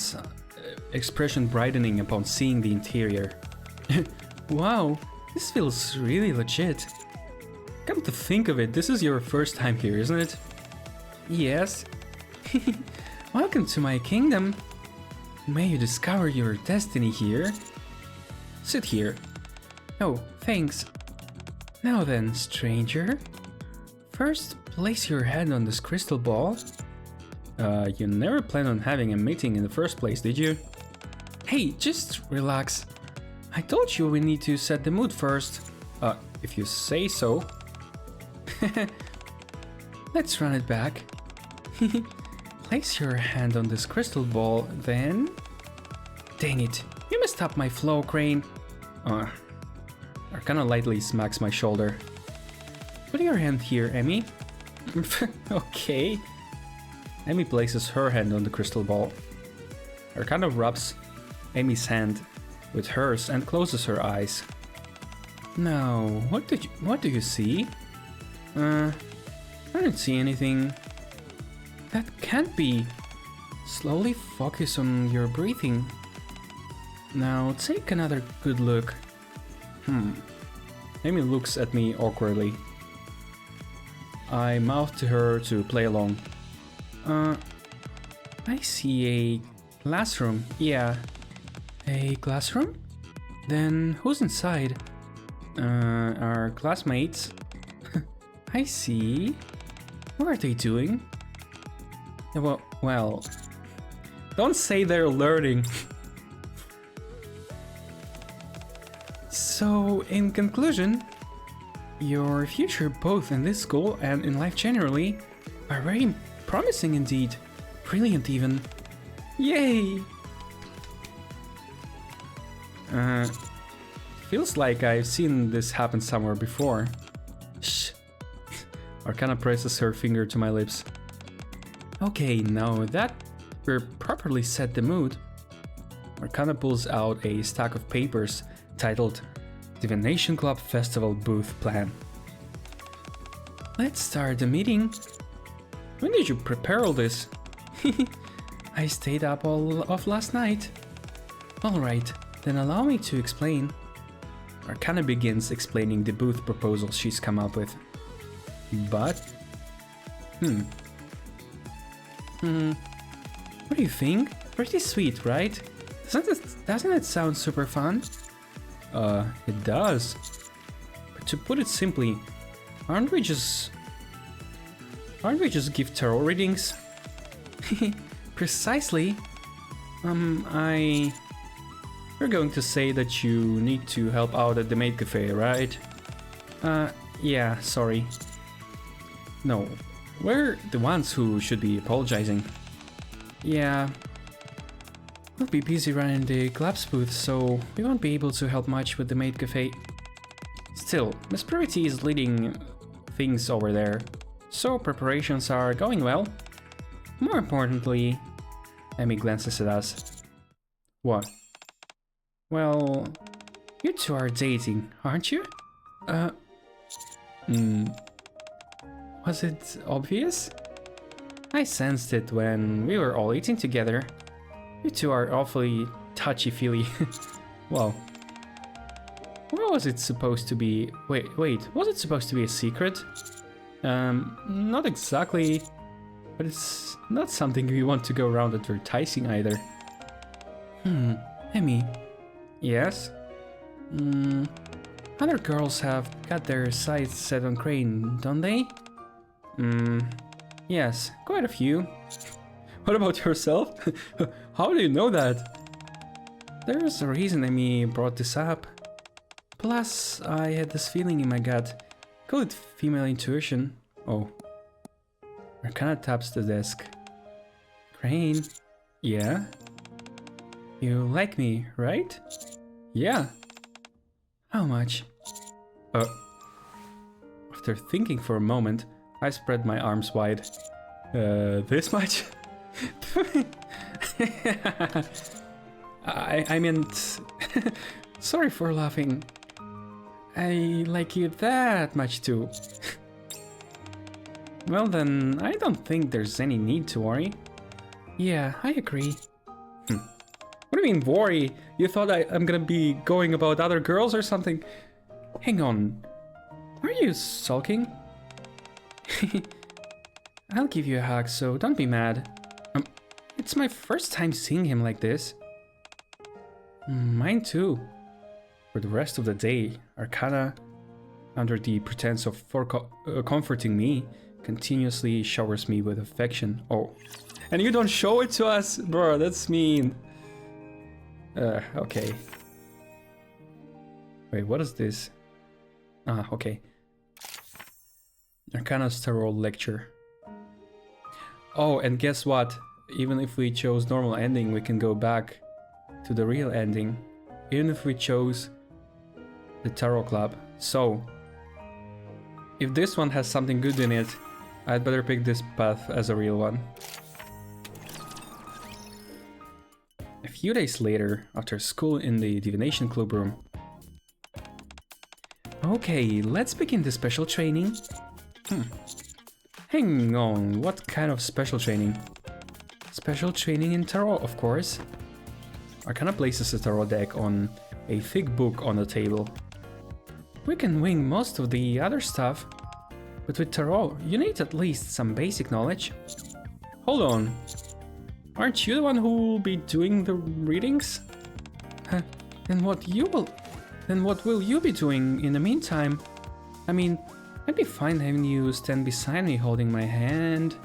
upon seeing the interior. Wow, this feels really legit. Come to think of it, this is your first time here, isn't it? Yes. Welcome to my kingdom. May you discover your destiny here. Sit here. Oh, thanks. Now then, stranger. First, place your head on this crystal ball. You never planned on having a meeting in the first place, did you? Hey, just relax. I told you we need to set the mood first. If you say so. Let's run it back. Place your hand on this crystal ball, then... Dang it, you messed up my flow, Crane. Arcana lightly smacks my shoulder. Put your hand here, Emmy. Okay. Emmy places her hand on the crystal ball. Arcana rubs Emmy's hand with hers and closes her eyes. Now, what do you see? I don't see anything. That can't be. Slowly focus on your breathing. Now take another good look. Amy looks at me awkwardly. I mouth to her to play along. I see a classroom. Yeah. A classroom? Then who's inside? Our classmates. I see. What are they doing? Well, don't say they're learning. So, in conclusion, your future both in this school and in life generally are very promising indeed. Brilliant even. Yay! Feels like I've seen this happen somewhere before. Shh. Arcana presses her finger to my lips. Okay, now that we're properly set the mood, Arcana pulls out a stack of papers titled Divination Club Festival Booth Plan. Let's start the meeting. When did you prepare all this? I stayed up all of last night. Alright, then allow me to explain. Arcana begins explaining the booth proposal she's come up with. But... What do you think? Pretty sweet, right? Doesn't it sound super fun? It does. But to put it simply, aren't we just give tarot readings? Precisely. You're going to say that you need to help out at the maid cafe, right? Yeah, sorry. No, we're the ones who should be apologizing. Yeah. We'll be busy running the club's booth, so we won't be able to help much with the maid cafe. Still, Miss Supremacy is leading things over there, so preparations are going well. More importantly, Emmy glances at us. What? Well, you two are dating, aren't you? Was it obvious? I sensed it when we were all eating together. You two are awfully touchy-feely. Wow. What was it supposed to be? Wait, was it supposed to be a secret? Not exactly, but it's not something we want to go around advertising either. Emmy. Yes? Other girls have got their sights set on Crane, don't they? Yes, quite a few. What about yourself? How do you know that? There's a reason Emmy brought this up. Plus, I had this feeling in my gut. Call it female intuition. Oh. Arcana taps the desk. Crane? Yeah? You like me, right? Yeah. How much? After thinking for a moment, I spread my arms wide. This much? I meant... Sorry for laughing. I like you that much too. Well then, I don't think there's any need to worry. Yeah, I agree. What do you mean worry? You thought I'm gonna be going about other girls or something? Hang on. Are you sulking? I'll give you a hug, so don't be mad. It's my first time seeing him like this. Mine too. For the rest of the day, Arcana, under the pretense of comforting me, continuously showers me with affection. Oh. And you don't show it to us? Bro, that's mean. Okay. Wait, what is this? Ah, okay. Arcana's tarot lecture. Oh, and guess what? Even if we chose normal ending, we can go back to the real ending. Even if we chose the Tarot Club. So, if this one has something good in it, I'd better pick this path as a real one. A few days later, after school in the Divination Club room. Okay, let's begin the special training. Hang on, what kind of special training? Special training in Tarot, of course. Arcana places a Tarot deck on a thick book on the table. We can wing most of the other stuff, but with Tarot, you need at least some basic knowledge. Hold on. Aren't you the one who will be doing the readings? Then what will you be doing in the meantime? I mean, I'd be fine having you stand beside me holding my hand.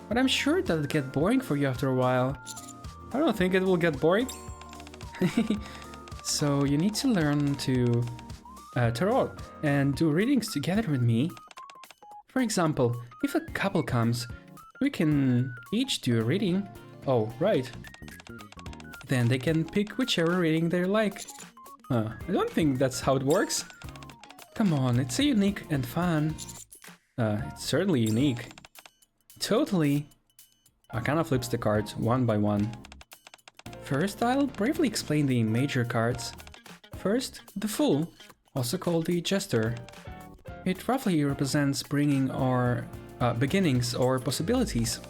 But I'm sure that'll get boring for you after a while. I don't think it will get boring. So you need to learn to Tarot and do readings together with me. For example, if a couple comes, we can each do a reading. Oh, right. Then they can pick whichever reading they like. I don't think that's how it works. Come on, it's so unique and fun. It's certainly unique. Totally. Arcana flips the cards one by one. First, I'll briefly explain the major cards. First, the Fool, also called the Jester. It roughly represents bringing or beginnings or possibilities.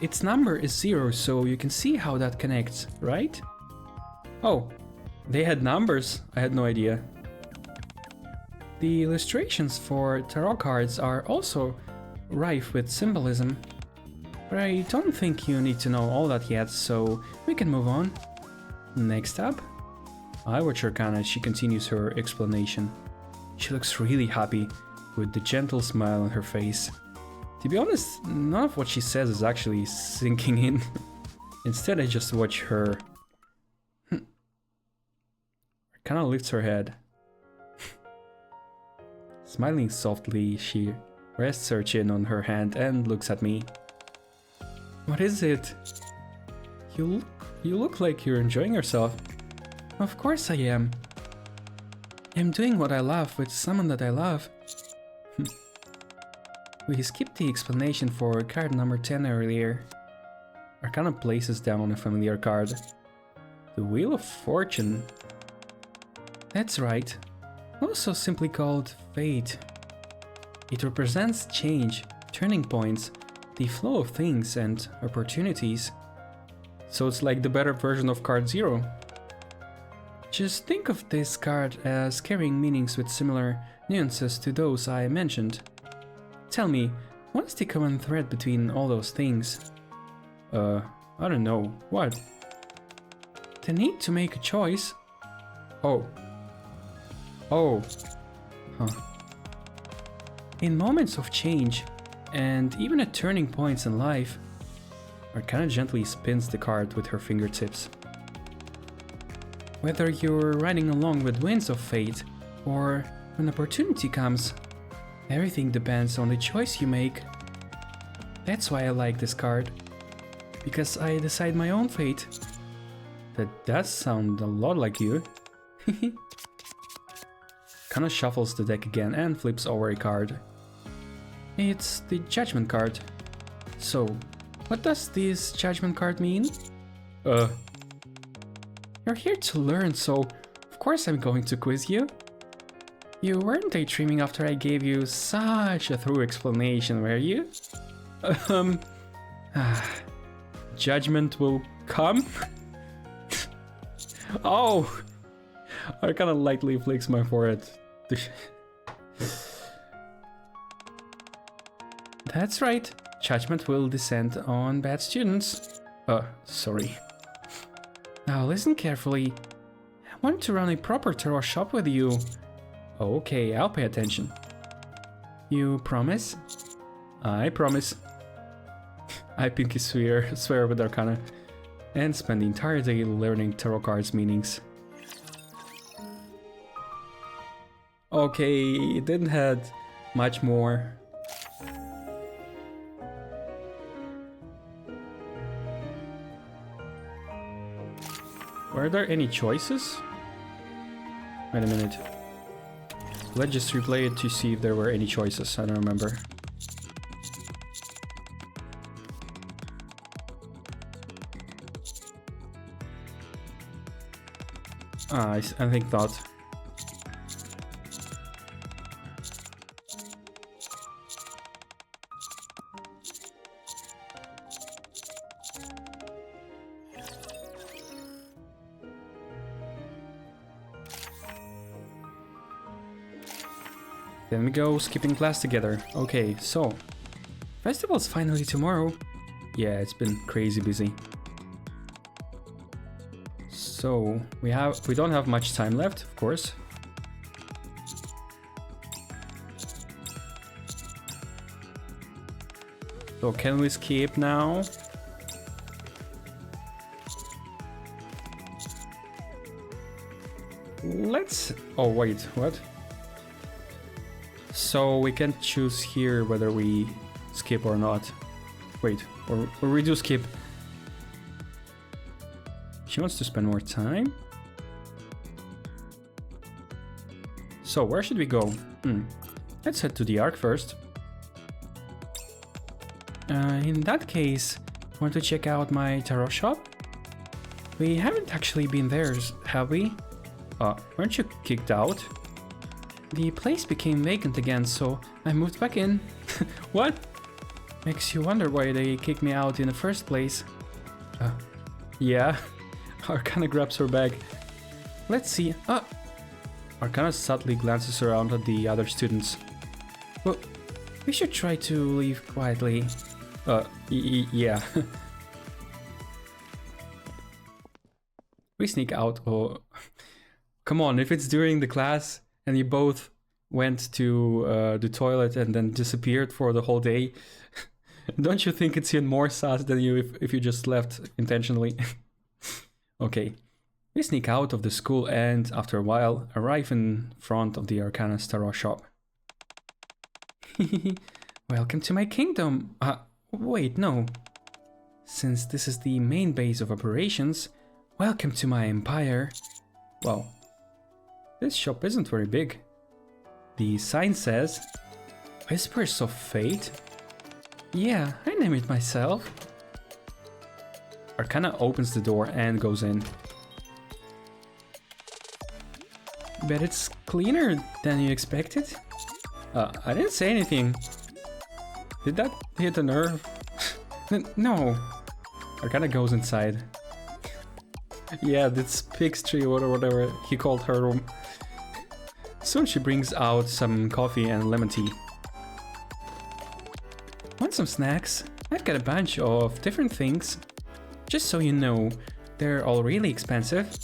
Its number is 0, so you can see how that connects, right? Oh, they had numbers. I had no idea. The illustrations for tarot cards are also rife with symbolism. But I don't think you need to know all that yet, so we can move on. Next up, I watch Arcana as she continues her explanation. She looks really happy, with the gentle smile on her face. To be honest, none of what she says is actually sinking in. Instead, I just watch her. Arcana lifts her head. Smiling softly, she rests her chin on her hand and looks at me. What is it? You look like you're enjoying yourself. Of course I am. I'm doing what I love with someone that I love. We skipped the explanation for card number 10 earlier. Arcana places down a familiar card. The Wheel of Fortune. That's right. Also simply called Fate. It represents change, turning points, the flow of things and opportunities. So it's like the better version of card 0. Just think of this card as carrying meanings with similar nuances to those I mentioned. Tell me, what is the common thread between all those things? I don't know. What? The need to make a choice? Oh. Huh. In moments of change, and even at turning points in life, Arcana gently spins the card with her fingertips. Whether you're riding along with winds of fate, or when opportunity comes, everything depends on the choice you make. That's why I like this card. Because I decide my own fate. That does sound a lot like you. Arcana shuffles the deck again and flips over a card. It's the Judgment card. So, what does this Judgment card mean? You're here to learn, so of course I'm going to quiz you. You weren't daydreaming after I gave you such a thorough explanation, were you? Judgment will come? Oh! I kinda lightly flicks my forehead. That's right. Judgment will descend on bad students. Sorry. Now listen carefully. I want to run a proper tarot shop with you. Okay, I'll pay attention. You promise? I promise. I pinky swear with Arcana and spend the entire day learning tarot cards' meanings. Okay, it didn't have much more. Were there any choices? Wait a minute. Let's just replay it to see if there were any choices. I don't remember. Ah, I think not. Then we go skipping class together. Okay, so festival's finally tomorrow. Yeah, it's been crazy busy. So we don't have much time left, of course. So can we skip now? Let's... Oh wait, what? So we can choose here whether we skip or not. Wait, or we do skip. She wants to spend more time. So where should we go? Let's head to the Ark first. In that case, want to check out my tarot shop? We haven't actually been there, have we? Weren't you kicked out? The place became vacant again, so I moved back in. What? Makes you wonder why they kicked me out in the first place. Yeah. Arcana grabs her bag. Let's see. Arcana subtly glances around at the other students. Well, we should try to leave quietly. Yeah. We sneak out. Oh, come on! If it's during the class and you both went to the toilet and then disappeared for the whole day, don't you think it's even more sus than you if you just left intentionally? Okay, we sneak out of the school and, after a while, arrive in front of the Arcana tarot shop. Welcome to my kingdom. Wait, no. Since this is the main base of operations, welcome to my empire. Wow. This shop isn't very big. The sign says, Whispers of Fate? Yeah, I named it myself. Arcana opens the door and goes in. Bet it's cleaner than you expected? I didn't say anything. Did that hit a nerve? No. Arcana goes inside. Yeah, that's Pig's tree or whatever he called her room. Soon she brings out some coffee and lemon tea. Want some snacks? I've got a bunch of different things. Just so you know, they're all really expensive.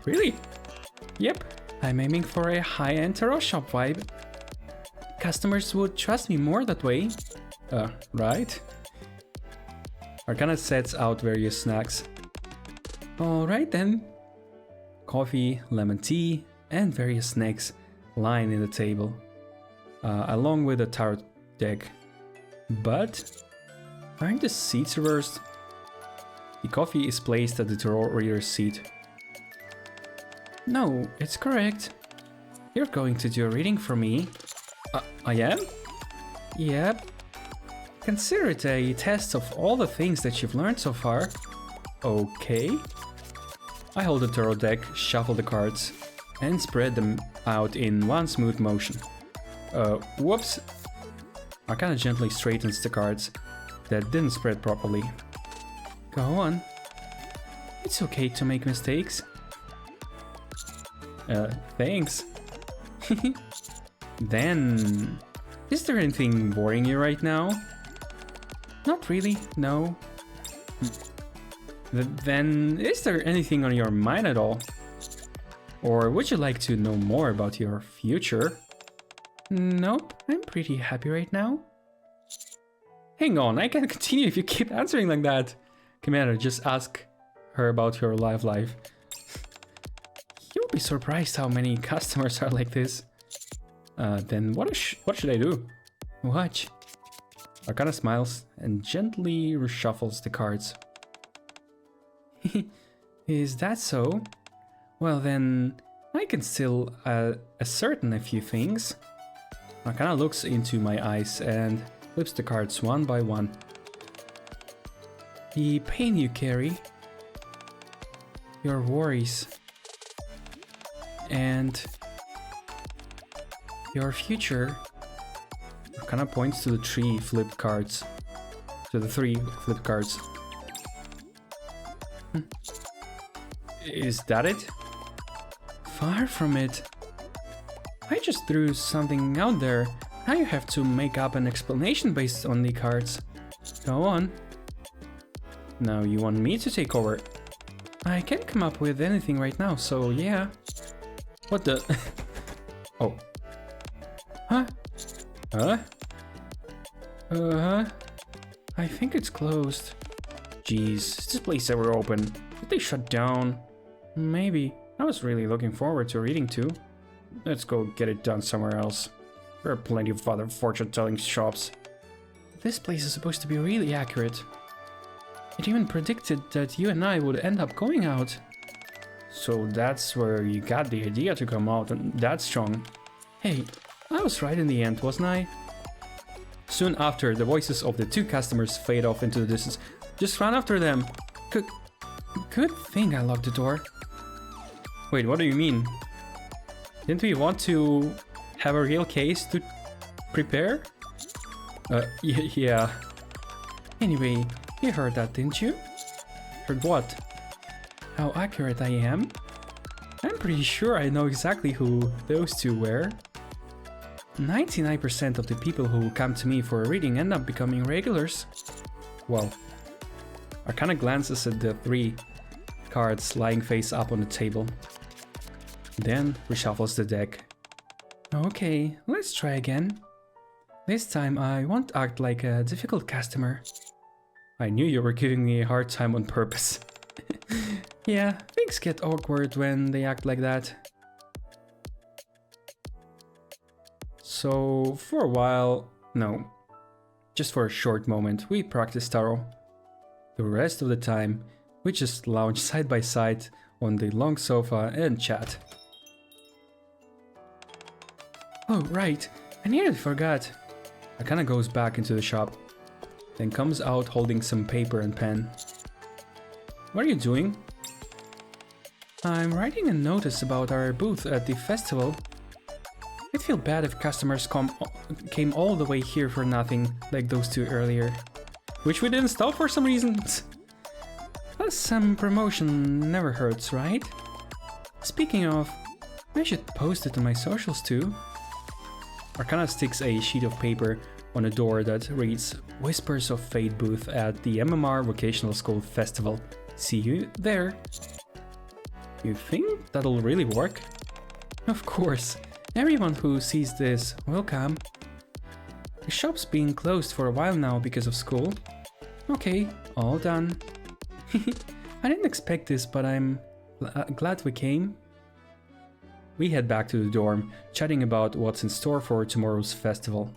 Really? Yep, I'm aiming for a high-end tarot shop vibe. Customers would trust me more that way. Right? Arcana sets out various snacks. Alright then. Coffee, lemon tea, and various snacks line in the table, along with a tarot deck. But aren't the seats reversed? The coffee is placed at the tarot reader's seat. No, it's correct. You're going to do a reading for me. I am? Yep. Consider it a test of all the things that you've learned so far. Okay. I hold the tarot deck, shuffle the cards, and spread them out in one smooth motion. Whoops. Arcana gently straightens the cards that didn't spread properly. Go on. It's okay to make mistakes. Thanks. Then, is there anything boring you right now? Not really, no. Then, is there anything on your mind at all? Or would you like to know more about your future? Nope, I'm pretty happy right now. Hang on, I can't continue if you keep answering like that. Commander, just ask her about your life. You'll be surprised how many customers are like this. Then what should I do? Watch. Arcana smiles and gently reshuffles the cards. Is that so? Well then, I can still ascertain a few things. Arcana looks into my eyes and flips the cards one by one. The pain you carry, your worries, and your future. Arcana points to the three flipped cards. Is that it? Far from it. I just threw something out there. Now you have to make up an explanation based on the cards. Go on. Now you want me to take over? I can't come up with anything right now, so yeah. What the? Oh. Huh? Huh? I think it's closed. Jeez, is this place ever open? Did they shut down? Maybe. I was really looking forward to reading too. Let's go get it done somewhere else. There are plenty of other fortune-telling shops. This place is supposed to be really accurate. It even predicted that you and I would end up going out. So that's where you got the idea to come out and that strong. Hey, I was right in the end, wasn't I? Soon after, the voices of the two customers fade off into the distance. Just run after them. Good thing I locked the door. Wait, what do you mean? Didn't we want to have a real case to prepare? Yeah. Anyway, you heard that, didn't you? Heard what? How accurate I am? I'm pretty sure I know exactly who those two were. 99% of the people who come to me for a reading end up becoming regulars. Well, Arcana glances at the three cards lying face up on the table. Then reshuffles the deck. Okay, let's try again. This time I won't act like a difficult customer. I knew you were giving me a hard time on purpose. Yeah, things get awkward when they act like that. So, for a while, no, just for a short moment, we practice tarot. The rest of the time, we just lounge side by side on the long sofa and chat. Oh, right, I nearly forgot. Arcana goes back into the shop, then comes out holding some paper and pen. What are you doing? I'm writing a notice about our booth at the festival. I'd feel bad if customers came all the way here for nothing, like those two earlier. Which we didn't stop for some reason. Plus, some promotion never hurts, right? Speaking of, I should post it on my socials too. Arcana sticks a sheet of paper on a door that reads Whispers of Fate booth at the MMR Vocational School Festival. See you there. You think that'll really work? Of course. Everyone who sees this will come. The shop's been closed for a while now because of school. Okay, all done. I didn't expect this, but I'm glad we came. We head back to the dorm, chatting about what's in store for tomorrow's festival.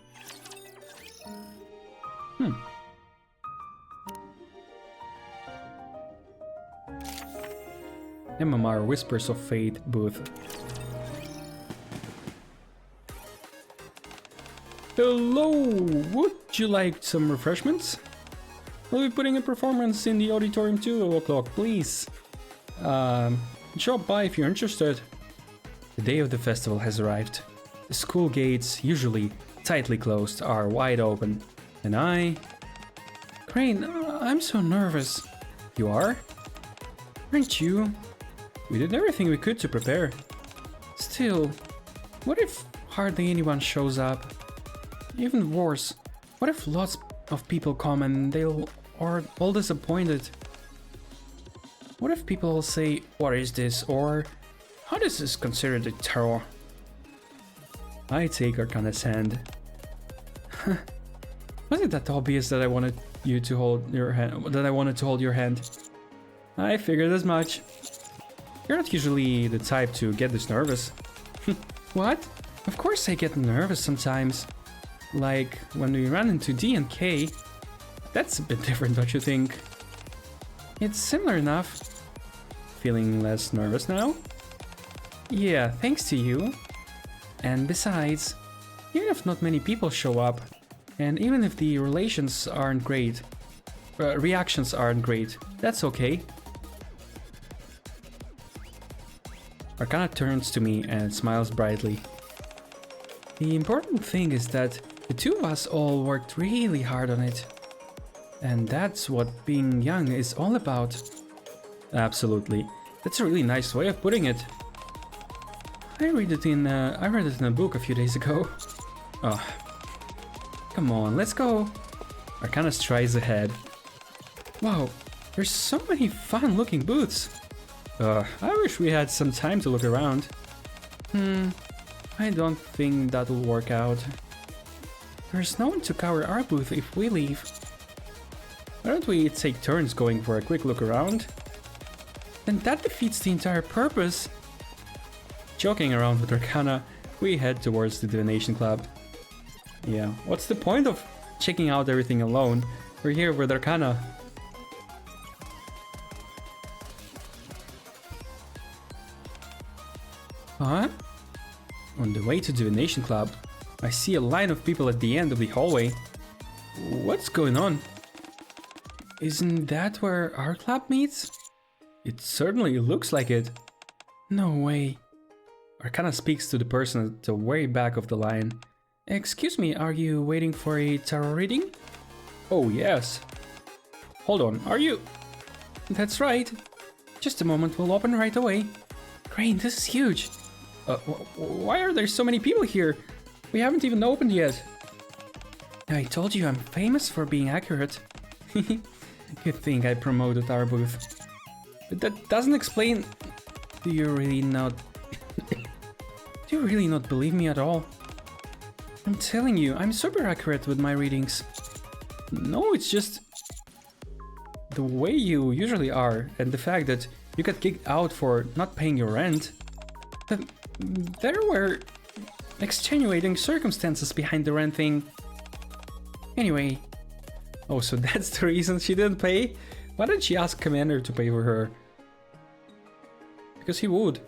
MMR Whispers of Fate booth. Hello! Would you like some refreshments? We'll be putting a performance in the auditorium 2 o'clock, please. Drop by if you're interested. The day of the festival has arrived. The school gates, usually tightly closed, are wide open. And I... Crane, I'm so nervous. You are? Aren't you? We did everything we could to prepare. Still, what if hardly anyone shows up? Even worse, what if lots of people come and they'll are all disappointed? What if people say, what is this? Or how does this considered a tarot? I take Arcana's hand. Was it that obvious that I wanted you to hold your hand? That I wanted to hold your hand? I figured as much. You're not usually the type to get this nervous. What? Of course I get nervous sometimes. Like when we ran into D and K. That's a bit different, don't you think? It's similar enough. feeling less nervous now? Yeah, thanks to you. And besides, even if not many people show up, and even if the reactions aren't great, that's okay. Arcana turns to me and smiles brightly. The important thing is that the two of us all worked really hard on it. And that's what being young is all about. Absolutely. That's a really nice way of putting it. I read it in a book a few days ago. Oh. Come on, let's go. Arcana strides ahead. Wow, there's so many fun looking booths. I wish we had some time to look around. I don't think that'll work out. There's no one to cover our booth if we leave. Why don't we take turns going for a quick look around? Then that defeats the entire purpose. Joking around with Arcana, we head towards the Divination Club. Yeah, what's the point of checking out everything alone? We're here with Arcana. Huh? On the way to Divination Club, I see a line of people at the end of the hallway. What's going on? Isn't that where our club meets? It certainly looks like it. No way. Arcana speaks to the person at the very back of the line. Excuse me, are you waiting for a tarot reading? Oh yes. Hold on, are you? That's right. Just a moment, we'll open right away. Crane, this is huge. Why are there so many people here? We haven't even opened yet. I told you I'm famous for being accurate. Good thing I promoted our booth. But that doesn't explain... Do you really not believe me at all? I'm telling you, I'm super accurate with my readings. No, it's just... the way you usually are, and the fact that you got kicked out for not paying your rent. There were extenuating circumstances behind the rent thing. Anyway. Oh, so that's the reason she didn't pay? Why didn't she ask Commander to pay for her? Because he would.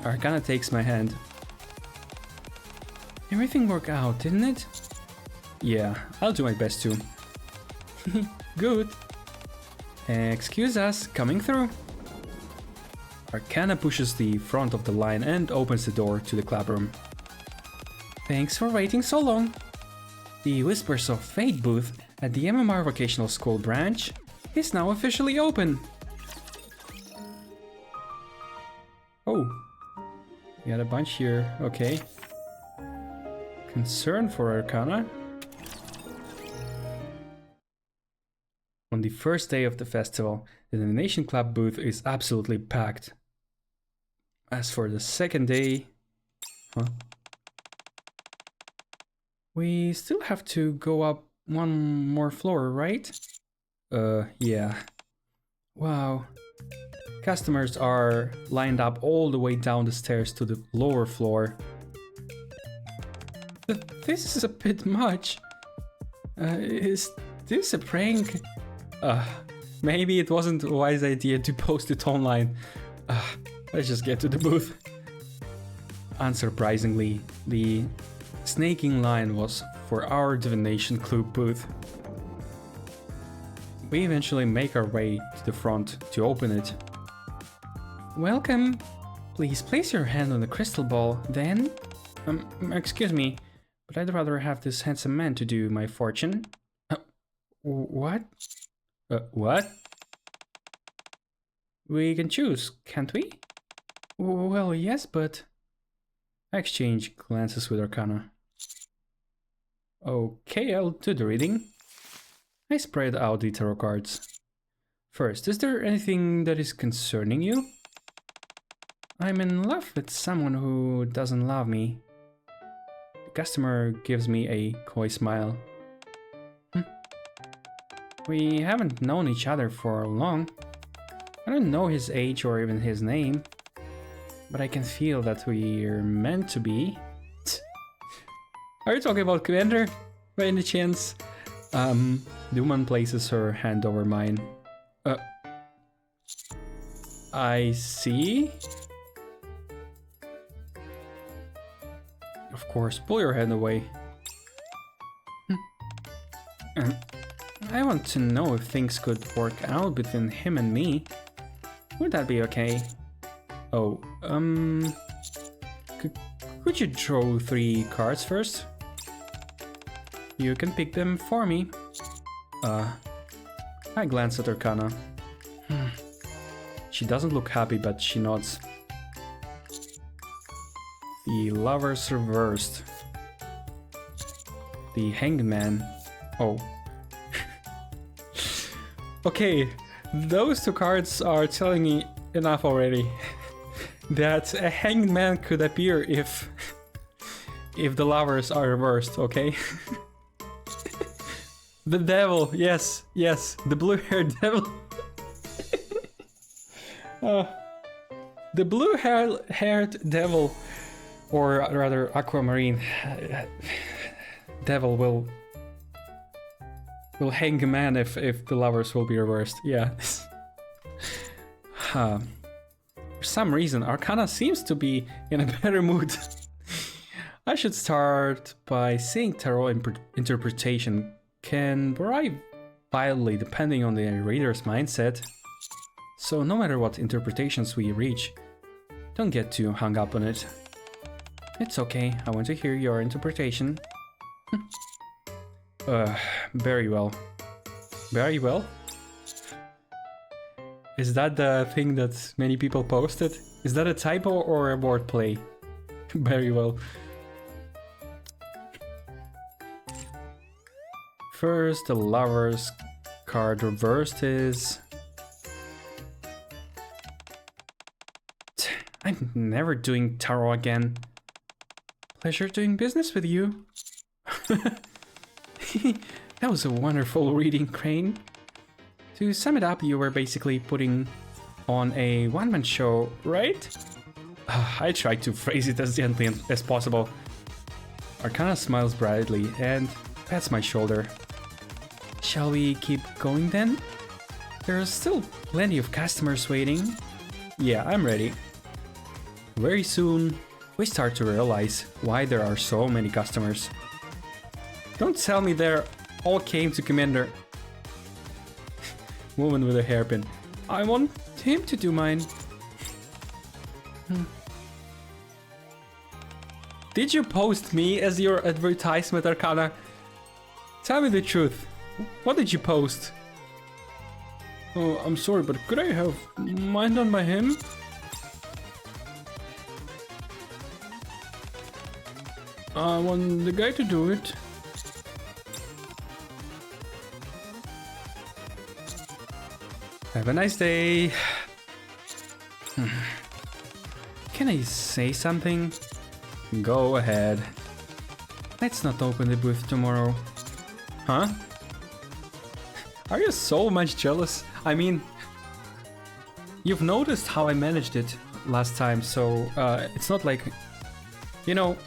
Arcana takes my hand. Everything worked out, didn't it? Yeah, I'll do my best too. Good. Excuse us, coming through. Arcana pushes the front of the line and opens the door to the club room. Thanks for waiting so long. The Whispers of Fate booth at the MMR Vocational School branch is now officially open. Oh, we had a bunch here, okay. Concern for Arcana. On the first day of the festival, the Divination Club booth is absolutely packed. As for the second day... Huh? We still have to go up one more floor, right? Yeah. Wow. Customers are lined up all the way down the stairs to the lower floor. This is a bit much. Is this a prank? Maybe it wasn't a wise idea to post it online. Let's just get to the booth. Unsurprisingly, the snaking line was for our Divination Club booth. We eventually make our way to the front to open it. Welcome. Please place your hand on the crystal ball, then... excuse me, but I'd rather have this handsome man to do my fortune. What? What? We can choose, can't we? Well, yes, but... I exchange glances with Arcana. Okay, I'll do the reading. I spread out the tarot cards. First, is there anything that is concerning you? I'm in love with someone who doesn't love me. The customer gives me a coy smile. We haven't known each other for long. I don't know his age or even his name, but I can feel that we're meant to be. Are you talking about Commander, by any chance? The woman places her hand over mine. I see. Of course, pull your hand away. I want to know if things could work out between him and me. Would that be okay? Oh, could you draw 3 cards first? You can pick them for me. I glance at Arcana. She doesn't look happy, but she nods. The Lovers reversed. The Hanged Man. Oh. Okay, those 2 cards are telling me enough already. That a Hanged Man could appear if the Lovers are reversed, okay? The Devil, yes, the blue-haired devil. The blue-haired devil, or rather aquamarine devil will hang a man if the Lovers will be reversed. Yeah. For some reason, Arcana seems to be in a better mood. I should start by saying tarot interpretation can vary wildly depending on the reader's mindset. So no matter what interpretations we reach, don't get too hung up on it. It's okay, I want to hear your interpretation. Very well. Very well? Is that the thing that many people posted? Is that a typo or a wordplay? Very well. First, the Lovers card reversed is... I'm never doing tarot again. Pleasure doing business with you. That was a wonderful reading, Crane. To sum it up, you were basically putting on a one-man show, right? I tried to phrase it as gently as possible. Arcana smiles brightly and pats my shoulder. Shall we keep going then? There's still plenty of customers waiting. Yeah, I'm ready. Very soon, we start to realize why there are so many customers. Don't tell me they all came to Commander. Woman with a hairpin. I want him to do mine. Did you post me as your advertisement, Arcana? Tell me the truth. What did you post? Oh, I'm sorry, but could I have mine done by him? I want the guy to do it. Have a nice day. Can I say something? Go ahead. Let's not open the booth tomorrow. Huh? Are you so much jealous? I mean, you've noticed how I managed it last time, so it's not like, you know,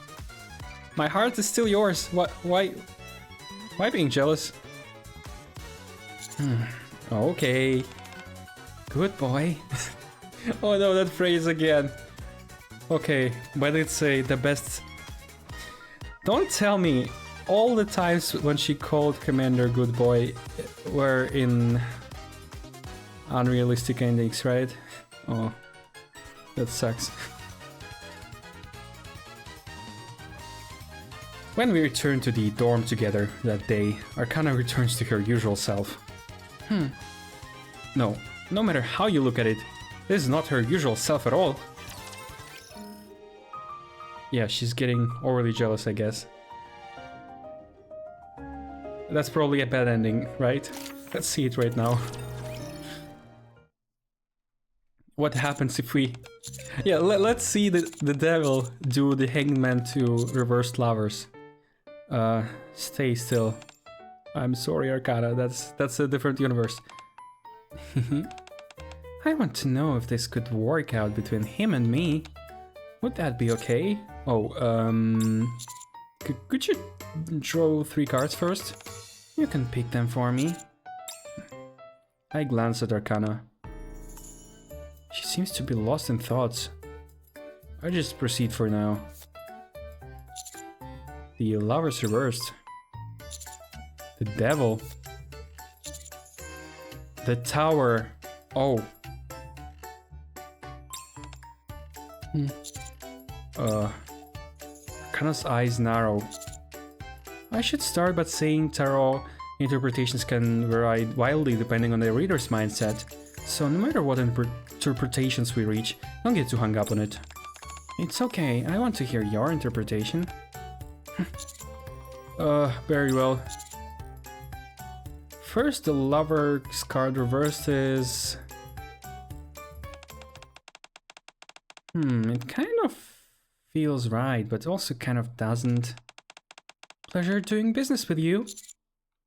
my heart is still yours. Why being jealous? Okay. Good boy. Oh no, that phrase again. Okay, but it's the best. Don't tell me all the times when she called Commander good boy were in unrealistic endings, right? Oh, that sucks. When we return to the dorm together that day, Arcana returns to her usual self. No matter how you look at it, this is not her usual self at all. Yeah, she's getting overly jealous, I guess. That's probably a bad ending, right? Let's see it right now. What happens if we... Yeah, let's see the devil do the hangman to reversed lovers. Stay still. I'm sorry, Arcana, that's a different universe. I want to know if this could work out between him and me. Would that be okay? Oh, could you draw 3 cards first? You can pick them for me. I glance at Arcana. She seems to be lost in thoughts. I just proceed for now. The lovers reversed. The devil. The tower. Oh. Arcana's eyes narrow. I should start by saying tarot interpretations can vary wildly depending on the reader's mindset. So no matter what interpretations we reach, don't get too hung up on it. It's okay, I want to hear your interpretation. Very well. First, the lover's card reversed is... it kind of feels right, but also kind of doesn't. Pleasure doing business with you.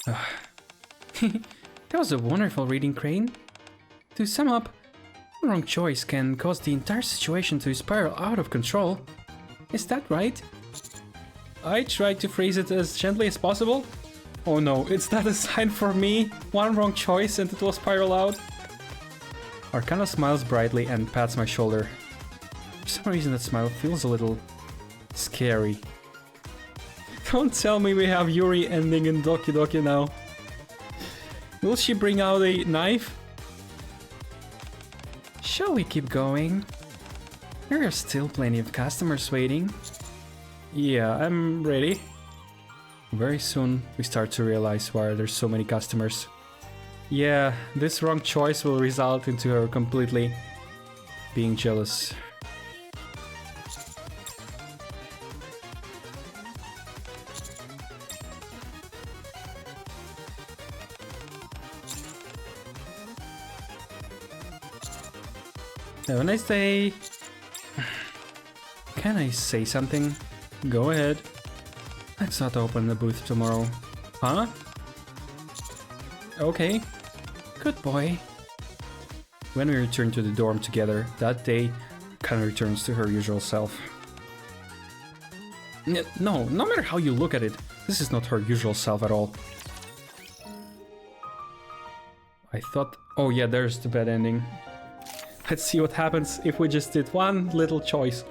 That was a wonderful reading, Crane. To sum up, one wrong choice can cause the entire situation to spiral out of control. Is that right? I tried to phrase it as gently as possible. Oh no, is that a sign for me? One wrong choice and it will spiral out? Arcana smiles brightly and pats my shoulder. For some reason that smile feels a little scary. Don't tell me we have Yuri ending in Doki Doki now. Will she bring out a knife? Shall we keep going? There are still plenty of customers waiting. Yeah, I'm ready. Very soon we start to realize why there's so many customers. Yeah, this wrong choice will result into her completely being jealous. Have a nice day. Can I say something? Go ahead. Let's not open the booth tomorrow. Huh? Okay. Good boy. When we return to the dorm together, that day, Kana returns to her usual self. No matter how you look at it, this is not her usual self at all. I thought... Oh yeah, there's the bad ending. Let's see what happens if we just did one little choice.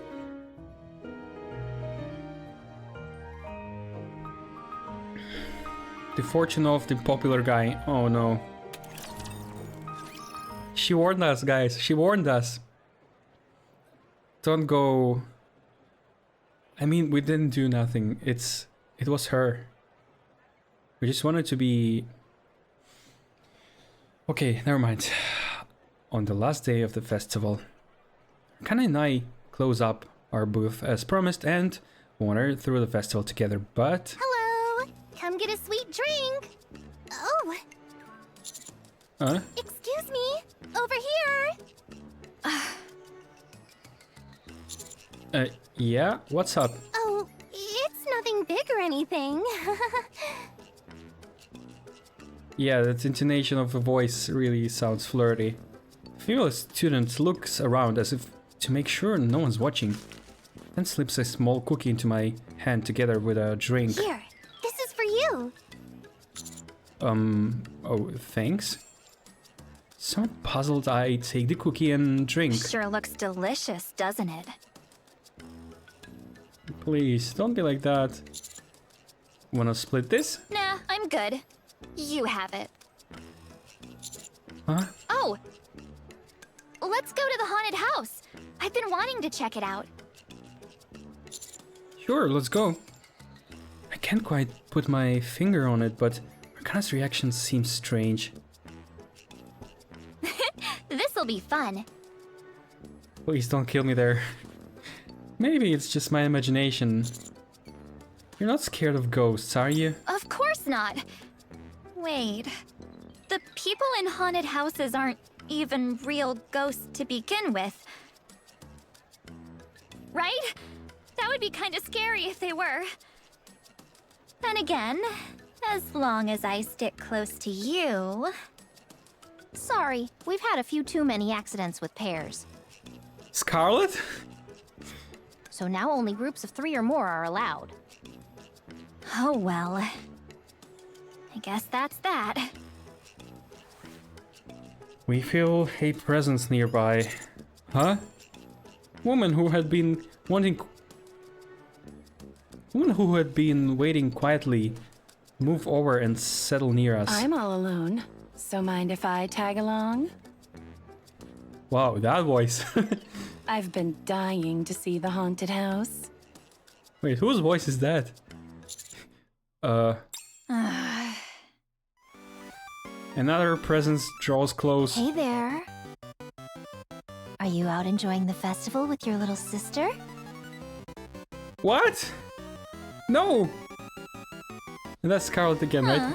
The fortune of the popular guy. Oh no. She warned us, guys. She warned us. Don't go... I mean, we didn't do nothing. It was her. We just wanted to be... Okay, never mind. On the last day of the festival, Kana and I close up our booth as promised and wander through the festival together, but... Hello! Come get a sweet drink! Oh! Excuse me! Over here! Yeah? What's up? Oh, it's nothing big or anything. Yeah, that intonation of the voice really sounds flirty. A female student looks around as if to make sure no one's watching, then slips a small cookie into my hand together with a drink. Here, this is for you. Oh, thanks. Somewhat puzzled, I take the cookie and drink. Sure looks delicious, doesn't it? Please, don't be like that. Wanna split this? Nah, I'm good. You have it. Huh? Oh! Let's go to the haunted house. I've been wanting to check it out. Sure, let's go. I can't quite put my finger on it, but Arcana's reaction seems strange. This'll be fun. Please don't kill me there. Maybe it's just my imagination. You're not scared of ghosts, are you? Of course not. Wait. The people in haunted houses aren't even real ghosts to begin with. Right? That would be kind of scary if they were. Then again, as long as I stick close to you... Sorry, we've had a few too many accidents with pairs. Scarlet? So now only groups of 3 or more are allowed. Oh well. I guess that's that. We feel a presence nearby. Huh? Woman who had been waiting quietly, move over and settle near us. I'm all alone, so mind if I tag along? Wow, that voice. I've been dying to see the haunted house. Wait, whose voice is that? Another presence draws close. Hey there. Are you out enjoying the festival with your little sister? What? No! And that's Scarlet again, right?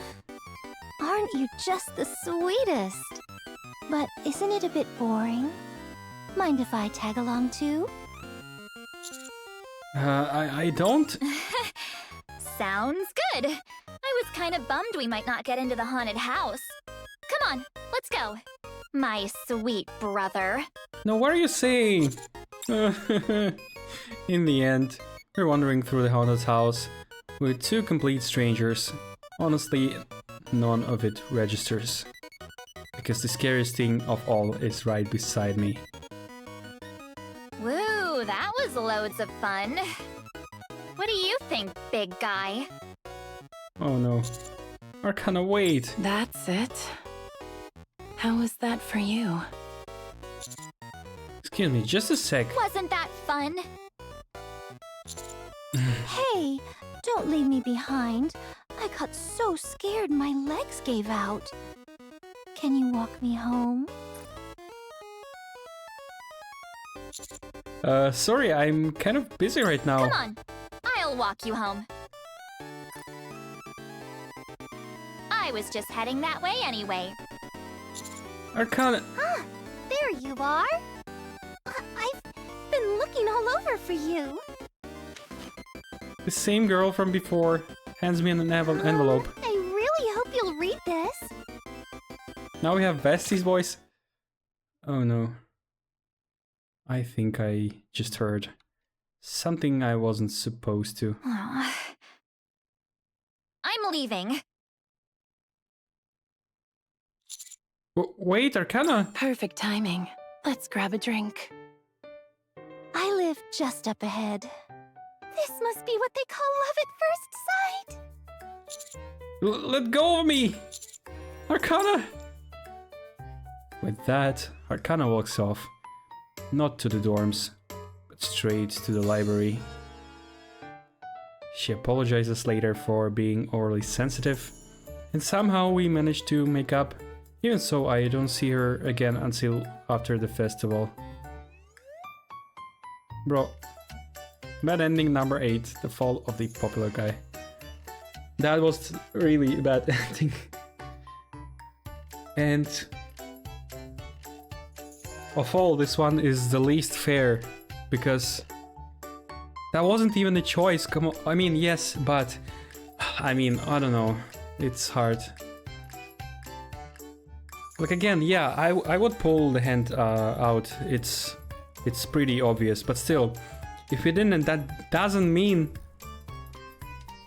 Aren't you just the sweetest? But isn't it a bit boring? Mind if I tag along too? I don't? Sounds good. I was kind of bummed we might not get into the haunted house. Come on, let's go. My sweet brother. No, what are you saying? In the end, we're wandering through the haunted house with two complete strangers. Honestly, none of it registers. Because the scariest thing of all is right beside me. Woo, that was loads of fun. What do you think, big guy? Oh no. Arcana, wait! That's it. How was that for you? Excuse me, just a sec. Wasn't that fun? Hey, don't leave me behind. I got so scared my legs gave out. Can you walk me home? Sorry, I'm kind of busy right now. Come on, I'll walk you home. I was just heading that way anyway. Arcana... Ah, there you are. I've been looking all over for you. The same girl from before hands me an envelope. I really hope you'll read this. Now we have Vesti's voice. Oh no. I think I just heard something I wasn't supposed to. I'm leaving. Wait, Arcana! Perfect timing. Let's grab a drink. I live just up ahead. This must be what they call love at first sight. Let go of me! Arcana! With that, Arcana walks off. Not to the dorms, but straight to the library. She apologizes later for being overly sensitive, and somehow we manage to make up. Even so, I don't see her again until after the festival. Bro. Bad ending number 8, the fall of the popular guy. That was really a bad ending. And of all, this one is the least fair, because that wasn't even a choice. Come on, I mean, yes, but I mean, I don't know. It's hard. Like again, yeah, I would pull the hand out. It's pretty obvious, but still, if we didn't, that doesn't mean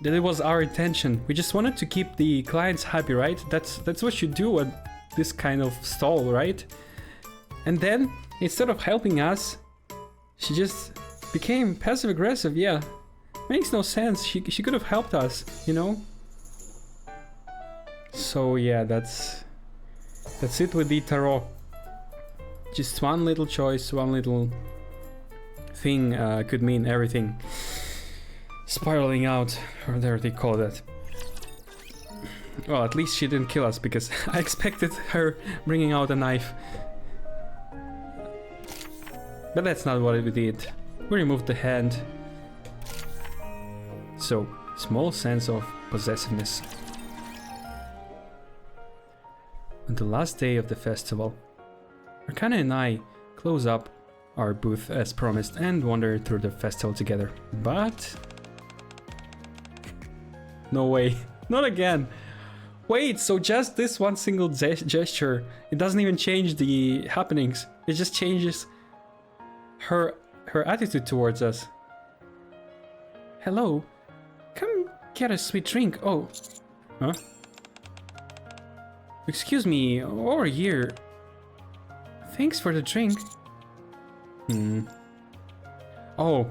that it was our intention. We just wanted to keep the clients happy, right? That's what you do at this kind of stall, right? And then, instead of helping us, she just became passive-aggressive, yeah. Makes no sense, she could have helped us, you know? So yeah, that's it with the tarot. Just one little choice, one little thing could mean everything. Spiraling out, or whatever they call that. Well, at least she didn't kill us, because I expected her bringing out a knife. But that's not what we did. We removed the hand. So, small sense of possessiveness. On the last day of the festival, Arcana and I close up our booth as promised and wander through the festival together. But... no way. Not again. Wait, so just this one single gesture, it doesn't even change the happenings. It just changes her attitude towards us. Hello, come get a sweet drink. Oh, huh? Excuse me, over here. Thanks for the drink. Oh,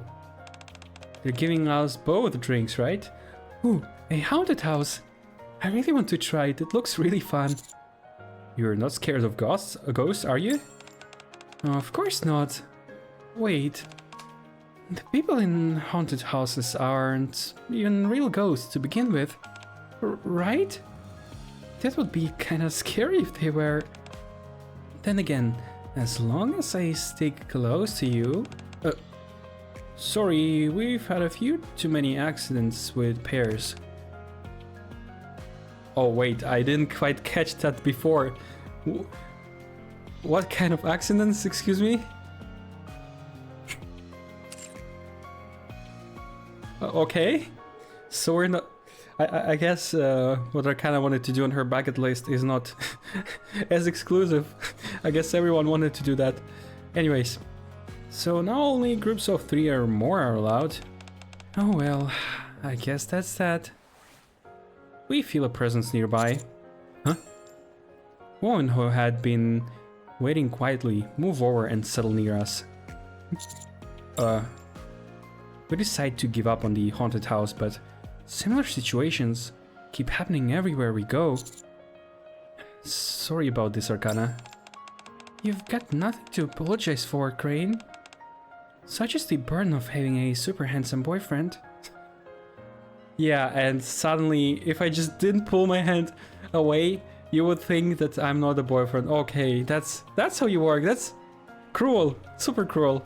they're giving us both drinks, right? Ooh, a haunted house. I really want to try it. It looks really fun. You're not scared of ghosts, are you? Of course not. Wait. The people in haunted houses aren't even real ghosts to begin with. Right? That would be kinda scary if they were. Then again, as long as I stick close to you... sorry, we've had a few too many accidents with pairs. Oh wait, I didn't quite catch that before. What kind of accidents, excuse me? Okay, so we're not... I guess what Arcana wanted to do on her bucket list is not as exclusive. I guess everyone wanted to do that. Anyways, so now only groups of 3 or more are allowed. Oh well, I guess that's that. We feel a presence nearby. Huh? Woman who had been waiting quietly, move over and settle near us. We decide to give up on the haunted house, but similar situations keep happening everywhere we go. Sorry about this, Arcana. You've got nothing to apologize for, Crane. Such is the burden of having a super handsome boyfriend. Yeah, and suddenly, if I just didn't pull my hand away, you would think that I'm not a boyfriend. Okay, that's how you work. That's cruel, super cruel.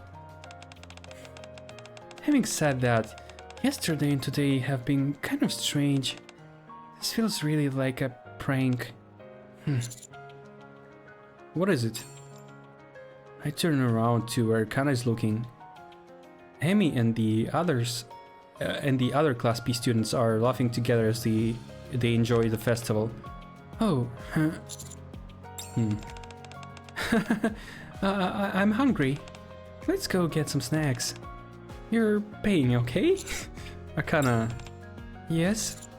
Having said that, yesterday and today have been kind of strange. This feels really like a prank. What is it? I turn around to where Arcana is looking. Amy and the others and the other Class B students are laughing together as they enjoy the festival. Oh, I'm hungry. Let's go get some snacks. You're paying, okay? Arcana. Yes?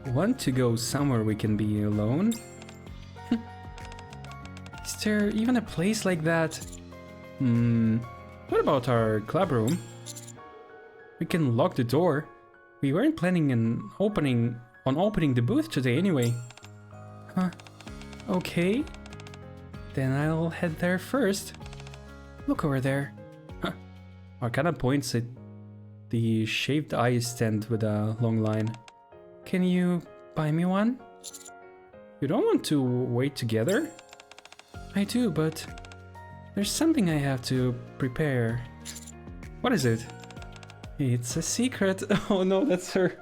Want to go somewhere we can be alone? Is there even a place like that? What about our club room? We can lock the door. We weren't planning on opening the booth today anyway. Huh. Okay. Then I'll head there first. Look over there. Huh. Arcana points at the shaved ice stand with a long line. Can you buy me one? You don't want to wait together? I do, but there's something I have to prepare. What is it? It's a secret. Oh no, that's her.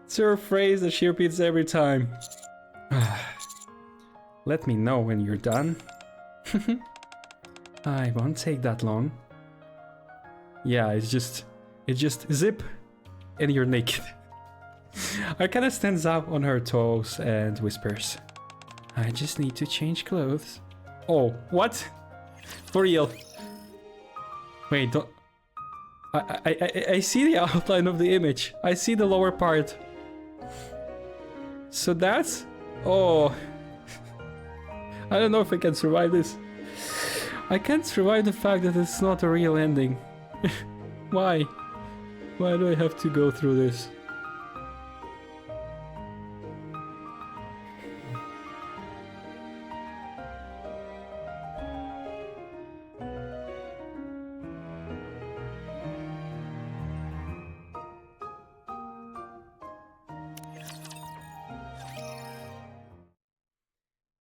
It's her phrase that she repeats every time. Let me know when you're done. I won't take that long. Yeah, it's just zip and you're naked. Arcana stands up on her toes and whispers, I just need to change clothes. Oh, what? For real? Wait, don't... I see the outline of the image. I see the lower part. So that's... Oh... I don't know if I can survive this. I can't survive the fact that it's not a real ending. Why? Why do I have to go through this?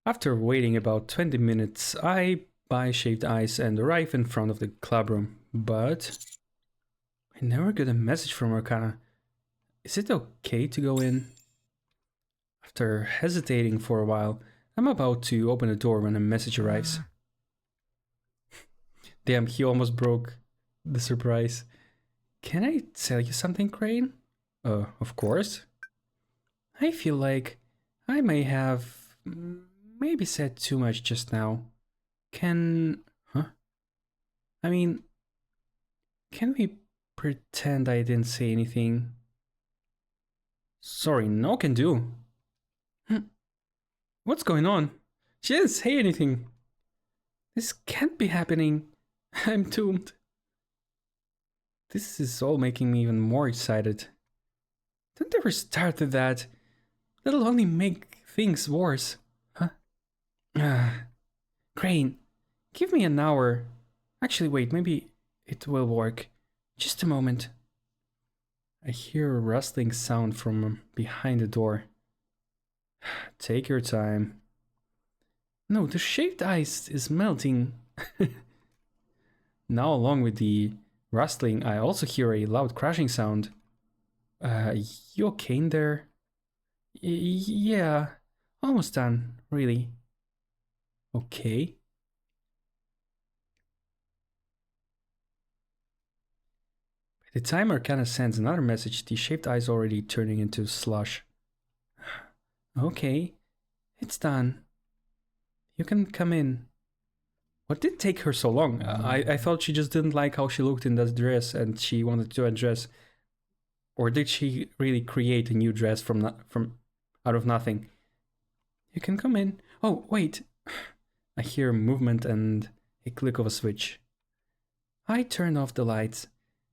After waiting about 20 minutes, I buy shaved ice and arrive in front of the club room, but I never get a message from Arcana. Is it okay to go in? After hesitating for a while, I'm about to open the door when a message arrives. Damn, he almost broke the surprise. Can I tell you something, Crane? Of course. I feel like I may have... maybe said too much just now. Huh? I mean, can we pretend I didn't say anything? Sorry, no can do. What's going on? She didn't say anything. This can't be happening. I'm doomed. This is all making me even more excited. Don't ever start with that. That'll only make things worse. Huh? Crane, give me an hour. Actually, wait, maybe it will work. Just a moment. I hear a rustling sound from behind the door. Take your time. No, the shaved ice is melting. Now, along with the rustling, I also hear a loud crashing sound. You okay in there? Yeah, almost done, really. Okay. By the time Arcana sends another message, the shaped eye is already turning into slush. Okay, it's done. You can come in. What did take her so long? I thought she just didn't like how she looked in that dress and she wanted to undress. Or did she really create a new dress from out of nothing? You can come in. Oh, wait. I hear movement and a click of a switch. I turned off the lights.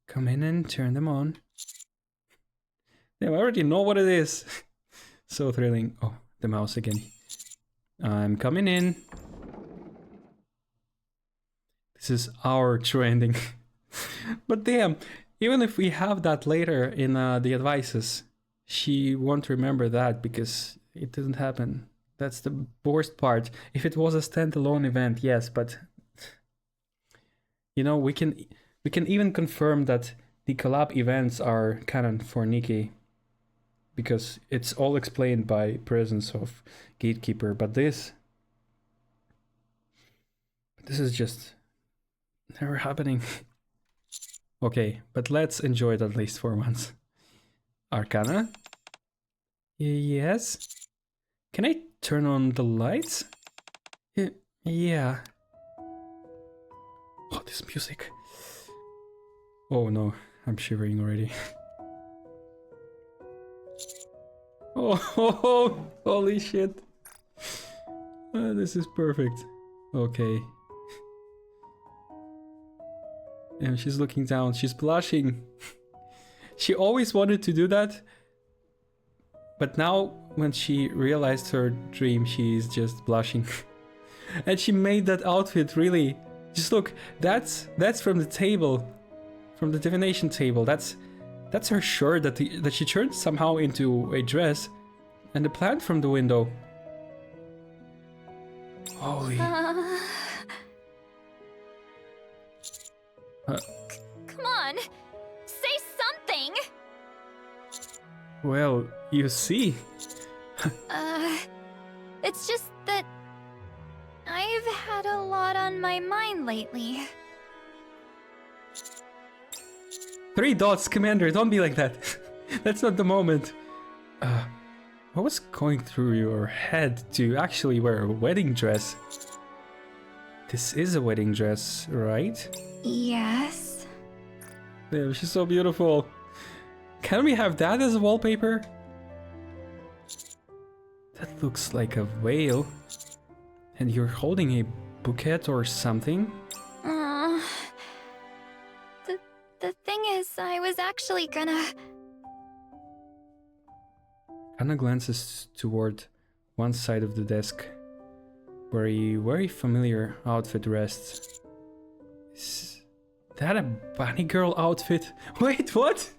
Come in and turn them on. Damn, I already know what it is. So thrilling. Oh, the mouse again. I'm coming in. This is our true ending. But damn, even if we have that later in the advices, she won't remember that because it didn't happen. That's the worst part. If it was a standalone event, yes, but you know, we can even confirm that the collab events are canon for Nikki because it's all explained by presence of Gatekeeper, but this is just never happening. Okay, but let's enjoy it at least for once. Arcana? Yes? Can I turn on the lights? Yeah. Oh, this music. Oh no, I'm shivering already. Oh, holy shit. This is perfect. Okay. And she's looking down, she's blushing. She always wanted to do that. But now, when she realized her dream, she's just blushing. And she made that outfit really... Just look, that's from the table. From the divination table. That's her shirt that she turned somehow into a dress. And the plant from the window. Holy... Come on! Say something! Well, you see. It's just that I've had a lot on my mind lately. 3 dots, Commander, don't be like that. That's not the moment. What was going through your head to actually wear a wedding dress? This is a wedding dress, right? Yes. Damn, she's so beautiful. Can we have that as a wallpaper? That looks like a whale. And you're holding a bouquet or something? The thing is, I was actually gonna... Anna glances toward one side of the desk, where a very familiar outfit rests. Is that a bunny girl outfit? Wait, what?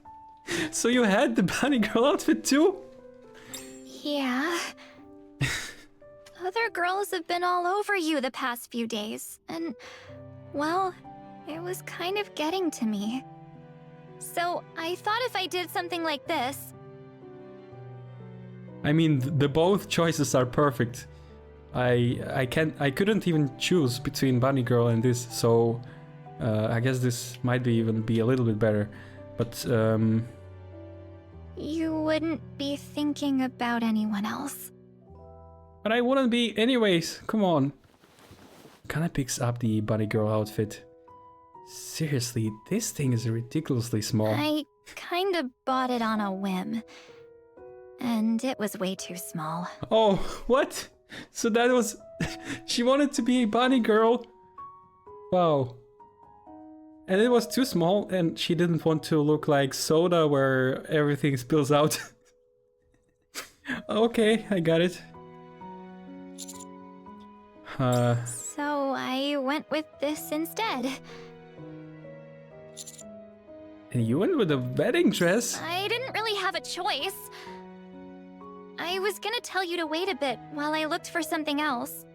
So you had the bunny girl outfit too? Yeah. Other girls have been all over you the past few days, and, well, it was kind of getting to me. So I thought if I did something like this... I mean, the both choices are perfect. I couldn't even choose between bunny girl and this, so I guess this might even be a little bit better. But You wouldn't be thinking about anyone else. But I wouldn't be anyways, come on. Kana picks up the bunny girl outfit. Seriously, this thing is ridiculously small. I kinda bought it on a whim. And it was way too small. Oh, what? So that was... She wanted to be a bunny girl? Wow. And it was too small, and she didn't want to look like soda where everything spills out. Okay, I got it. So I went with this instead. And you went with a wedding dress? I didn't really have a choice. I was gonna tell you to wait a bit while I looked for something else.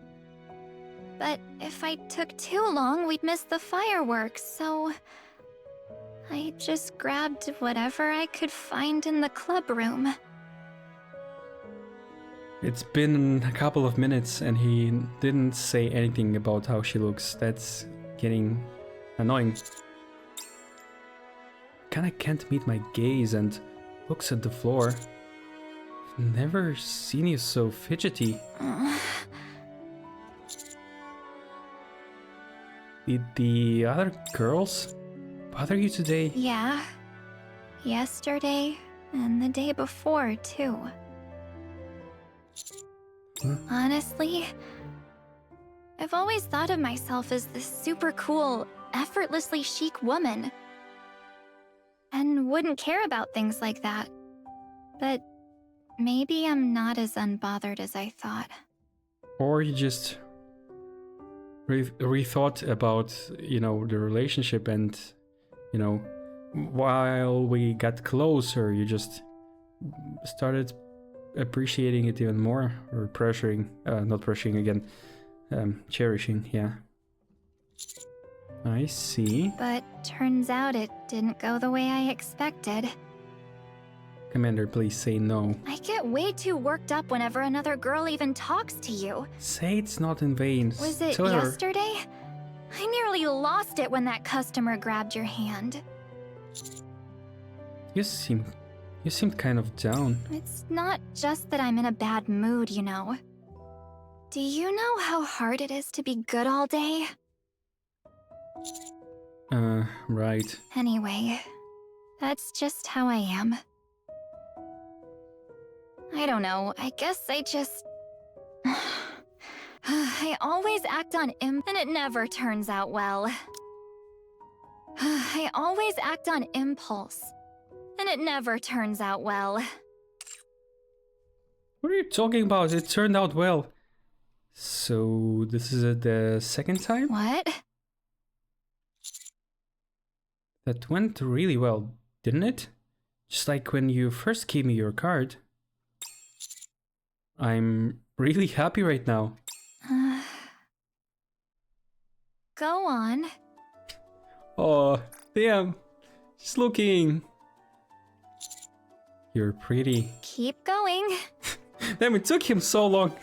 But if I took too long, we'd miss the fireworks, so I just grabbed whatever I could find in the club room. It's been a couple of minutes and he didn't say anything about how she looks. That's getting annoying. Kinda can't meet my gaze and looks at the floor. I've never seen you so fidgety. Did the other girls bother you today? Yeah. Yesterday and the day before, too. Huh? Honestly, I've always thought of myself as this super cool, effortlessly chic woman. And wouldn't care about things like that. But maybe I'm not as unbothered as I thought. Or you just rethought about, you know, the relationship and, you know, while we got closer, you just started appreciating it even more, or not pressuring again, cherishing, yeah. I see. But turns out it didn't go the way I expected. Commander, please say no. I get way too worked up whenever another girl even talks to you. Say it's not in vain. Was it Tell her. yesterday? I nearly lost it when that customer grabbed your hand. You seemed kind of down. It's not just that I'm in a bad mood, you know. Do you know how hard it is to be good all day? Right. Anyway, that's just how I am. I don't know, I guess I just... I always act on and it never turns out well. I always act on impulse, and it never turns out well. What are you talking about? It turned out well. So, this is the second time? What? That went really well, didn't it? Just like when you first gave me your card. I'm really happy right now. Go on. Oh, damn. She's looking. You're pretty. Keep going. Damn, it took him so long.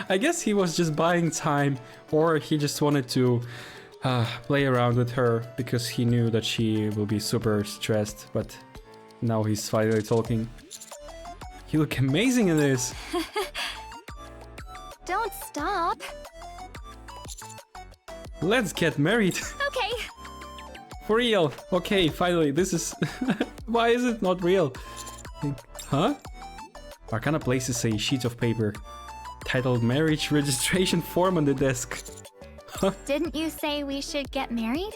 I guess he was just buying time, or he just wanted to play around with her because he knew that she will be super stressed, but now he's finally talking. You look amazing in this. Don't stop. Let's get married. Okay. For real. Okay, finally. This is... Why is it not real? Huh? Arcana places a sheet of paper titled Marriage Registration Form on the desk. Didn't you say we should get married?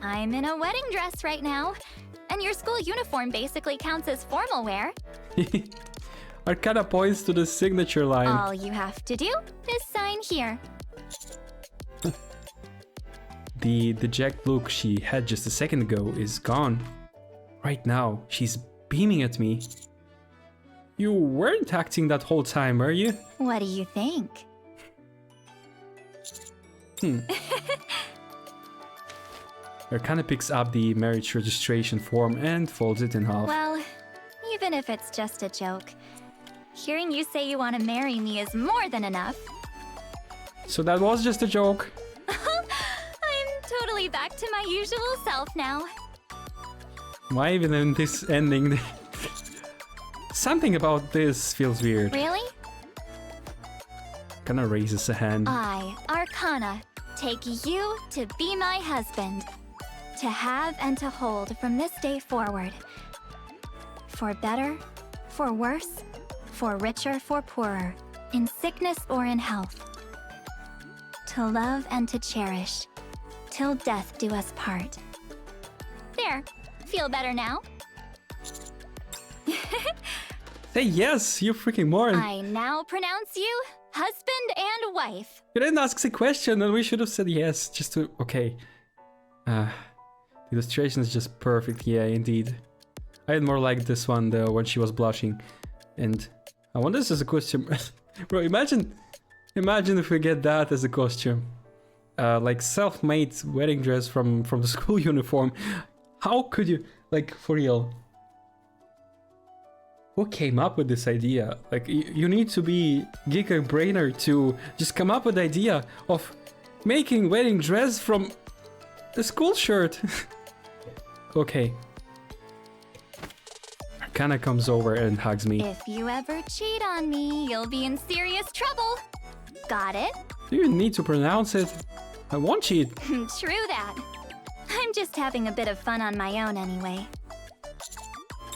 I'm in a wedding dress right now, and your school uniform basically counts as formal wear. Arcana points to the signature line. All you have to do is sign here. The dejected look she had just a second ago is gone. Right now, she's beaming at me. You weren't acting that whole time, were you? What do you think? Arcana picks up the marriage registration form and folds it in half. Well, even if it's just a joke, hearing you say you want to marry me is more than enough. So that was just a joke. I'm totally back to my usual self now. Why even in this ending? Something about this feels weird. Really? Arcana raises a hand. I, Arcana, take you to be my husband. To have and to hold from this day forward. For better, for worse, for richer, for poorer, in sickness or in health. To love and to cherish, till death do us part. There. Feel better now? Say yes, you freaking moron. I now pronounce you husband and wife. You didn't ask the question and we should have said yes, just to... Okay. The illustration is just perfect, yeah, indeed. I had more like this one, though, when she was blushing. And I wonder this as a costume. Bro, imagine if we get that as a costume. Like self-made wedding dress from the school uniform. How could you... Like, for real. Who came up with this idea? Like, you need to be geek and brainer to just come up with the idea of making wedding dress from a school shirt. Okay. Arcana comes over and hugs me. If you ever cheat on me, you'll be in serious trouble. Got it? Do you need to pronounce it? I won't cheat. True that. I'm just having a bit of fun on my own anyway.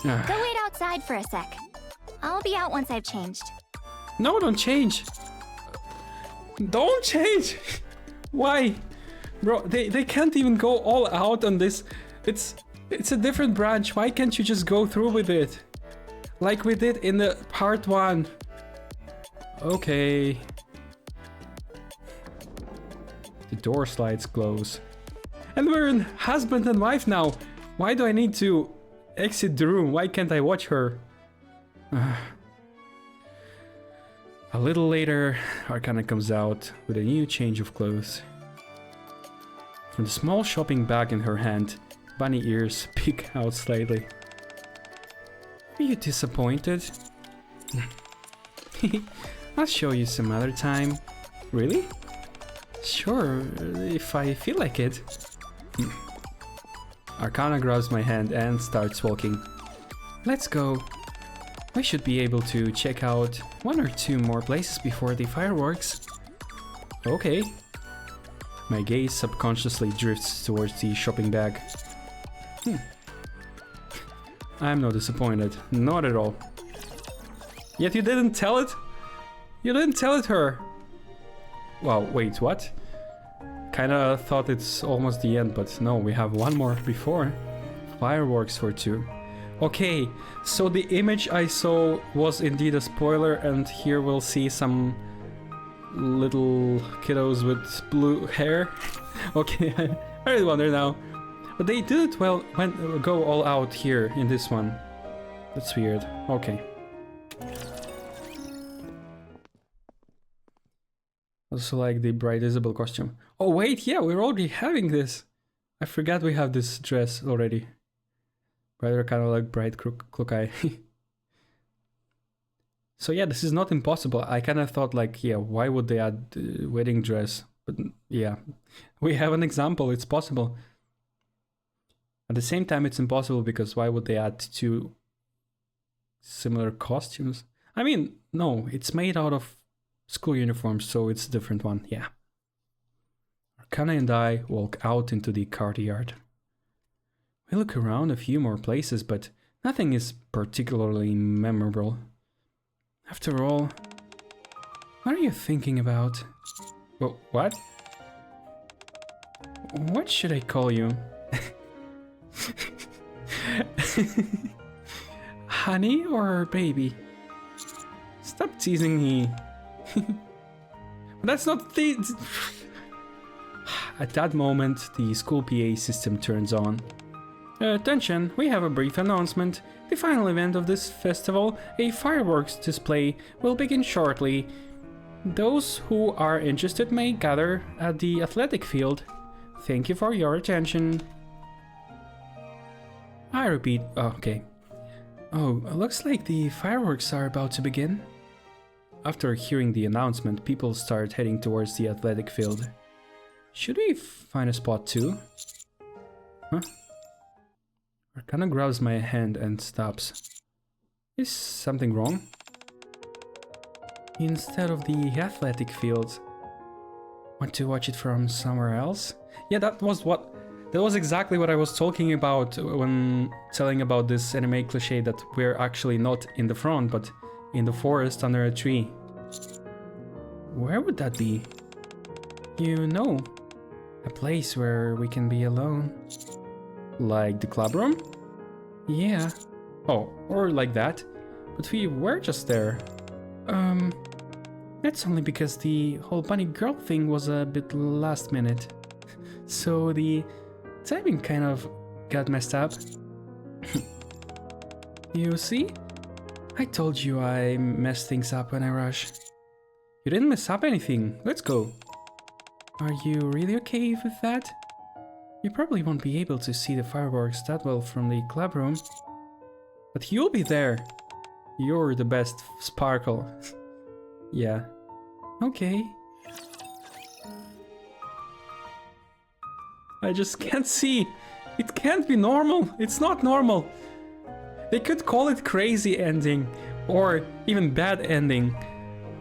Go wait outside for a sec. I'll be out once I've changed. No, don't change. Don't change. Why? Bro, they can't even go all out on this. It's a different branch. Why can't you just go through with it? Like we did in the part 1. Okay. The door slides close. And we're in husband and wife now. Why do I need to exit the room? Why can't I watch her? A little later, Arcana comes out with a new change of clothes. From the small shopping bag in her hand, bunny ears peek out slightly. Are you disappointed? I'll show you some other time. Really? Sure, if I feel like it. Arcana grabs my hand and starts walking. Let's go. We should be able to check out 1 or 2 more places before the fireworks. Okay. My gaze subconsciously drifts towards the shopping bag. I'm not disappointed, not at all. Yet you didn't tell it? You didn't tell it her! Wow, wait, what? Kinda thought it's almost the end, but no, we have 1 more before. Fireworks for 2. Okay, so the image I saw was indeed a spoiler, and here we'll see some little kiddos with blue hair. Okay, I really wonder now. But they did well go all out here in this one. That's weird. Okay. Also like the Bright Isabel costume. Oh wait, yeah, we're already having this. I forgot we have this dress already. Rather kind of like Bright Cloak Eye. So yeah, this is not impossible. I kind of thought like, yeah, why would they add wedding dress? But yeah, we have an example, it's possible. At the same time, it's impossible because why would they add 2 similar costumes? I mean, no, it's made out of school uniforms, so it's a different one, yeah. Arcana and I walk out into the courtyard. We look around a few more places, but nothing is particularly memorable. After all, what are you thinking about? Well, what? What should I call you? Honey or baby? Stop teasing me. That's not the... At that moment, the school PA system turns on. Attention, we have a brief announcement. The final event of this festival, a fireworks display, will begin shortly. Those who are interested may gather at the athletic field. Thank you for your attention. I repeat, okay. Oh, looks like the fireworks are about to begin. After hearing the announcement, people start heading towards the athletic field. Should we find a spot too? Huh? Arcana grabs my hand and stops. Is something wrong? Instead of the athletic field, want to watch it from somewhere else? Yeah, that was exactly what I was talking about when telling about this anime cliche that we're actually not in the front, but in the forest under a tree. Where would that be? You know, a place where we can be alone. Like the club room? Yeah. Oh, or like that. But we were just there. That's only because the whole bunny girl thing was a bit last minute. So the timing kind of got messed up. You see? I told you I messed things up when I rushed. You didn't mess up anything. Let's go. Are you really okay with that? You probably won't be able to see the fireworks that well from the club room. But you'll be there. You're the best, Sparkle. Yeah. Okay. I just can't see. It can't be normal. It's not normal. They could call it crazy ending or even bad ending.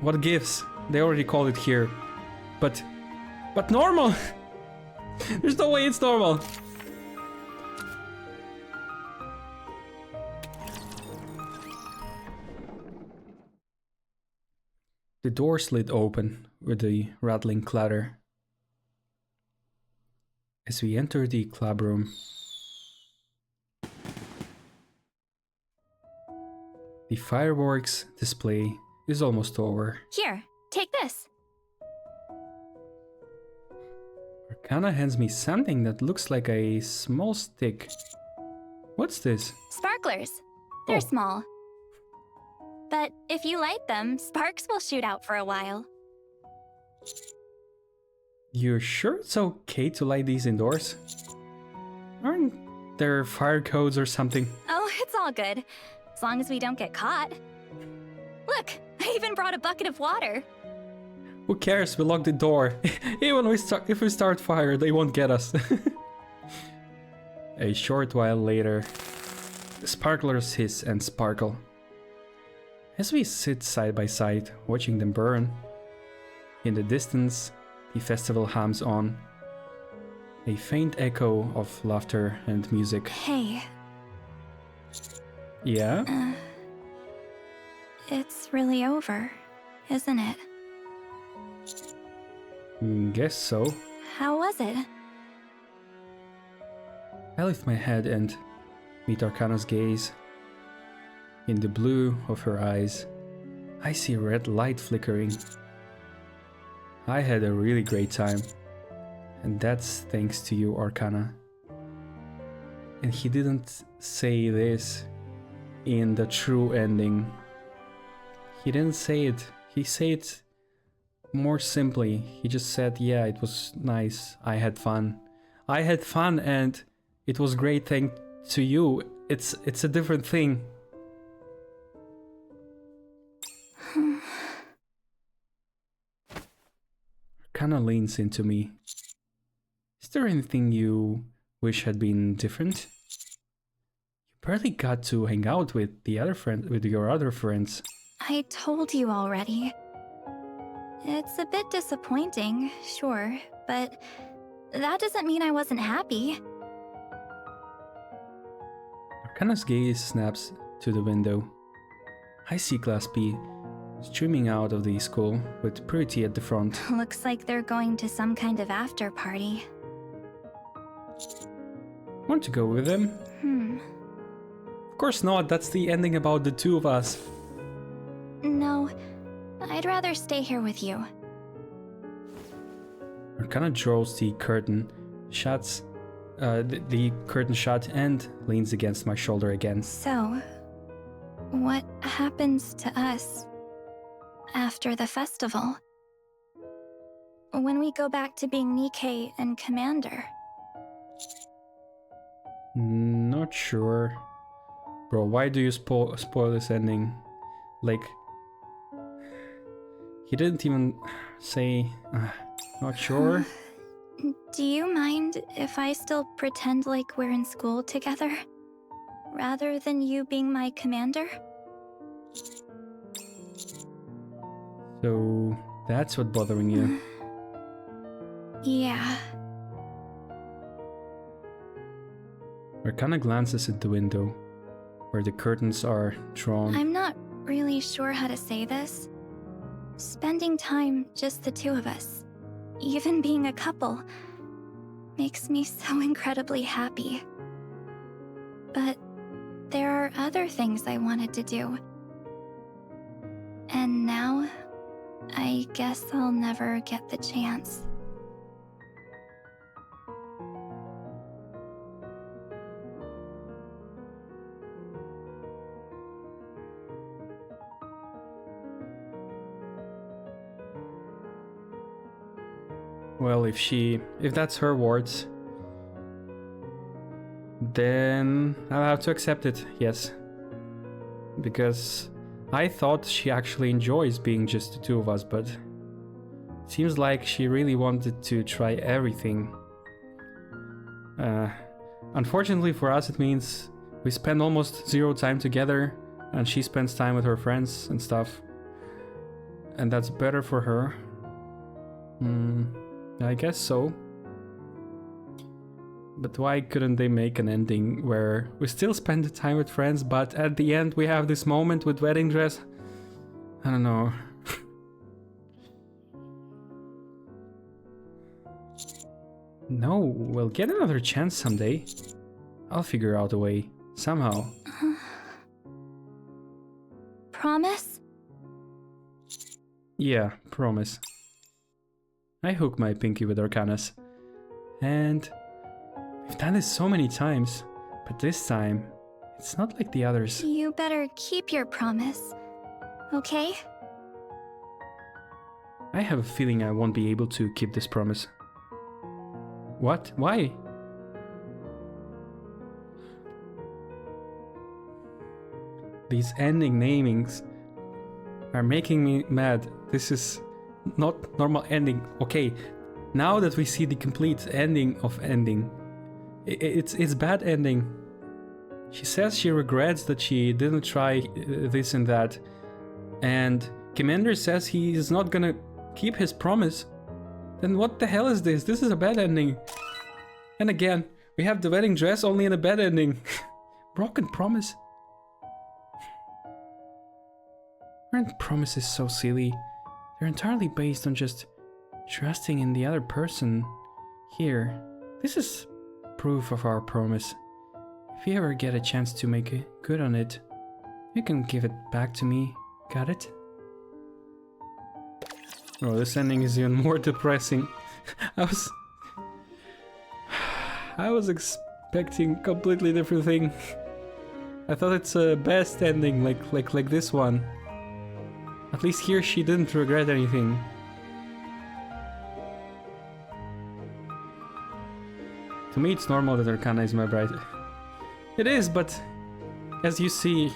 What gives? They already called it here. But normal. There's no way it's normal. The door slid open with a rattling clatter. As we enter the club room, the fireworks display is almost over. Here, take this. Arcana hands me something that looks like a small stick. What's this? Sparklers. They're Oh. small. But if you light them, sparks will shoot out for a while. You're sure it's okay to light these indoors? Aren't there fire codes or something? Oh, it's all good. As long as we don't get caught. Look, I even brought a bucket of water. Who cares? We lock the door. Even if we start fire, they won't get us. A short while later, the sparklers hiss and sparkle. As we sit side by side, watching them burn, in the distance, the festival hums on. A faint echo of laughter and music. Hey, Yeah? it's really over, isn't it? Guess so. How was it? I lift my head and meet Arcana's gaze. In the blue of her eyes, I see red light flickering. I had a really great time, and that's thanks to you, Arcana. And he didn't say this in the true ending. He didn't say it. He said it more simply. He just said, yeah, it was nice. I had fun. I had fun and it was great thanks to you. It's a different thing. Arcana leans into me. Is there anything you wish had been different? You barely got to hang out with your other friends. I told you already. It's a bit disappointing, sure, but that doesn't mean I wasn't happy. Arcana's gaze snaps to the window. I see Class B streaming out of the school with Pretty at the front. Looks like they're going to some kind of after party. Want to go with them? Of course not, that's the ending about the two of us. No, I'd rather stay here with you. Arcana draws the curtain, shuts the curtain shut and leans against my shoulder again. So, what happens to us after the festival? When we go back to being Nikkei and Commander? Not sure. Bro, why do you spoil this ending? Like, he didn't even say, not sure. Do you mind if I still pretend like we're in school together? Rather than you being my commander? So, that's what's bothering you. Yeah. Arcana glances at the window, where the curtains are drawn. I'm not really sure how to say this. Spending time just the two of us, even being a couple, makes me so incredibly happy. But there are other things I wanted to do. And now, I guess I'll never get the chance. Well, if that's her words, then I'll have to accept it, yes. Because I thought she actually enjoys being just the two of us, but it seems like she really wanted to try everything. Unfortunately for us, it means we spend almost zero time together, and she spends time with her friends and stuff. And that's better for her. I guess so. But why couldn't they make an ending where we still spend the time with friends, but at the end we have this moment with wedding dress? I don't know. No, we'll get another chance someday. I'll figure out a way, somehow. Promise? Yeah, promise. I hook my pinky with Arcanas. And we've done this so many times, but this time, it's not like the others. You better keep your promise, okay? I have a feeling I won't be able to keep this promise. What? Why? These ending namings are making me mad. This is not normal ending. Okay, now that we see the complete ending of ending, it's bad ending. She says she regrets that she didn't try this and that, and Commander says he is not gonna keep his promise. Then what the hell is this? This is a bad ending. And again, we have the wedding dress only in a bad ending. Broken promise. Aren't promises so silly? They're entirely based on just trusting in the other person. Here, this is proof of our promise. If you ever get a chance to make it good on it, you can give it back to me. Got it? Oh, this ending is even more depressing. I was expecting a completely different thing. I thought it's a best ending, like this one. At least here she didn't regret anything. To me, it's normal that Arcana is my bride. It is, but as you see,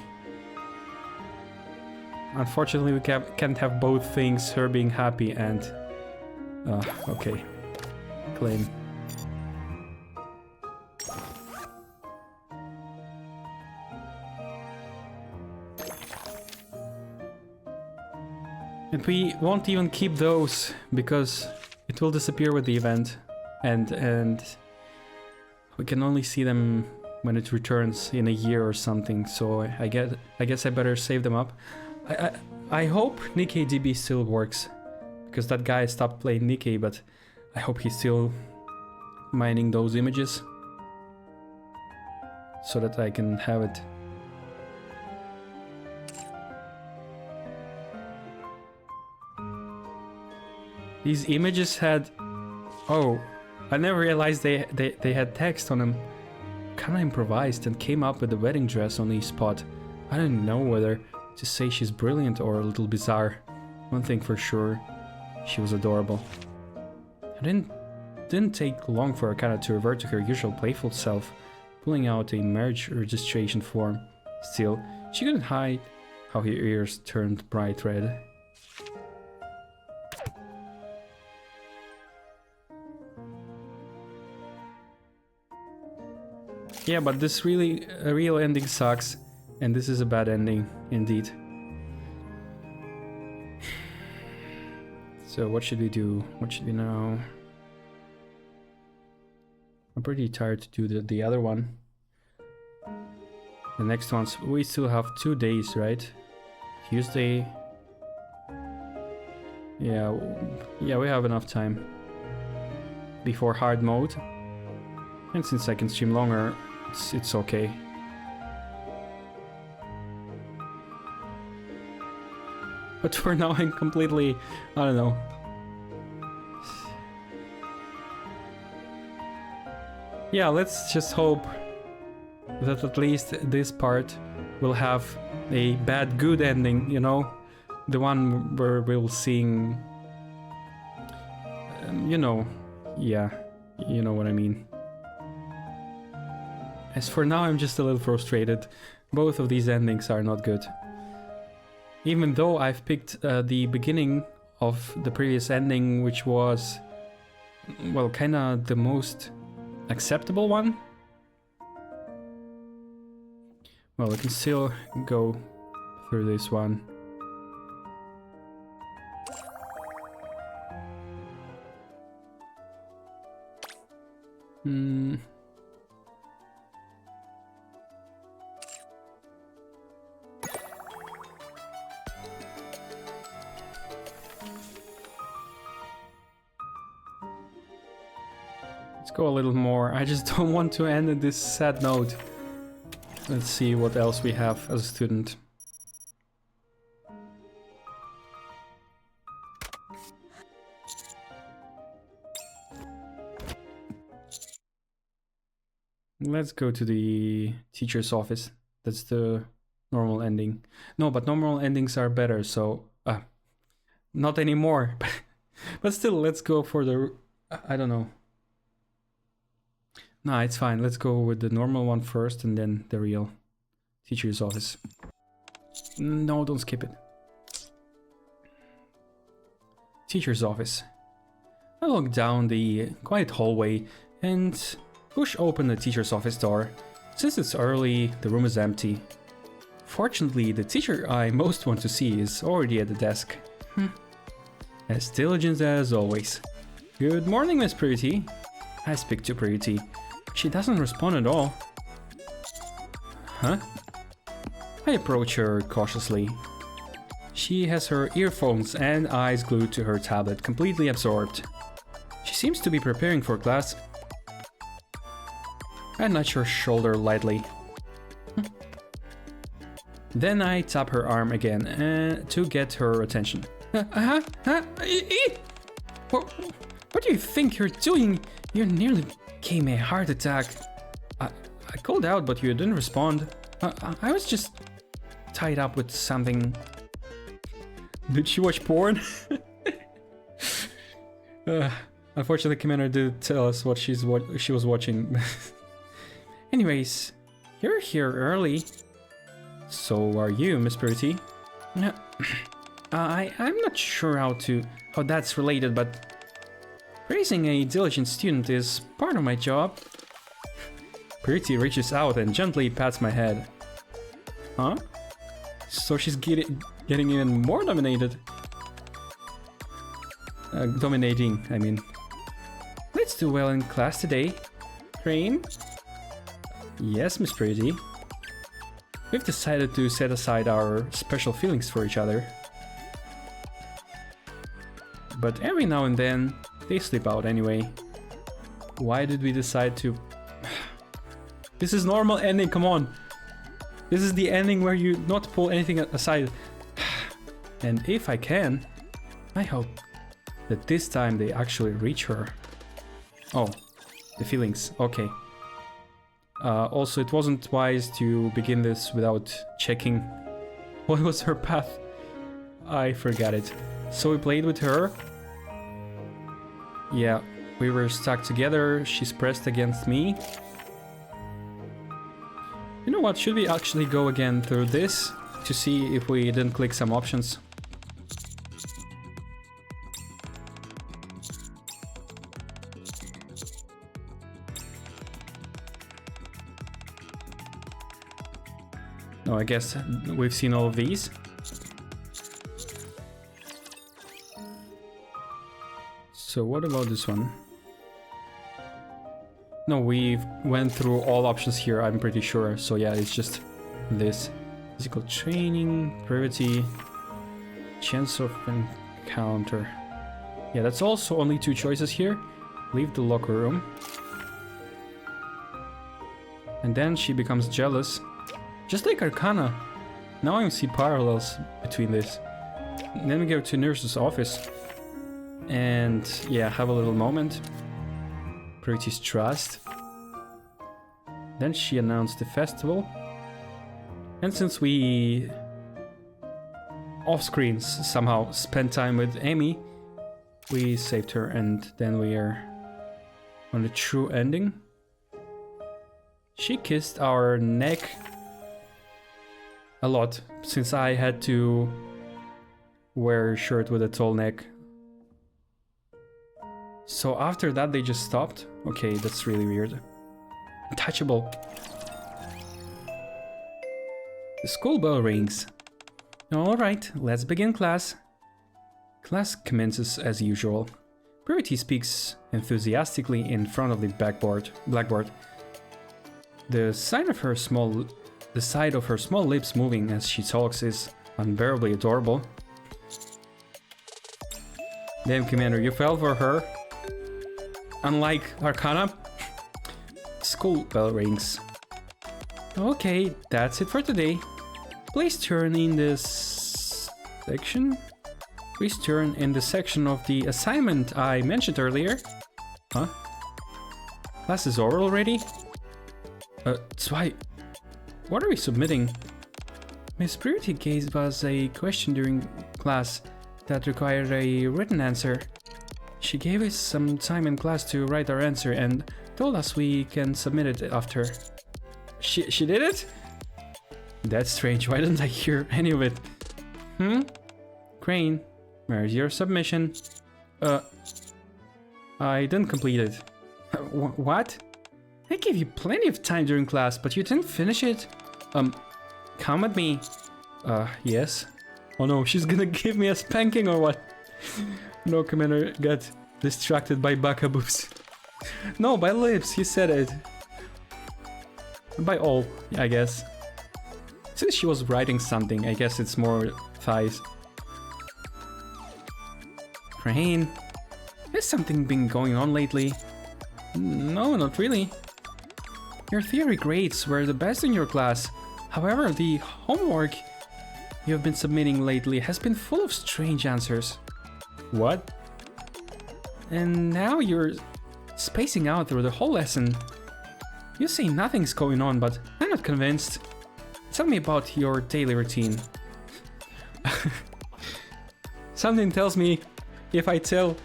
unfortunately we can't have both things, her being happy and... okay. Claim. And we won't even keep those, because it will disappear with the event, and we can only see them when it returns in a year or something. So I guess I better save them up. I hope Nikkei DB still works, because that guy stopped playing Nikkei, but I hope he's still mining those images so that I can have it. These images had... Oh, I never realized they had text on them. Kinda improvised and came up with the wedding dress on the spot. I didn't know whether to say she's brilliant or a little bizarre. One thing for sure, she was adorable. It didn't take long for Arcana to revert to her usual playful self, pulling out a marriage registration form. Still, she couldn't hide how her ears turned bright red. Yeah, but this really, a real ending sucks, and this is a bad ending, indeed. So what should we do? What should we now? I'm pretty tired to do the other one. The next ones, we still have 2 days, right? Tuesday. Yeah, we have enough time before hard mode. And since I can stream longer, it's okay. But for now I'm completely... I don't know. Yeah, let's just hope that at least this part will have a bad good ending, you know? The one where we'll sing... you know, yeah, you know what I mean. As for now, I'm just a little frustrated. Both of these endings are not good. Even though I've picked the beginning of the previous ending, which was, well, kinda the most acceptable one. Well, we can still go through this one. Let's go a little more. I just don't want to end in this sad note. Let's see what else we have as a student. Let's go to the teacher's office. That's the normal ending. No, but normal endings are better, so... not anymore. But still, let's go for the... I don't know. Nah, it's fine. Let's go with the normal one first and then the real teacher's office. No, don't skip it. Teacher's office. I walk down the quiet hallway and push open the teacher's office door. Since it's early, the room is empty. Fortunately, the teacher I most want to see is already at the desk. As diligent as always. Good morning, Miss Pretty. I speak to Pretty. She doesn't respond at all. Huh? I approach her cautiously. She has her earphones and eyes glued to her tablet, completely absorbed. She seems to be preparing for class. I nudge her shoulder lightly. Then I tap her arm again to get her attention. What do you think you're doing? You nearly gave me a heart attack. I called out, but you didn't respond. I was just tied up with something. Did she watch porn? Unfortunately, Commander did tell us what she was watching. Anyways, you're here early. So are you, Miss Pretty? I'm not sure how that's related, but praising a diligent student is part of my job. Pretty reaches out and gently pats my head. Huh? So she's getting even more dominating, I mean. Let's do well in class today. Cream? Yes, Miss Pretty. We've decided to set aside our special feelings for each other. But every now and then, they slip out anyway. Why did we decide to... This is normal ending, come on! This is the ending where you not pull anything aside. And if I can, I hope that this time they actually reach her. Oh, the feelings, okay. Also, it wasn't wise to begin this without checking what was her path. I forgot it. So we played with her. Yeah, we were stuck together. She's pressed against me. You know what? Should we actually go again through this to see if we didn't click some options? No, I guess we've seen all of these. So what about this one? No, we went through all options here, I'm pretty sure. So yeah, it's just this. Physical training, privacy, chance of encounter. Yeah, that's also only 2 choices here. Leave the locker room. And then she becomes jealous. Just like Arcana. Now I see parallels between this. Then we go to nurse's office. And yeah, have a little moment. Purity's trust. Then she announced the festival. And since we off-screen somehow spent time with Amy, we saved her, and then we are on the true ending. She kissed our neck a lot, since I had to wear a shirt with a tall neck. So after that they just stopped. Okay, that's really weird. Untouchable. The school bell rings. Alright, let's begin class. Class commences as usual. Purity speaks enthusiastically in front of the blackboard. The side of her small lips moving as she talks is unbearably adorable. Damn, Commander, you fell for her. Unlike Arcana. School bell rings. Okay, that's it for today. Please turn in this section. Please turn in the section of the assignment I mentioned earlier. Huh? Class is over already? Zwei. What are we submitting? Miss Purity gave us a question during class that required a written answer. She gave us some time in class to write our answer and told us we can submit it after. She did it? That's strange. Why didn't I hear any of it? Crane, where's your submission? I didn't complete it. What? I gave you plenty of time during class, but you didn't finish it? Come with me. Yes. Oh no, she's gonna give me a spanking or what? No, Commander got distracted by baka boobs. No, by lips, he said it. By all, I guess. Since she was writing something, I guess it's more thighs. Crane, has something been going on lately? No, not really. Your theory grades were the best in your class. However, the homework you have been submitting lately has been full of strange answers. What? And now you're spacing out through the whole lesson. You say nothing's going on, but I'm not convinced. Tell me about your daily routine. Something tells me if I tell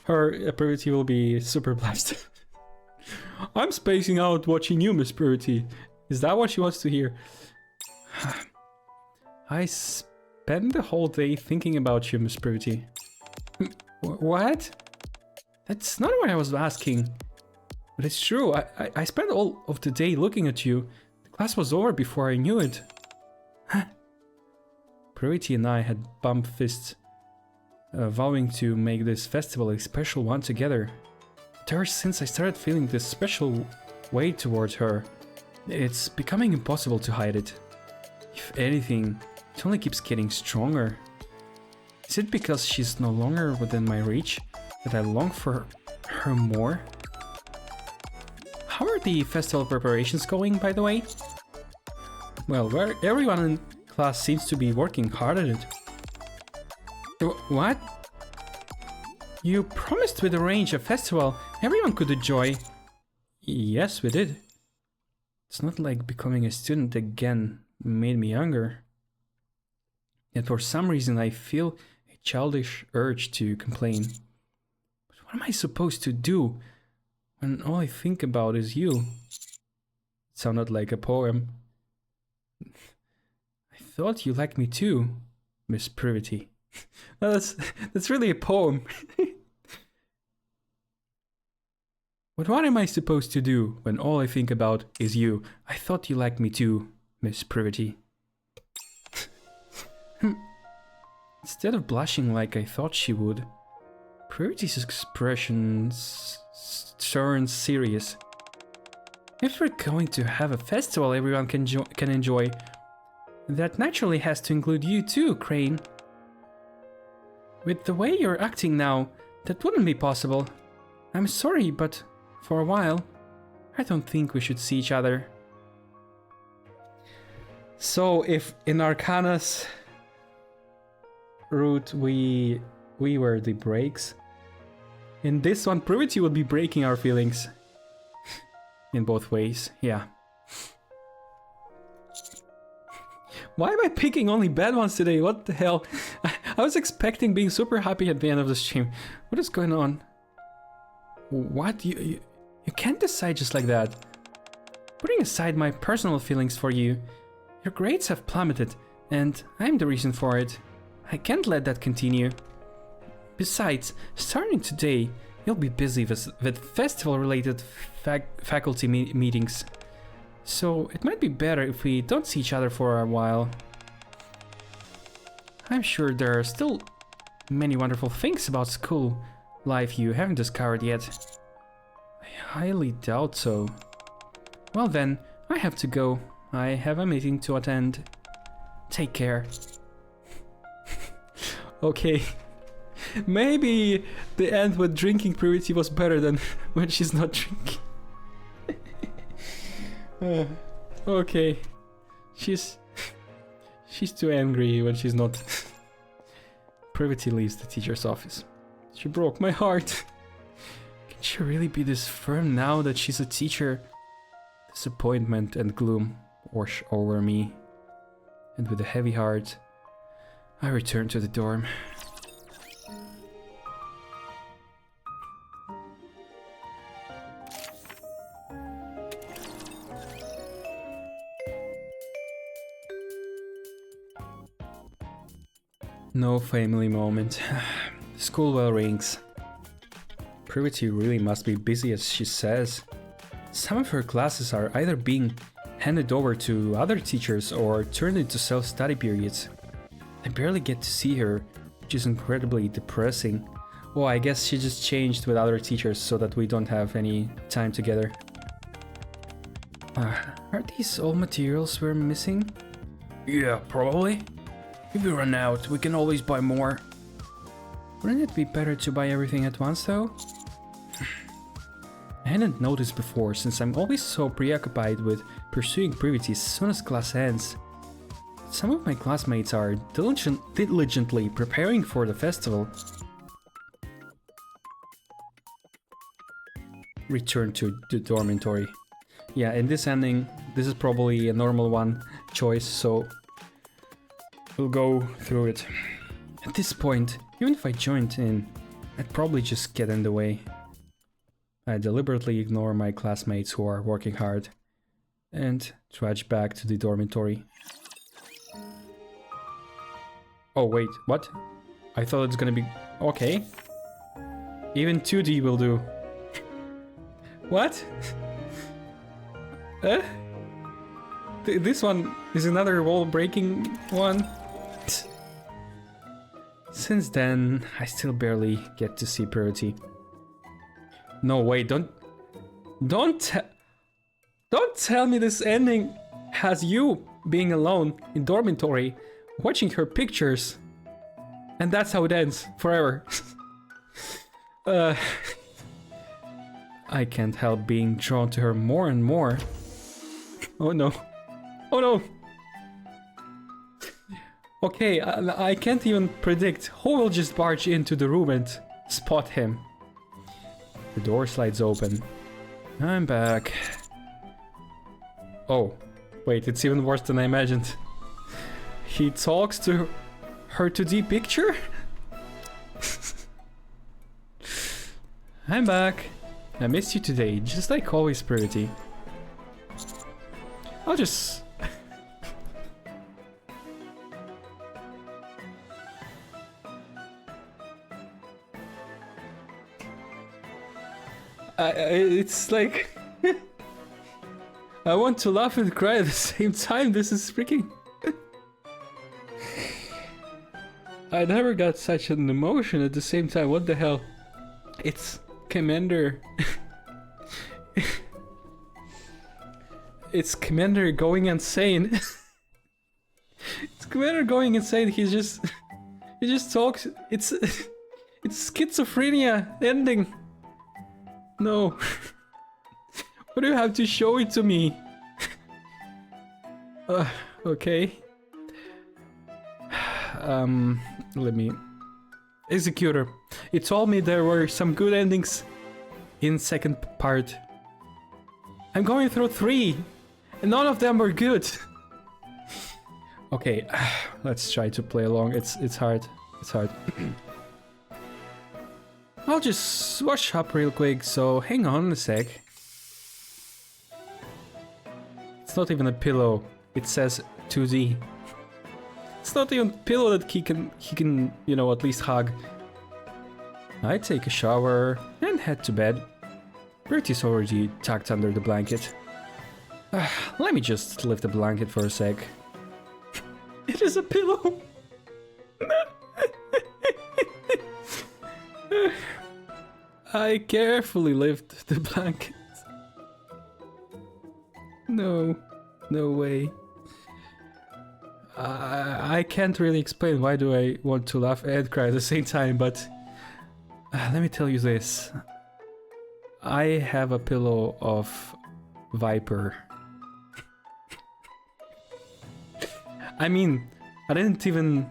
her, Purity will be super blessed. I'm spacing out watching you, Miss Purity. Is that what she wants to hear? I spend the whole day thinking about you, Miss Purity. What? That's not what I was asking. But it's true, I spent all of the day looking at you. The class was over before I knew it. Purity and I had bumped fists, vowing to make this festival a special one together. But ever since I started feeling this special way towards her, it's becoming impossible to hide it. If anything, it only keeps getting stronger. Is it because she's no longer within my reach that I long for her more? How are the festival preparations going, by the way? Well, everyone in class seems to be working hard at it. What? You promised we'd arrange a festival everyone could enjoy. Yes, we did. It's not like becoming a student again made me younger. Yet for some reason I feel a childish urge to complain. But what am I supposed to do when all I think about is you? It sounded like a poem. I thought you liked me too, Miss Purity. that's really a poem. But what am I supposed to do when all I think about is you? I thought you liked me too, Miss Purity. Instead of blushing like I thought she would, Purity's expression turns serious. If we're going to have a festival everyone can enjoy, that naturally has to include you too, Crane. With the way you're acting now, that wouldn't be possible. I'm sorry, but for a while, I don't think we should see each other. So if in Arcana's route, we were the brakes. In this one, Privity would be breaking our feelings. In both ways, yeah. Why am I picking only bad ones today? What the hell? I was expecting being super happy at the end of the stream. What is going on? What? You can't decide just like that. Putting aside my personal feelings for you, your grades have plummeted, and I'm the reason for it. I can't let that continue. Besides, starting today, you'll be busy with festival-related faculty meetings. So it might be better if we don't see each other for a while. I'm sure there are still many wonderful things about school life you haven't discovered yet. I highly doubt so. Well then, I have to go. I have a meeting to attend. Take care. Okay. Maybe the end with drinking Purity was better than when she's not drinking. Okay. She's too angry when she's not. Privity leaves the teacher's office. She broke my heart. Can she really be this firm now that she's a teacher? Disappointment and gloom wash over me. And with a heavy heart, I return to the dorm. No family moment. School bell rings. Privity really must be busy as she says. Some of her classes are either being handed over to other teachers or turned into self-study periods. I barely get to see her, which is incredibly depressing. Well, I guess she just changed with other teachers so that we don't have any time together. Are these all materials we're missing? Yeah, probably. If we run out, we can always buy more. Wouldn't it be better to buy everything at once though? I hadn't noticed before since I'm always so preoccupied with pursuing Privity as soon as class ends. Some of my classmates are diligently preparing for the festival. Return to the dormitory. Yeah, in this ending, this is probably a normal one choice, so we'll go through it. At this point, even if I joined in, I'd probably just get in the way. I deliberately ignore my classmates who are working hard and trudge back to the dormitory. Oh wait, what? I thought it's gonna be... okay. Even 2D will do. What? This one is another wall-breaking one. Since then, I still barely get to see Purity. No, wait, don't tell me this ending has you being alone in dormitory, watching her pictures, and that's how it ends forever. I can't help being drawn to her more and more. Oh no. Oh no! Okay, I can't even predict who will just barge into the room and spot him. The door slides open. I'm back. Oh, wait, it's even worse than I imagined. He talks to her 2D picture? I'm back. I missed you today, just like always, Purity. I'll just... it's like... I want to laugh and cry at the same time. This is freaking... I never got such an emotion at the same time. What the hell? It's Commander... It's Commander going insane. It's Commander going insane. He just talks. It's schizophrenia ending. No. Why do you have to show it to me? Okay. Let me... Executor. It told me there were some good endings in second part. I'm going through 3, and none of them were good. Okay, let's try to play along. It's hard. It's hard. I'll just wash up real quick, so hang on a sec. It's not even a pillow. It says 2D. It's not even a pillow that he can, you know, at least hug. I take a shower and head to bed. Bertie's already tucked under the blanket. Let me just lift the blanket for a sec. It is a pillow! I carefully lift the blanket. No, no way. I can't really explain why do I want to laugh and cry at the same time, but let me tell you this. I have a pillow of Viper. I mean, I don't even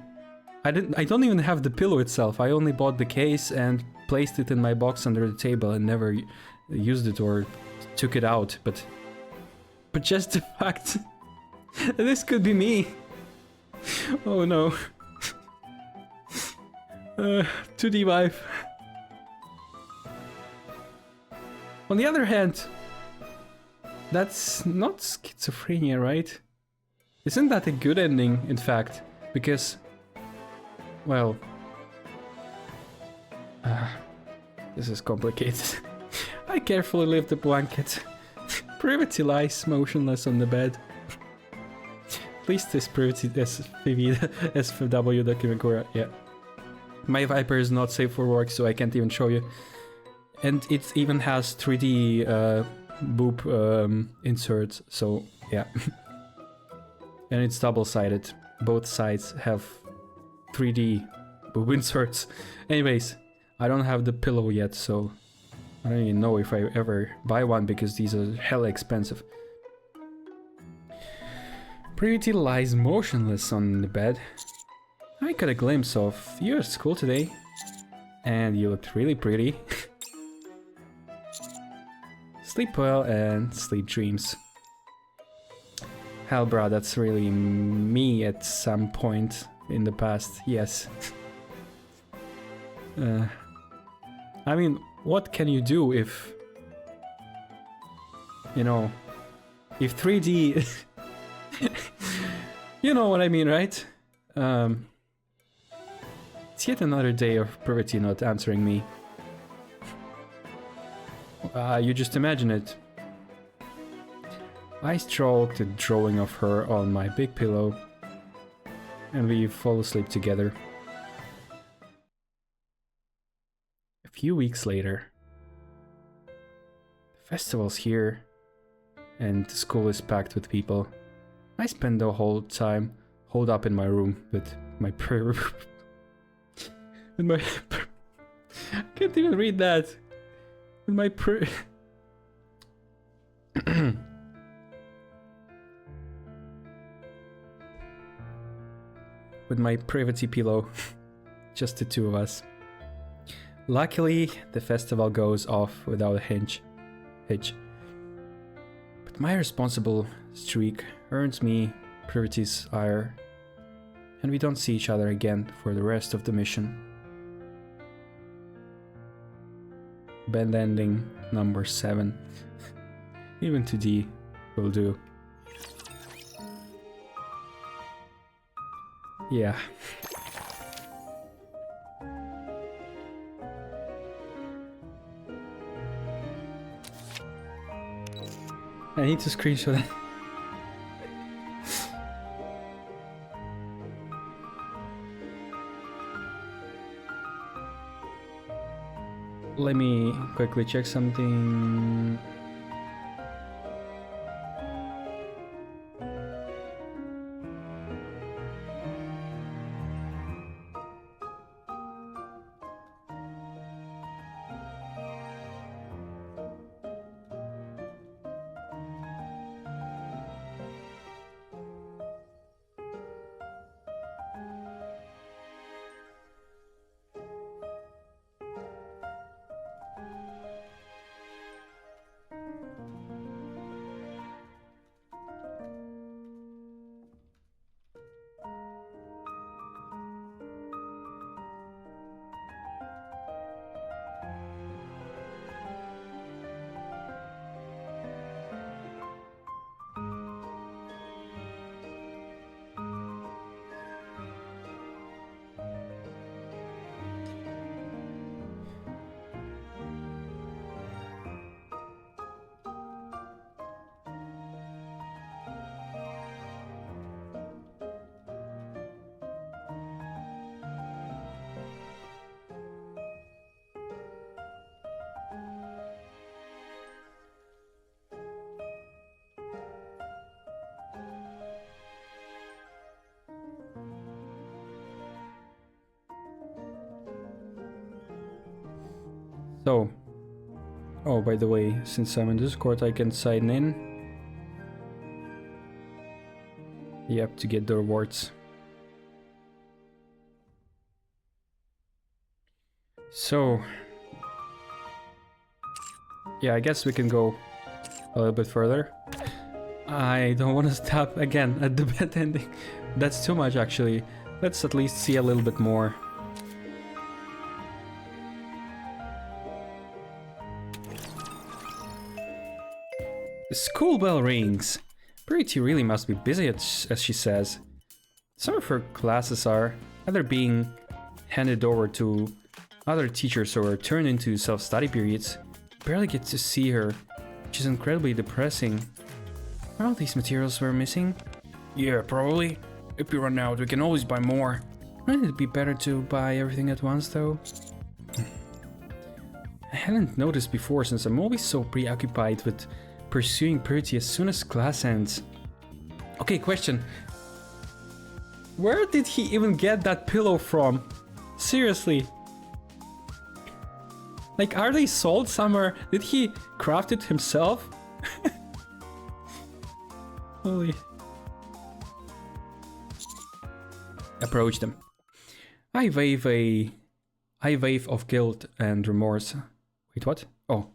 have the pillow itself. I only bought the case and placed it in my box under the table and never used it or took it out, but just the fact that this could be me. Oh no. 2D vibe. On the other hand, that's not schizophrenia, right? Isn't that a good ending, in fact? Because, well... this is complicated. I carefully lift the blanket. Privity lies motionless on the bed. At least this Privity SFW document, yeah. My Viper is not safe for work, so I can't even show you. And it even has 3D boob inserts, so yeah. And it's double-sided. Both sides have 3D boob inserts. Anyways, I don't have the pillow yet, so I don't even know if I ever buy one because these are hella expensive. Pretty lies motionless on the bed. I got a glimpse of you at school today, and you looked really pretty. Sleep well and sleep dreams. Hell, bro, that's really me at some point in the past, yes. I mean, what can you do if... You know... If 3D... You know what I mean, right? It's yet another day of Privity not answering me. You just imagine it. I stroke the drawing of her on my big pillow, and we fall asleep together. A few weeks later, the festival's here, and the school is packed with people. I spend the whole time holed up in my room with my prayer. With my... I can't even read that. With my prayer. With my Privity pillow. Just the two of us. Luckily, the festival goes off without a hitch. But my responsible streak earns me Privity's ire, and we don't see each other again for the rest of the mission. Band ending number 7. Even 2D will do. Yeah. I need to screenshot that. Let me quickly check something. So, oh, by the way, since I'm in Discord, I can sign in. Yep, to get the rewards. So, yeah, I guess we can go a little bit further. I don't want to stop again at the bad ending. That's too much, actually. Let's at least see a little bit more. The school bell rings. Pretty really must be busy, as she says. Some of her classes are either being handed over to other teachers or turned into self-study periods. Barely get to see her, which is incredibly depressing. Are all these materials we're missing? Yeah, probably. If we run out, we can always buy more. Wouldn't it be better to buy everything at once, though? I hadn't noticed before, since I'm always so preoccupied with pursuing purity as soon as class ends. Okay, question. Where did he even get that pillow from? Seriously. Like, are they sold somewhere? Did he craft it himself? Holy. Approach them. I wave of guilt and remorse. Wait, what? Oh.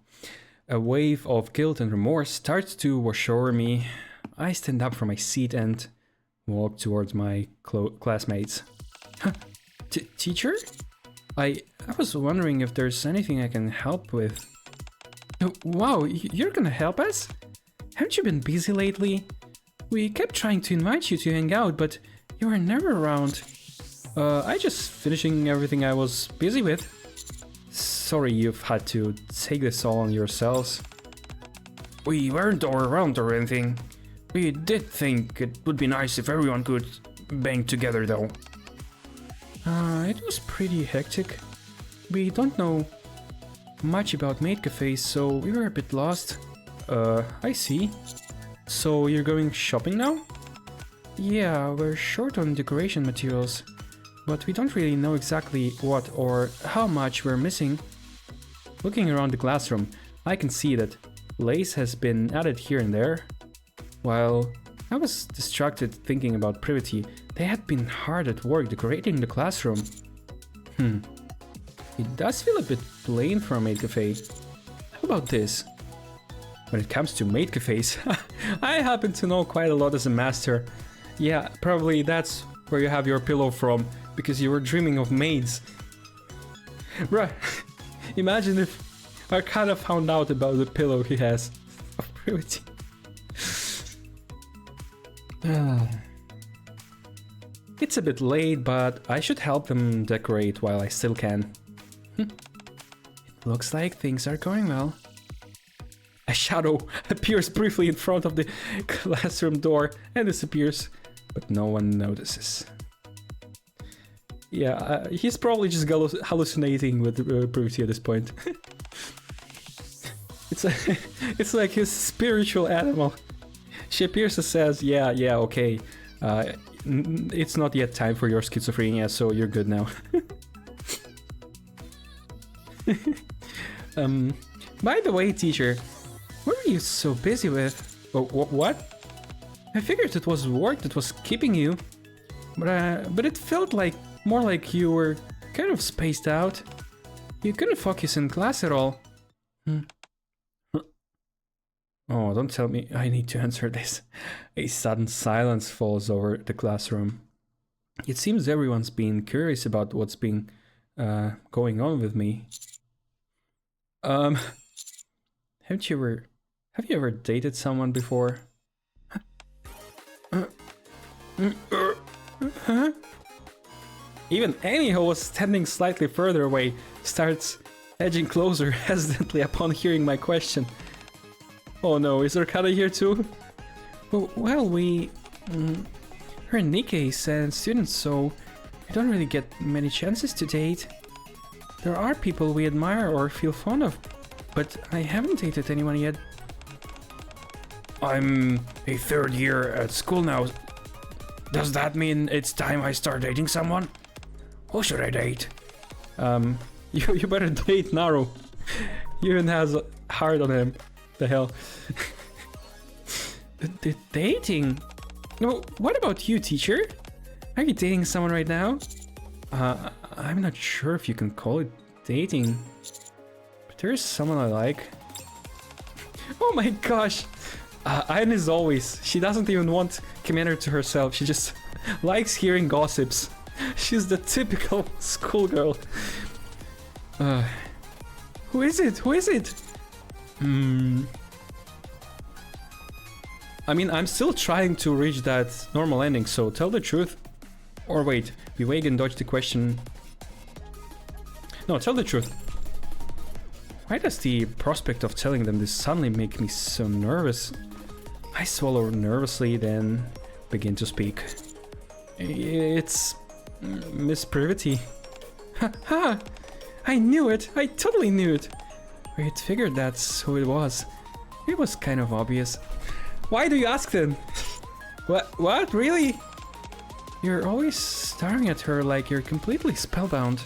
A wave of guilt and remorse starts to wash over me. I stand up from my seat and walk towards my classmates. Huh? Teacher? I was wondering if there's anything I can help with. Oh, wow, you're gonna help us? Haven't you been busy lately? We kept trying to invite you to hang out, but you were never around. I just finishing everything I was busy with. Sorry you've had to take this all on yourselves. We weren't all around or anything. We did think it would be nice if everyone could bang together though. It was pretty hectic. We don't know much about maid cafes, so we were a bit lost. I see. So you're going shopping now? Yeah, we're short on decoration materials, but we don't really know exactly what or how much we're missing. Looking around the classroom, I can see that lace has been added here and there. While I was distracted thinking about Privity, they had been hard at work decorating the classroom. It does feel a bit plain for a maid cafe. How about this? When it comes to maid cafes, I happen to know quite a lot as a master. Yeah, probably that's where you have your pillow from, because you were dreaming of maids. Right. Imagine if Arcana found out about the pillow he has of Privity. It's a bit late, but I should help them decorate while I still can. It looks like things are going well. A shadow appears briefly in front of the classroom door and disappears, but no one notices. Yeah, he's probably just hallucinating with Privity at this point. It's like his spiritual animal. She appears and says, yeah, okay. It's not yet time for your schizophrenia, so you're good now. By the way, teacher, what are you so busy with? Oh, what? I figured it was work that was keeping you, but it felt like more like you were kind of spaced out. You couldn't focus in class at all. Oh, don't tell me I need to answer this. A sudden silence falls over the classroom. It seems everyone's been curious about what's been going on with me. Have you ever dated someone before? Huh? Even Annie, who was standing slightly further away, starts edging closer hesitantly upon hearing my question. Oh no, is Arcana here too? Well, we're Nikkeis and students, so we don't really get many chances to date. There are people we admire or feel fond of, but I haven't dated anyone yet. I'm a third year at school now. Does that mean it's time I start dating someone? Who should I date? You better date Naru. Even has a heart on him. The hell. The dating? No, what about you, teacher? Are you dating someone right now? I'm not sure if you can call it dating. But there's someone I like. Oh my gosh! Ayn is always. She doesn't even want Commander to herself. She just likes hearing gossips. She's the typical schoolgirl. Who is it? Who is it? I mean, I'm still trying to reach that normal ending, so tell the truth. Or wait, we wait and dodge the question. No, tell the truth. Why does the prospect of telling them this suddenly make me so nervous? I swallow nervously, then begin to speak. It's Miss Privity. Ha! I knew it! I totally knew it! I had figured that's who it was. It was kind of obvious. Why do you ask then? What? Really? You're always staring at her like you're completely spellbound.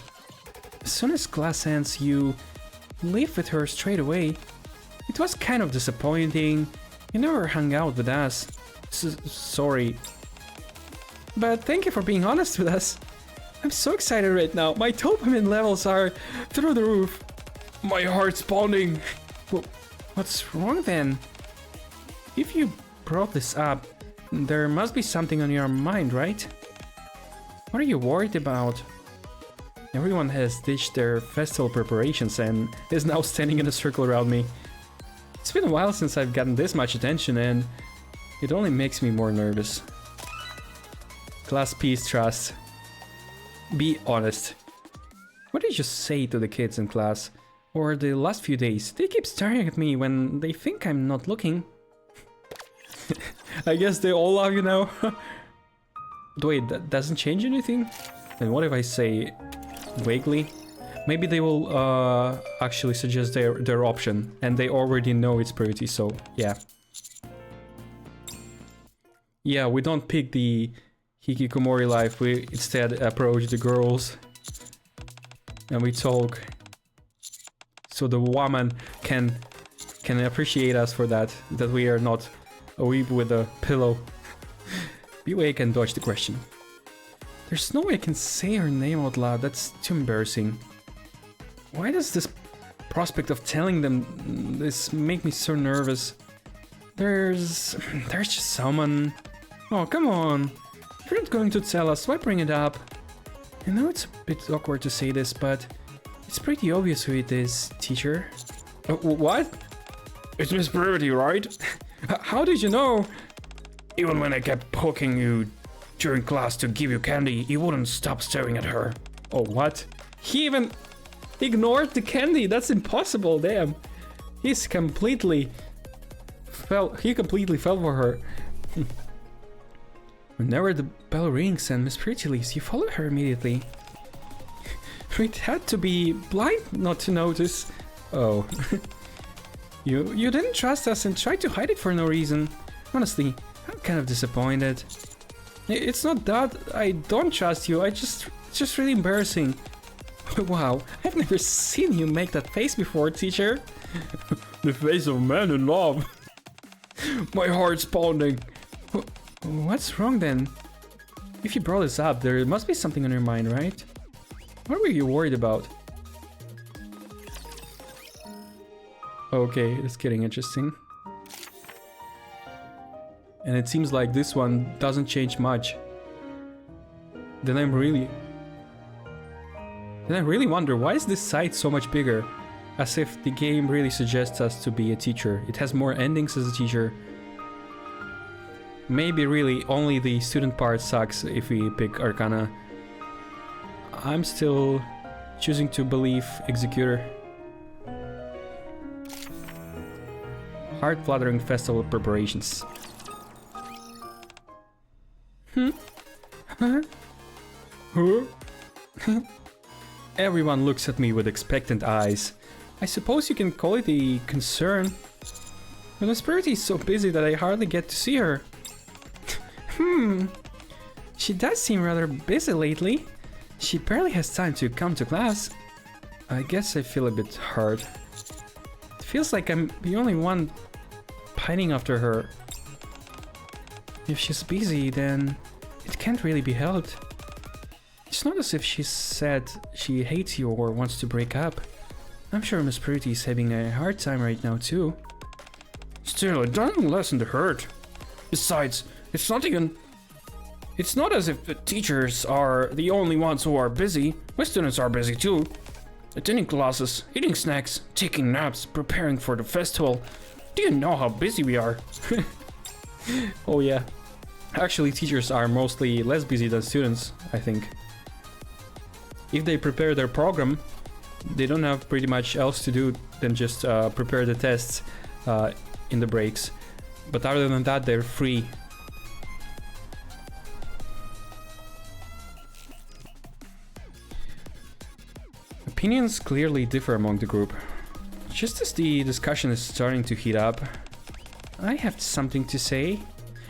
As soon as class ends, you leave with her straight away. It was kind of disappointing. You never hung out with us. Sorry. But thank you for being honest with us. I'm so excited right now. My dopamine levels are through the roof. My heart's pounding. Well, what's wrong then? If you brought this up, there must be something on your mind, right? What are you worried about? Everyone has ditched their festival preparations and is now standing in a circle around me. It's been a while since I've gotten this much attention and it only makes me more nervous. Class peace, trust. Be honest. What did you say to the kids in class? Or the last few days? They keep staring at me when they think I'm not looking. I guess they all love you now. But wait, that doesn't change anything? And what if I say vaguely? Maybe they will actually suggest their option, and they already know it's Privity, so yeah. Yeah, we don't pick the Hikikomori life, we instead approach the girls. And we talk. So the woman can appreciate us for that we are not a weep with a pillow. Be awake and dodge the question. There's no way I can say her name out loud, that's too embarrassing. Why does this prospect of telling them this make me so nervous? There's just someone... Oh, come on. If you're not going to tell us, why bring it up? I know it's a bit awkward to say this, but it's pretty obvious who it is, teacher. What? It's Miss Privity, right? How did you know? Even when I kept poking you during class to give you candy, you wouldn't stop staring at her. Oh, what? He even ignored the candy? That's impossible, damn. He completely fell for her. Whenever the bell rings and Miss Pretty leaves, you follow her immediately. It had to be blind not to notice. Oh. You didn't trust us and tried to hide it for no reason. Honestly, I'm kind of disappointed. It's not that I don't trust you, it's just really embarrassing. Wow, I've never seen you make that face before, teacher. The face of a man in love. My heart's pounding. What's wrong then? If you brought this up, there must be something on your mind, right? What were you worried about? Okay, it's getting interesting. And it seems like this one doesn't change much. Then I really wonder, why is this site so much bigger? As if the game really suggests us to be a teacher. It has more endings as a teacher. Maybe really only the student part sucks if we pick Arcana. I'm still choosing to believe Executor. Heart-fluttering festival preparations. Huh? Everyone looks at me with expectant eyes. I suppose you can call it a concern. But Miss Privity is so busy that I hardly get to see her. She does seem rather busy lately. She barely has time to come to class. I guess I feel a bit hurt. feels like I'm the only one pining after her. If she's busy, then it can't really be helped. It's not as if she said she hates you or wants to break up. I'm sure Miss Pretty is having a hard time right now too. Still, it doesn't lessen the hurt. Besides, it's not as if the teachers are the only ones who are busy. My students are busy too. Attending classes, eating snacks, taking naps, preparing for the festival. Do you know how busy we are? Oh yeah. Actually, teachers are mostly less busy than students, I think. If they prepare their program, they don't have pretty much else to do than just prepare the tests in the breaks. But other than that, they're free. Opinions clearly differ among the group. Just as the discussion is starting to heat up, I have something to say.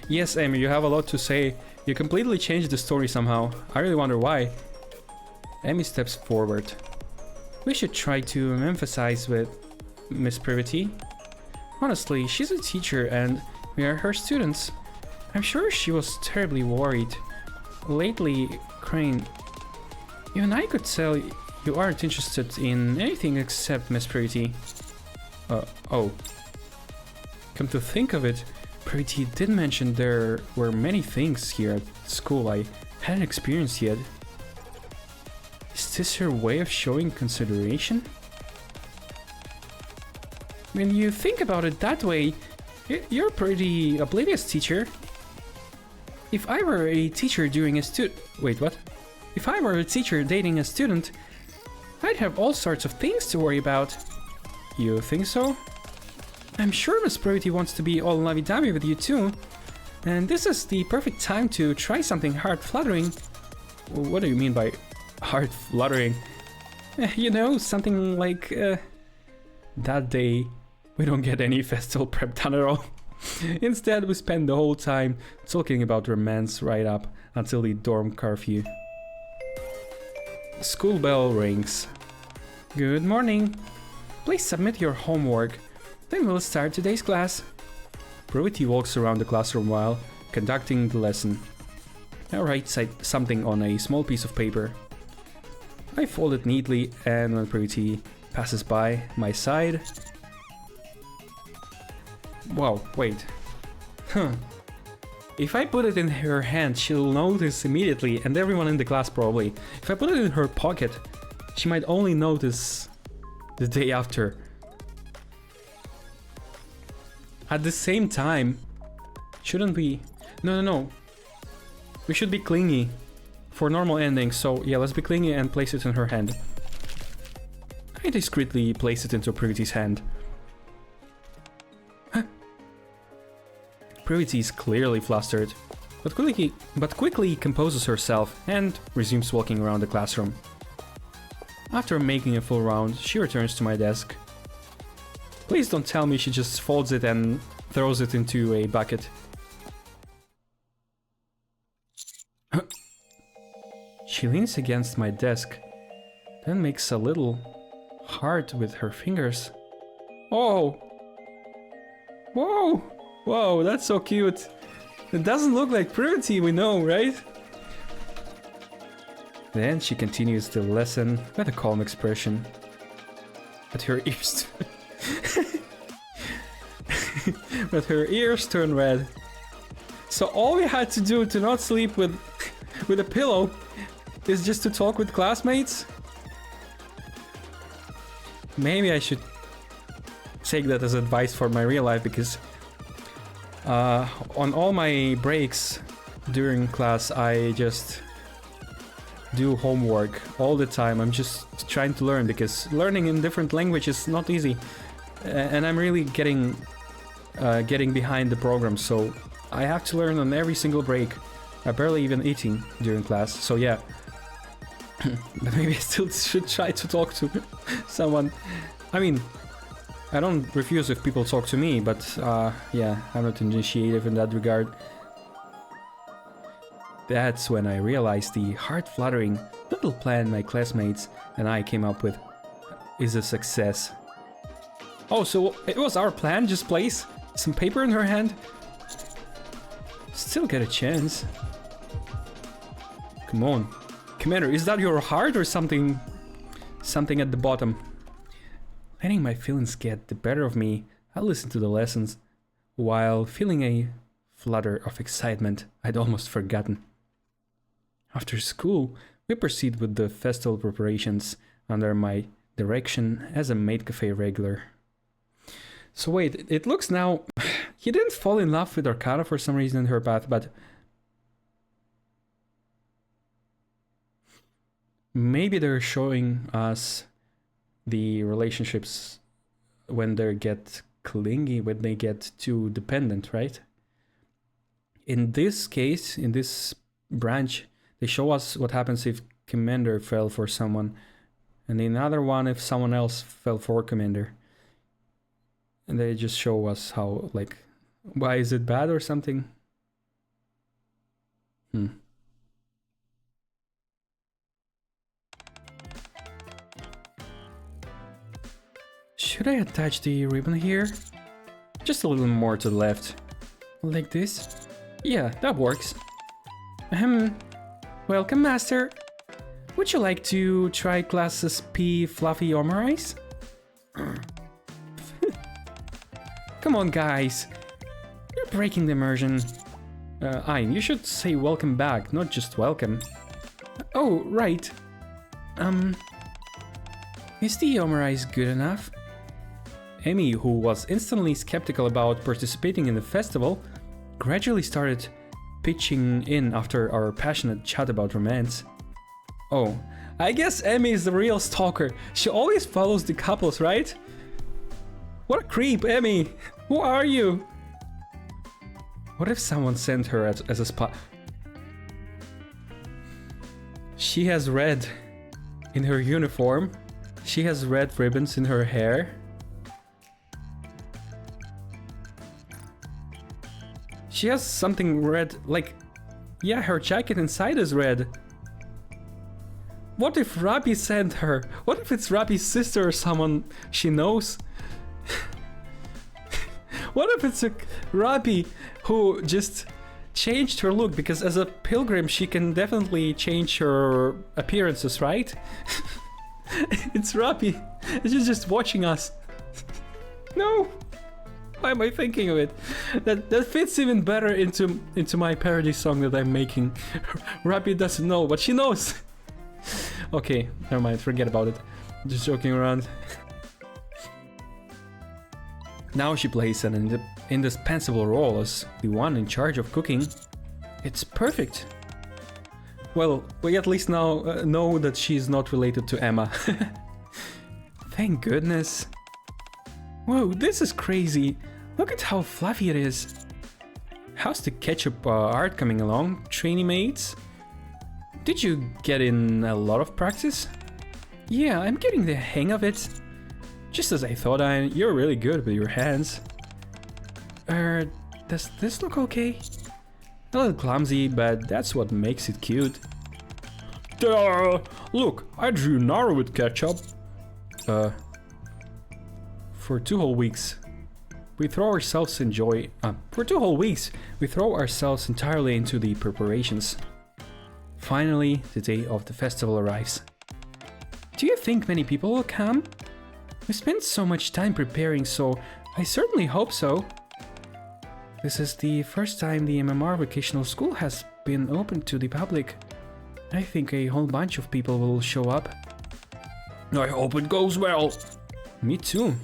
Yes, Amy, you have a lot to say. You completely changed the story somehow. I really wonder why. Amy steps forward. We should try to emphasize with Miss Privity. Honestly, she's a teacher and we are her students. I'm sure she was terribly worried. Lately, Crane, even I could tell you aren't interested in anything except Miss Privity. Oh. Come to think of it, Privity did mention there were many things here at school I hadn't experienced yet. Is this her way of showing consideration? When you think about it that way, you're a pretty oblivious teacher. If I were a teacher doing a Wait, what? If I were a teacher dating a student, I'd have all sorts of things to worry about. You think so? I'm sure Miss Privity wants to be all lovey-dovey with you too. And this is the perfect time to try something heart-fluttering. What do you mean by heart-fluttering? You know, something like... that day, we don't get any festival prep done at all. Instead, we spend the whole time talking about romance right up until the dorm curfew. School bell rings. Good morning. Please submit your homework. Then we'll start today's class. Privity walks around the classroom while conducting the lesson. I write something on a small piece of paper. I fold it neatly, and when Privity passes by my side... Wow, wait. Huh. If I put it in her hand, she'll notice immediately, and everyone in the class probably. If I put it in her pocket, she might only notice the day after. At the same time, shouldn't we... No. We should be clingy for normal endings, so yeah, let's be clingy and place it in her hand. I discreetly place it into Privity's hand. Huh. Privity is clearly flustered, but quickly composes herself and resumes walking around the classroom. After making a full round, she returns to my desk. Please don't tell me she just folds it and throws it into a bucket. She leans against my desk, then makes a little heart with her fingers. Oh! Whoa! Whoa, that's so cute! It doesn't look like Privity, we know, right? Then she continues the lesson with a calm expression. But her ears... but her ears turn red. So all we had to do to not sleep with a pillow is just to talk with classmates? Maybe I should take that as advice for my real life, because on all my breaks during class I just do homework all the time. I'm just trying to learn, because learning in different languages is not easy, and I'm really getting behind the program, so I have to learn on every single break. I'm barely even eating during class, so yeah. But maybe I still should try to talk to someone. I mean, I don't refuse if people talk to me, but yeah, I'm not initiative in that regard. That's when I realized the heart-fluttering little plan my classmates and I came up with is a success. Oh, so it was our plan, just place some paper in her hand? Still get a chance. Come on. Commander, is that your heart or something at the bottom? Letting my feelings get the better of me, I listened to the lessons while feeling a flutter of excitement I'd almost forgotten. After school, we proceed with the festival preparations under my direction as a maid cafe regular. So wait, it looks now... he didn't fall in love with Arcana for some reason in her path, but... maybe they're showing us the relationships when they get clingy, when they get too dependent, right? In this case, in this branch, they show us what happens if Commander fell for someone, and in another one if someone else fell for Commander. And they just show us how, like, why is it bad or something? Should I attach the ribbon here? Just a little more to the left. Like this? Yeah, that works. Welcome, Master. Would you like to try classes P Fluffy Omerice? Come on, guys. You're breaking the immersion. Ayn, you should say welcome back, not just welcome. Oh, right. Is the Omerice good enough? Emmy, who was instantly skeptical about participating in the festival, gradually started pitching in after our passionate chat about romance. Oh, I guess Emmy is the real stalker. She always follows the couples, right? What a creep, Emmy! Who are you? What if someone sent her as a spy? She has red in her uniform. She has red ribbons in her hair. She has something red, like... yeah, her jacket inside is red. What if Rabi sent her? What if it's Rabi's sister or someone she knows? What if it's a Rabi who just changed her look? Because as a pilgrim, she can definitely change her appearances, right? It's Rabi. She's just watching us. No! Why am I thinking of it? That fits even better into my parody song that I'm making. Rabi doesn't know, but she knows. Okay, never mind, forget about it. Just joking around. Now she plays an indispensable role as the one in charge of cooking. It's perfect. Well, we at least now know that she's not related to Emma. Thank goodness. Whoa, this is crazy. Look at how fluffy it is. How's the ketchup art coming along, trainee mates? Did you get in a lot of practice? Yeah, I'm getting the hang of it. Just as I thought, you're really good with your hands. Does this look okay? A little clumsy, but that's what makes it cute. Look, I drew Naru with ketchup. For 2 whole weeks, we throw ourselves entirely into the preparations. Finally, the day of the festival arrives. Do you think many people will come? We spent so much time preparing, so I certainly hope so. This is the first time the MMR vocational school has been open to the public. I think a whole bunch of people will show up. I hope it goes well. Me too.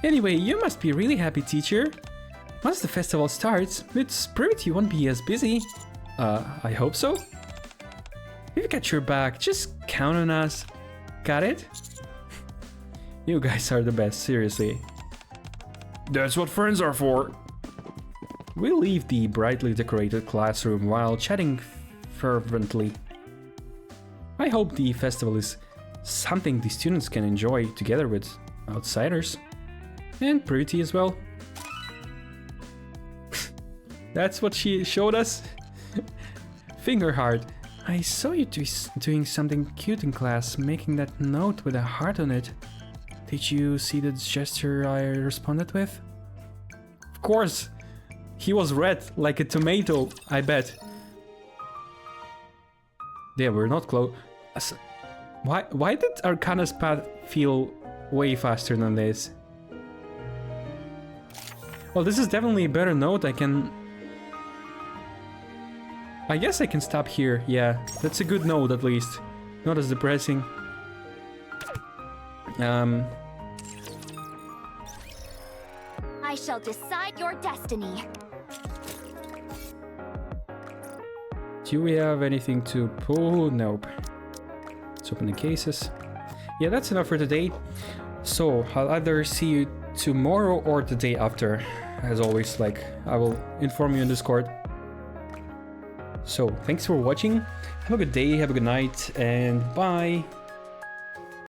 Anyway, you must be really happy, teacher. Once the festival starts, it's private you won't be as busy. I hope so. We've got your back, just count on us. Got it? You guys are the best, seriously. That's what friends are for. We leave the brightly decorated classroom while chatting fervently. I hope the festival is something the students can enjoy together with outsiders. And Pretty as well. That's what she showed us. Finger heart. I saw you doing something cute in class, making that note with a heart on it. Did you see the gesture I responded with? Of course! He was red, like a tomato, I bet. Yeah, we're not close. Why did Arcana's path feel way faster than this? Well, this is definitely a better note. I guess I can stop here. Yeah, that's a good note at least. Not as depressing. I shall decide your destiny. Do we have anything to pull? Nope. Let's open the cases. Yeah, that's enough for today. So, I'll either see you tomorrow or the day after. As always, like, I will inform you in Discord. So, thanks for watching. Have a good day, have a good night, and bye!